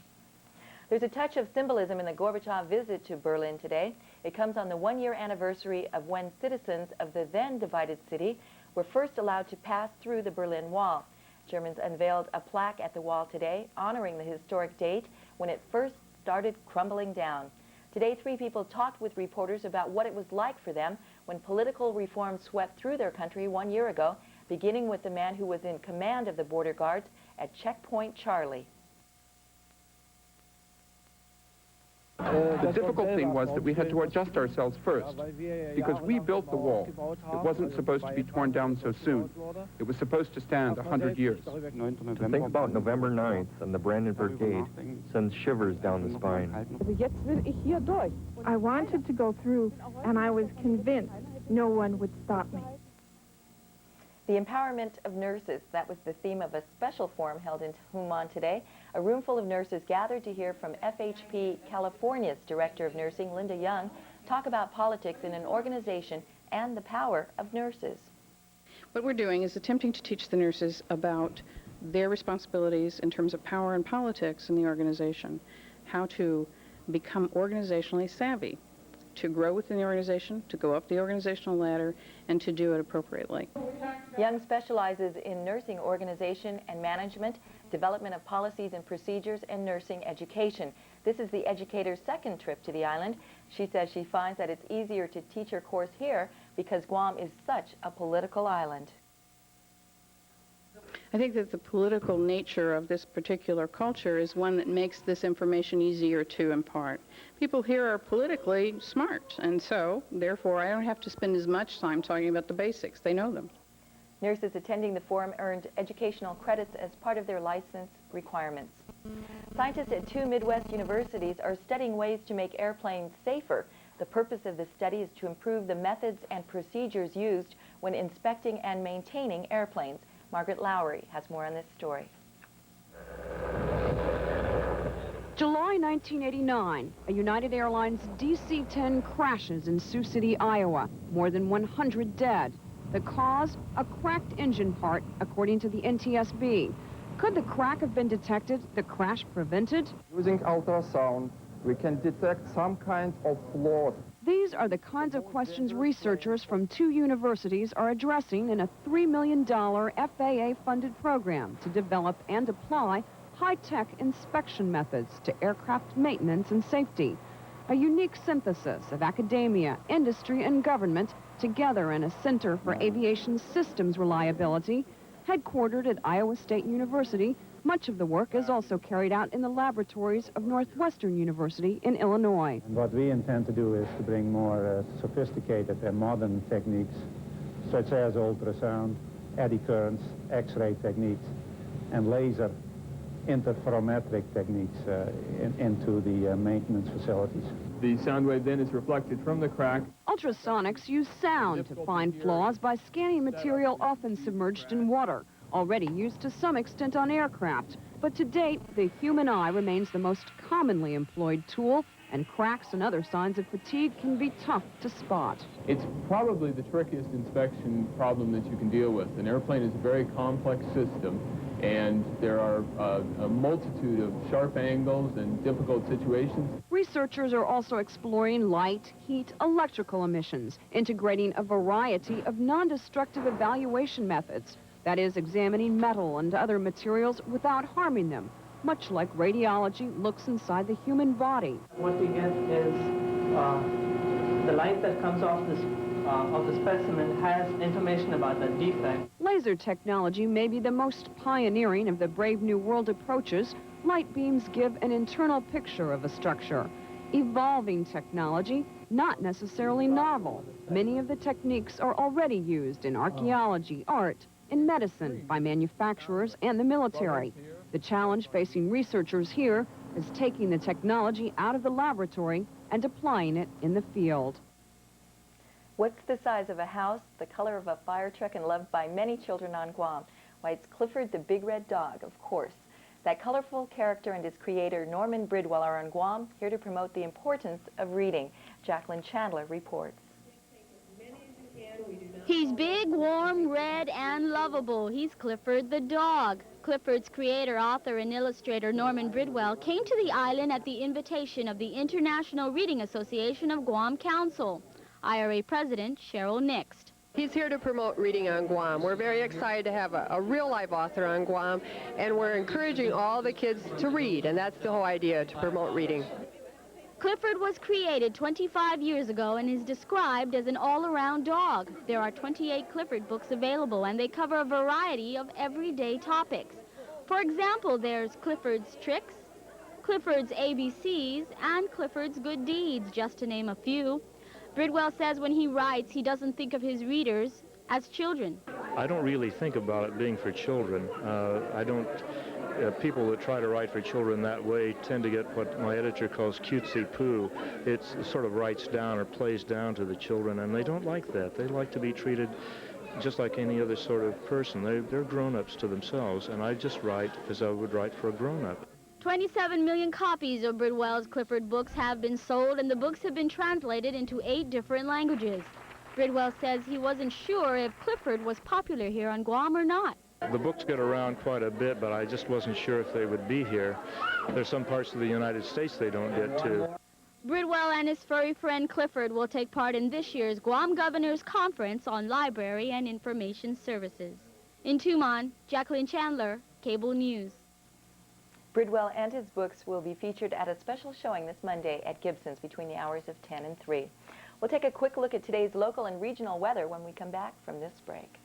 There's a touch of symbolism in the Gorbachev visit to Berlin today. It comes on the one-year anniversary of when citizens of the then divided city were first allowed to pass through the Berlin Wall. Germans unveiled a plaque at the wall today honoring the historic date when it first started crumbling down. Today, 3 people talked with reporters about what it was like for them when political reform swept through their country 1 year ago, beginning with the man who was in command of the border guards at Checkpoint Charlie. The difficult thing was that we had to adjust ourselves first, because we built the wall. It wasn't supposed to be torn down so soon. It was supposed to stand 100 years. To think about November 9th and the Brandenburg Gate sends shivers down the spine. I wanted to go through, and I was convinced no one would stop me. The empowerment of nurses, that was the theme of a special forum held in Human today. A room full of nurses gathered to hear from FHP California's Director of Nursing, Linda Young, talk about politics in an organization and the power of nurses. What we're doing is attempting to teach the nurses about their responsibilities in terms of power and politics in the organization, how to become organizationally savvy, to grow within the organization, to go up the organizational ladder, and to do it appropriately. Young specializes in nursing organization and management, development of policies and procedures, and nursing education. This is the educator's second trip to the island. She says she finds that it's easier to teach her course here because Guam is such a political island. I think that the political nature of this particular culture is one that makes this information easier to impart. People here are politically smart, and so, therefore, I don't have to spend as much time talking about the basics. They know them. Nurses attending the forum earned educational credits as part of their license requirements. Scientists at 2 Midwest universities are studying ways to make airplanes safer. The purpose of this study is to improve the methods and procedures used when inspecting and maintaining airplanes. Margaret Lowry has more on this story. July 1989, a United Airlines DC-10 crashes in Sioux City, Iowa. More than 100 dead. The cause? A cracked engine part, according to the NTSB. Could the crack have been detected, the crash prevented? Using ultrasound, we can detect some kind of flaw. These are the kinds of questions researchers from 2 universities are addressing in a $3 million FAA-funded program to develop and apply high-tech inspection methods to aircraft maintenance and safety. A unique synthesis of academia, industry, and government together in a Center for Aviation Systems Reliability, headquartered at Iowa State University. Much of the work is also carried out in the laboratories of Northwestern University in Illinois. And what we intend to do is to bring more sophisticated and modern techniques, such as ultrasound, eddy currents, X-ray techniques, and laser interferometric techniques into the maintenance facilities. The sound wave then is reflected from the crack. Ultrasonics use sound to find flaws by scanning material often submerged in water. already used to some extent on aircraft. But to date, the human eye remains the most commonly employed tool, and cracks and other signs of fatigue can be tough to spot. It's probably the trickiest inspection problem that you can deal with. An airplane is a very complex system, and there are a multitude of sharp angles and difficult situations. Researchers are also exploring light, heat, electrical emissions, integrating a variety of non-destructive evaluation methods. That is, examining metal and other materials without harming them, much like radiology looks inside the human body. What we get is the light that comes off this of the specimen has information about the defect. Laser technology may be the most pioneering of the Brave New World approaches. Light beams give an internal picture of a structure. Evolving technology, not necessarily novel. Many of the techniques are already used in archaeology, art, in medicine, by manufacturers and the military. The challenge facing researchers here is taking the technology out of the laboratory and applying it in the field. What's the size of a house, the color of a fire truck, and loved by many children on Guam? Why, it's Clifford the Big Red Dog, of course. That colorful character and his creator, Norman Bridwell, are on Guam, here to promote the importance of reading. Jacqueline Chandler reports. He's big, warm, red, and lovable. He's Clifford the dog. Clifford's creator, author, and illustrator Norman Bridwell came to the island at the invitation of the International Reading Association of Guam Council. IRA President Cheryl Nixt. He's here to promote reading on Guam. We're very excited to have a real live author on Guam, and we're encouraging all the kids to read, and that's the whole idea, to promote reading. Clifford was created 25 years ago and is described as an all-around dog. There are 28 Clifford books available, and they cover a variety of everyday topics. For example, there's Clifford's Tricks, Clifford's ABCs, and Clifford's Good Deeds, just to name a few. Bridwell says when he writes, he doesn't think of his readers as children. I don't really think about it being for children. People that try to write for children that way tend to get what my editor calls cutesy poo. It sort of writes down or plays down to the children, and they don't like that. They like to be treated just like any other sort of person. They're grown-ups to themselves, and I just write as I would write for a grown-up. 27 million copies of Bridwell's Clifford books have been sold, and the books have been translated into 8 different languages. Bridwell says he wasn't sure if Clifford was popular here on Guam or not. The books get around quite a bit, but I just wasn't sure if they would be here. There's some parts of the United States they don't get to. Bridwell and his furry friend Clifford will take part in this year's Guam Governor's Conference on Library and Information Services. In Tumon, Jacqueline Chandler, Cable News. Bridwell and his books will be featured at a special showing this Monday at Gibson's between the hours of 10 and 3. We'll take a quick look at today's local and regional weather when we come back from this break.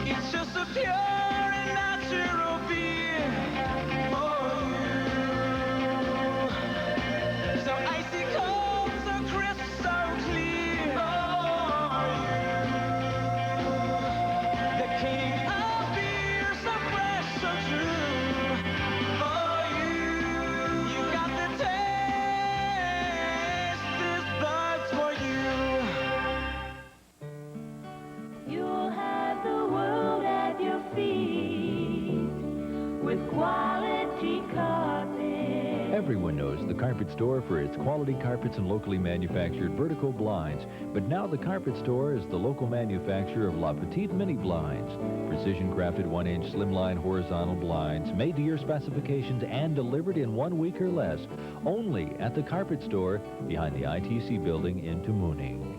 It's just a pure and natural being for you. So icy cold, so crisp, so clear for you. The king of beer, so fresh, so true for you. You got the taste, this bird's for you. You'll have the world at your feet with quality carpet. Everyone knows the Carpet Store for its quality carpets and locally manufactured vertical blinds. But now the Carpet Store is the local manufacturer of La Petite Mini Blinds. Precision-crafted 1-inch slimline horizontal blinds made to your specifications and delivered in 1 week or less. Only at the Carpet Store behind the ITC building in Tamuning.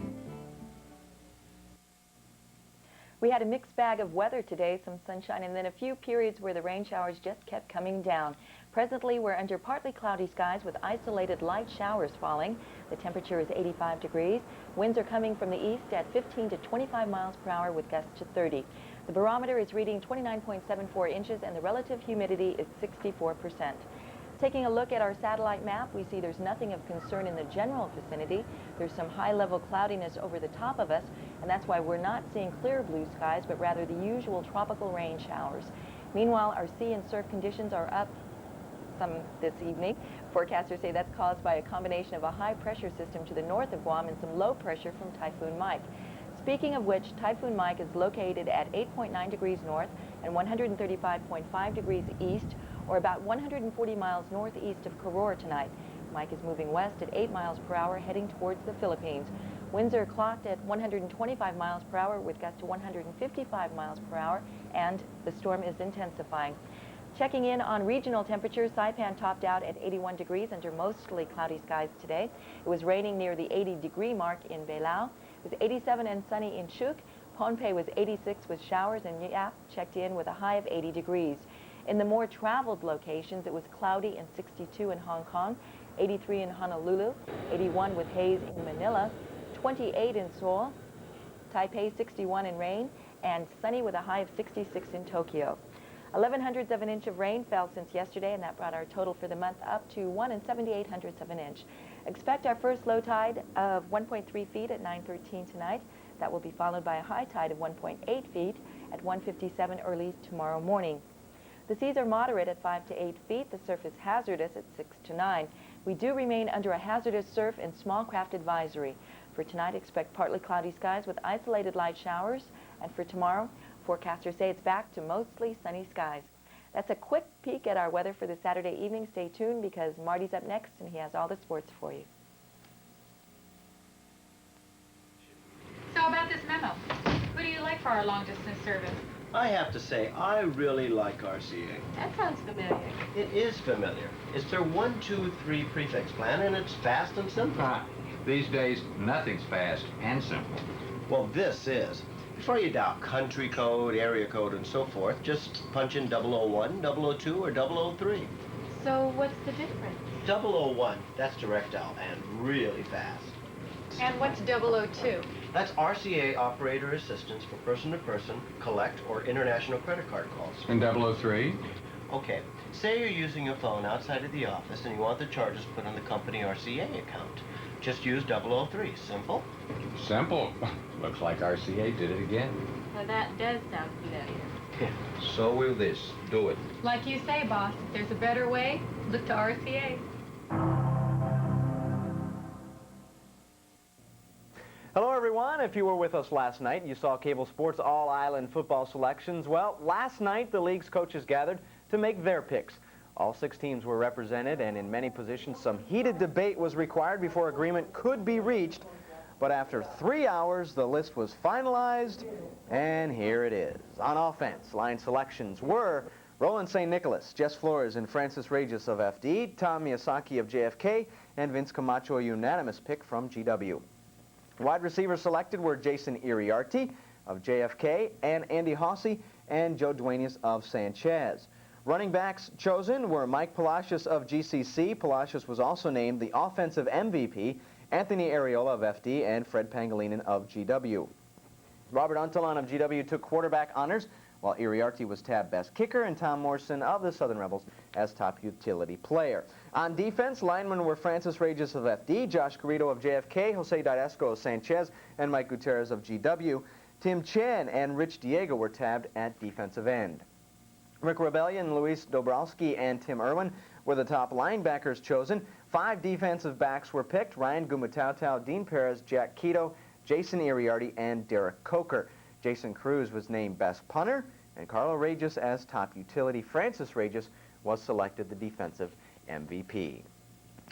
We had a mixed bag of weather today, some sunshine, and then a few periods where the rain showers just kept coming down. Presently, we're under partly cloudy skies with isolated light showers falling. The temperature is 85 degrees. Winds are coming from the east at 15 to 25 miles per hour with gusts to 30. The barometer is reading 29.74 inches, and the relative humidity is 64%. Taking a look at our satellite map, we see there's nothing of concern in the general vicinity. There's some high-level cloudiness over the top of us, and that's why we're not seeing clear blue skies, but rather the usual tropical rain showers. Meanwhile, our sea and surf conditions are up some this evening. Forecasters say that's caused by a combination of a high-pressure system to the north of Guam and some low pressure from Typhoon Mike. Speaking of which, Typhoon Mike is located at 8.9 degrees north and 135.5 degrees east, or about 140 miles northeast of Koror tonight. Mike is moving west at 8 miles per hour, heading towards the Philippines. Winds are clocked at 125 miles per hour with gusts to 155 miles per hour, and the storm is intensifying. Checking in on regional temperatures, Saipan topped out at 81 degrees under mostly cloudy skies today. It was raining near the 80-degree mark in Beilao. It was 87 and sunny in Chuuk. Pohnpei was 86 with showers, and Yap checked in with a high of 80 degrees. In the more traveled locations, it was cloudy and 62 in Hong Kong, 83 in Honolulu, 81 with haze in Manila, 28 in Seoul, Taipei 61 in rain, and sunny with a high of 66 in Tokyo. 0.11 of an inch of rain fell since yesterday, and that brought our total for the month up to 1 7/8 of an inch. Expect our first low tide of 1.3 feet at 9:13 tonight. That will be followed by a high tide of 1.8 feet at 1:57 early tomorrow morning. The seas are moderate at 5 to 8 feet. The surf is hazardous at 6 to 9. We do remain under a hazardous surf and small craft advisory. For tonight, expect partly cloudy skies with isolated light showers. And for tomorrow, forecasters say it's back to mostly sunny skies. That's a quick peek at our weather for this Saturday evening. Stay tuned because Marty's up next and he has all the sports for you. So about this memo, who do you like for our long-distance service? I have to say, I really like RCA. That sounds familiar. It is familiar. It's their 1, 2, 3 prefix plan, and it's fast and simple. These days, nothing's fast and simple. Well, this is. Before you dial country code, area code, and so forth, just punch in 001, 002, or 003. So what's the difference? 001, that's direct dial, and really fast. And what's 002? That's RCA operator assistance for person-to-person, collect, or international credit card calls. And 003? Okay, say you're using your phone outside of the office and you want the charges put on the company RCA account. Just use 003. Simple? Simple. Looks like RCA did it again. Well, that does sound familiar. So will this. Do it. Like you say, boss, if there's a better way, look to RCA. Hello, everyone. If you were with us last night, you saw Cable Sports All-Island football selections. Well, last night, the league's coaches gathered to make their picks. All 6 teams were represented, and in many positions, some heated debate was required before agreement could be reached. But after 3 hours, the list was finalized, and here it is. On offense, line selections were Roland St. Nicholas, Jess Flores, and Francis Regis of FD, Tom Miyazaki of JFK, and Vince Camacho, a unanimous pick from GW. Wide receivers selected were Jason Iriarte of JFK, and Andy Hossey, and Joe Duenas of Sanchez. Running backs chosen were Mike Palacios of GCC. Palacios was also named the offensive MVP, Anthony Areola of FD, and Fred Pangilinan of GW. Robert Untalan of GW took quarterback honors, while Iriarte was tabbed best kicker, and Tom Morrison of the Southern Rebels as top utility player. On defense, linemen were Francis Regis of FD, Josh Garrido of JFK, Jose Didesco of Sanchez, and Mike Gutierrez of GW. Tim Chen and Rich Diego were tabbed at defensive end. Rick Rebellion, Luis Dobrowski, and Tim Irwin were the top linebackers chosen. 5 defensive backs were picked: Ryan Gumatautau, Dean Perez, Jack Quito, Jason Iriarte, and Derek Coker. Jason Cruz was named best punter, and Carlo Regis as top utility. Francis Regis was selected the defensive MVP.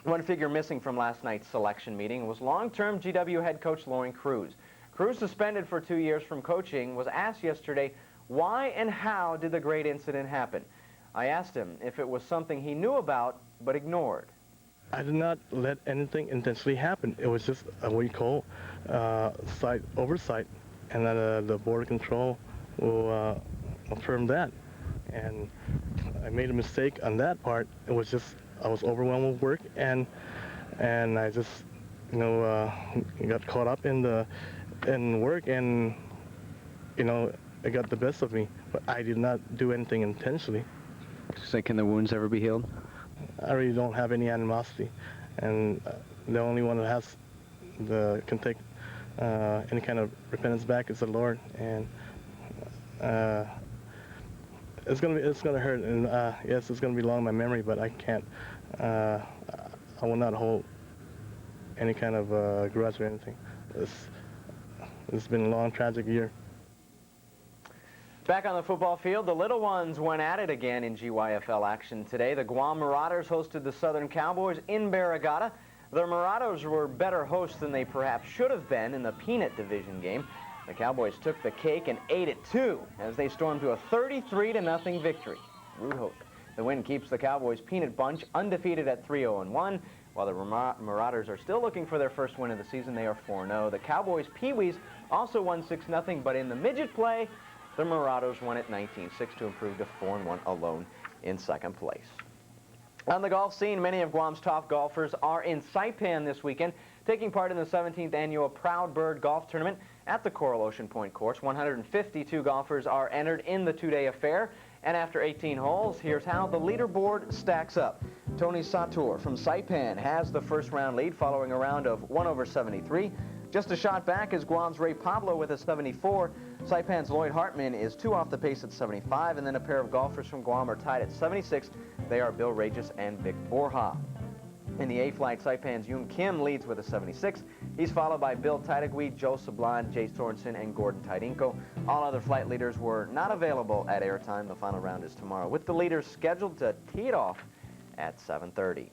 One figure missing from last night's selection meeting was long-term GW head coach Loren Cruz. Cruz, suspended for 2 years from coaching, was asked yesterday why and how did the great incident happen. I asked him if it was something he knew about but ignored. I did not let anything intentionally happen. It was just what you call site oversight, and then the board of control will affirm that. And I made a mistake on that part. It was just I was overwhelmed with work, and I just got caught up in work, and it got the best of me. But I did not do anything intentionally. So can the wounds ever be healed? I really don't have any animosity, and the only one that can take any kind of repentance back is the Lord, and it's gonna hurt, and yes, it's gonna be long in my memory, but I can't. I will not hold any kind of grudge or anything. It's been a long, tragic year. Back on the football field, the little ones went at it again in GYFL action today. The Guam Marauders hosted the Southern Cowboys in Barrigada. The Marauders were better hosts than they perhaps should have been in the Peanut Division game. The Cowboys took the cake and ate it too as they stormed to a 33-0 victory. Rude hope. The win keeps the Cowboys Peanut Bunch undefeated at 3-0-1. While the Marauders are still looking for their first win of the season, they are 4-0. The Cowboys Pee-wees also won 6-0, but in the midget play, the Marauders won at 19-6 to improve to 4-1 alone in second place. On the golf scene, many of Guam's top golfers are in Saipan this weekend, taking part in the 17th annual Proud Bird Golf Tournament at the Coral Ocean Point course. 152 golfers are entered in the two-day affair, and after 18 holes, here's how the leaderboard stacks up. Tony Sator from Saipan has the first round lead following a round of 1/73. Just a shot back is Guam's Ray Pablo with a 74. Saipan's Lloyd Hartman is 2 off the pace at 75, and then a pair of golfers from Guam are tied at 76. They are Bill Regis and Vic Borja. In the A-flight, Saipan's Yoon Kim leads with a 76. He's followed by Bill Tidegui, Joe Sablan, Jay Sorensen, and Gordon Tidinko. All other flight leaders were not available at airtime. The final round is tomorrow, with the leaders scheduled to tee it off at 7:30.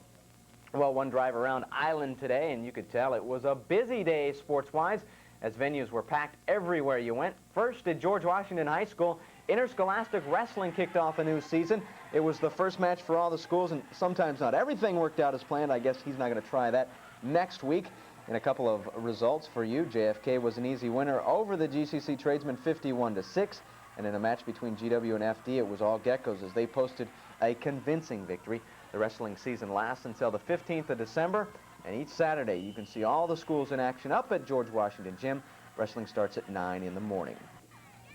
Well, one drive around Island today, and you could tell it was a busy day sports-wise, as venues were packed everywhere you went. First, at George Washington High School, interscholastic wrestling kicked off a new season. It was the first match for all the schools, and sometimes not everything worked out as planned. I guess he's not going to try that next week. In a couple of results for you, JFK was an easy winner over the GCC Tradesmen 51-6, and in a match between GW and FD, it was all Geckos as they posted a convincing victory. The wrestling season lasts until the 15th of December, and each Saturday you can see all the schools in action up at George Washington Gym. Wrestling starts at 9 in the morning.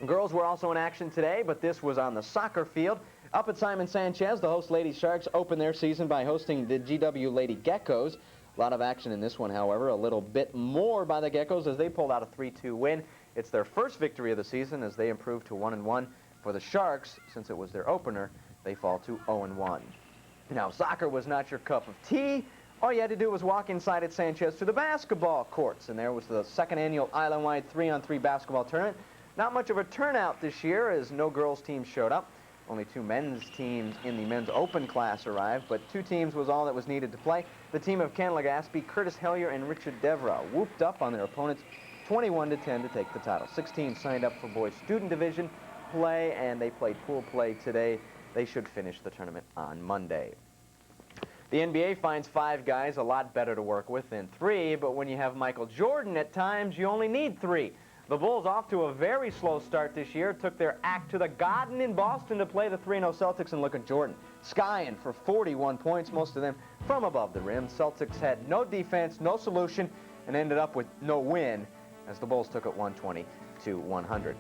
Girls were also in action today, but this was on the soccer field. Up at Simon Sanchez, the host Lady Sharks opened their season by hosting the GW Lady Geckos. A lot of action in this one, however, a little bit more by the Geckos as they pulled out a 3-2 win. It's their first victory of the season as they improved to 1-1. For the Sharks, since it was their opener, they fall to 0-1. Now, soccer was not your cup of tea. All you had to do was walk inside at Sanchez to the basketball courts, and there was the second annual island-wide 3-on-3 basketball tournament. Not much of a turnout this year as no girls teams showed up. Only 2 men's teams in the men's open class arrived, but 2 teams was all that was needed to play. The team of Ken Legaspi, Curtis Hellier, and Richard Devra whooped up on their opponents 21-10 to take the title. 6 teams signed up for boys student division play, and they played pool play today. They should finish the tournament on Monday. The NBA finds 5 guys a lot better to work with than 3, but when you have Michael Jordan at times, you only need 3. The Bulls, off to a very slow start this year, took their act to the Garden in Boston to play the 3-0 Celtics, and look at Jordan. Skying for 41 points, most of them from above the rim. Celtics had no defense, no solution, and ended up with no win as the Bulls took it 120-100.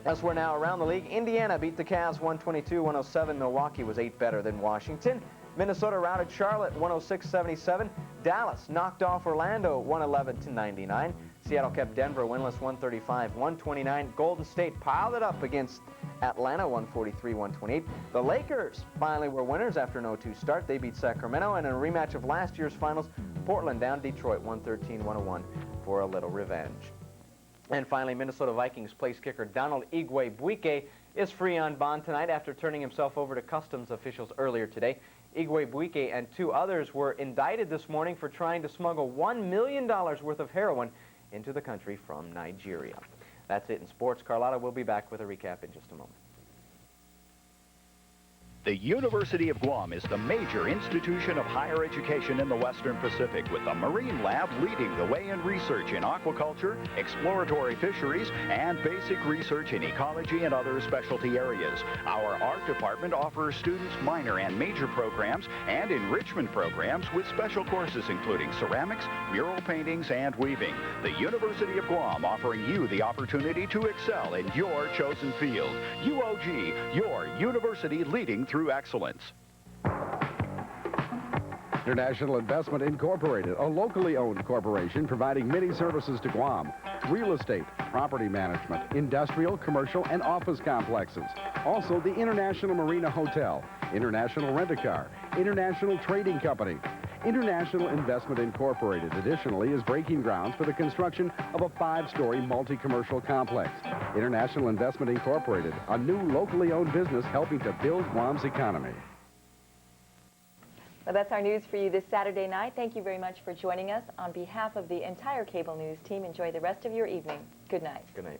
Elsewhere now around the league, Indiana beat the Cavs 122-107. Milwaukee was 8 better than Washington. Minnesota routed Charlotte 106-77. Dallas knocked off Orlando 111-99. Seattle kept Denver winless 135-129. Golden State piled it up against Atlanta 143-128. The Lakers finally were winners after an 0-2 start. They beat Sacramento, and in a rematch of last year's finals, Portland down Detroit 113-101 for a little revenge. And finally, Minnesota Vikings place kicker Donald Igwe-Buike is free on bond tonight after turning himself over to customs officials earlier today. Igwe-Buike and 2 others were indicted this morning for trying to smuggle $1 million worth of heroin into the country from Nigeria. That's it in sports. Carlotta will be back with a recap in just a moment. The University of Guam is the major institution of higher education in the Western Pacific, with the Marine Lab leading the way in research in aquaculture, exploratory fisheries, and basic research in ecology and other specialty areas. Our art department offers students minor and major programs and enrichment programs with special courses including ceramics, mural paintings, and weaving. The University of Guam offering you the opportunity to excel in your chosen field. UOG, your university leading through excellence. International Investment Incorporated, a locally owned corporation providing many services to Guam. Real estate, property management, industrial, commercial, and office complexes. Also the International Marina Hotel, International Rent-A-Car, International Trading Company. International Investment Incorporated additionally is breaking grounds for the construction of a 5-story multi-commercial complex. International Investment Incorporated, a new locally owned business helping to build Guam's economy. Well, that's our news for you this Saturday night. Thank you very much for joining us. On behalf of the entire Cable News team, enjoy the rest of your evening. Good night. Good night.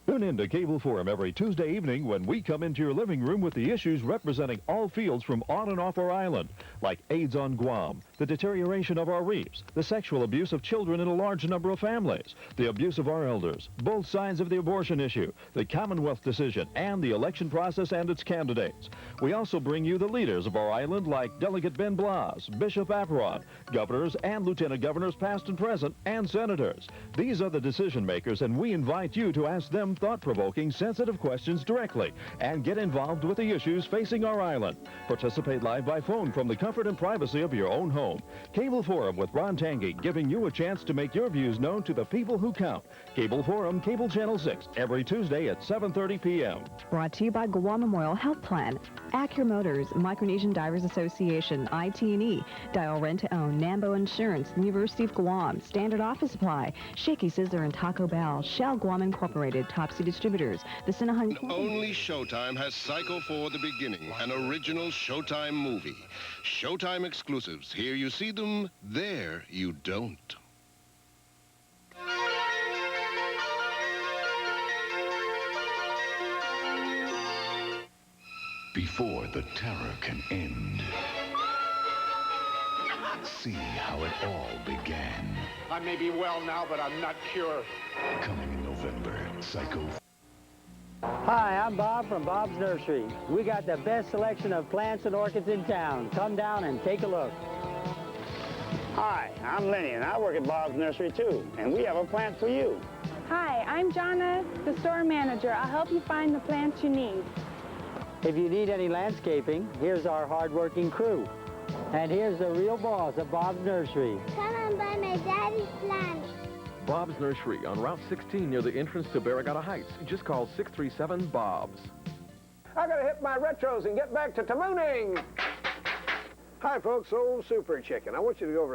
Tune in to Cable Forum every Tuesday evening when we come into your living room with the issues representing all fields from on and off our island, like AIDS on Guam, the deterioration of our reefs, the sexual abuse of children in a large number of families, the abuse of our elders, both sides of the abortion issue, the Commonwealth decision, and the election process and its candidates. We also bring you the leaders of our island like Delegate Ben Blas, Bishop Apron, governors and lieutenant governors past and present, and senators. These are the decision makers, and we invite you to ask them thought-provoking, sensitive questions directly and get involved with the issues facing our island. Participate live by phone from the comfort and privacy of your own home. Cable Forum with Ron Tangy, giving you a chance to make your views known to the people who count. Cable Forum, Cable Channel 6, every Tuesday at 7:30 p.m. Brought to you by Guam Memorial Health Plan, Acura Motors, Micronesian Divers Association, IT&E, Dial Rent to Own, Nambo Insurance, the University of Guam, Standard Office Supply, Shaky Sizzler and Taco Bell, Shell Guam Incorporated, Topsy Distributors, the Sinahan... Only Showtime has Psycho for the Beginning, an original Showtime movie. Showtime exclusives. Here you see them, there you don't. Before the terror can end, see how it all began. I may be well now, but I'm not cured. Coming in November, Psycho. Hi, I'm Bob from Bob's Nursery. We got the best selection of plants and orchids in town. Come down and take a look. Hi, I'm Lenny, and I work at Bob's Nursery, too. And we have a plant for you. Hi, I'm Jonna, the store manager. I'll help you find the plants you need. If you need any landscaping, here's our hard-working crew. And here's the real boss of Bob's Nursery. Come and buy my daddy's plant. Bob's Nursery on Route 16 near the entrance to Barragata Heights. Just call 637-BOBS. I gotta hit my retros and get back to Tamooning. Hi, folks. Old Super Chicken. I want you to go over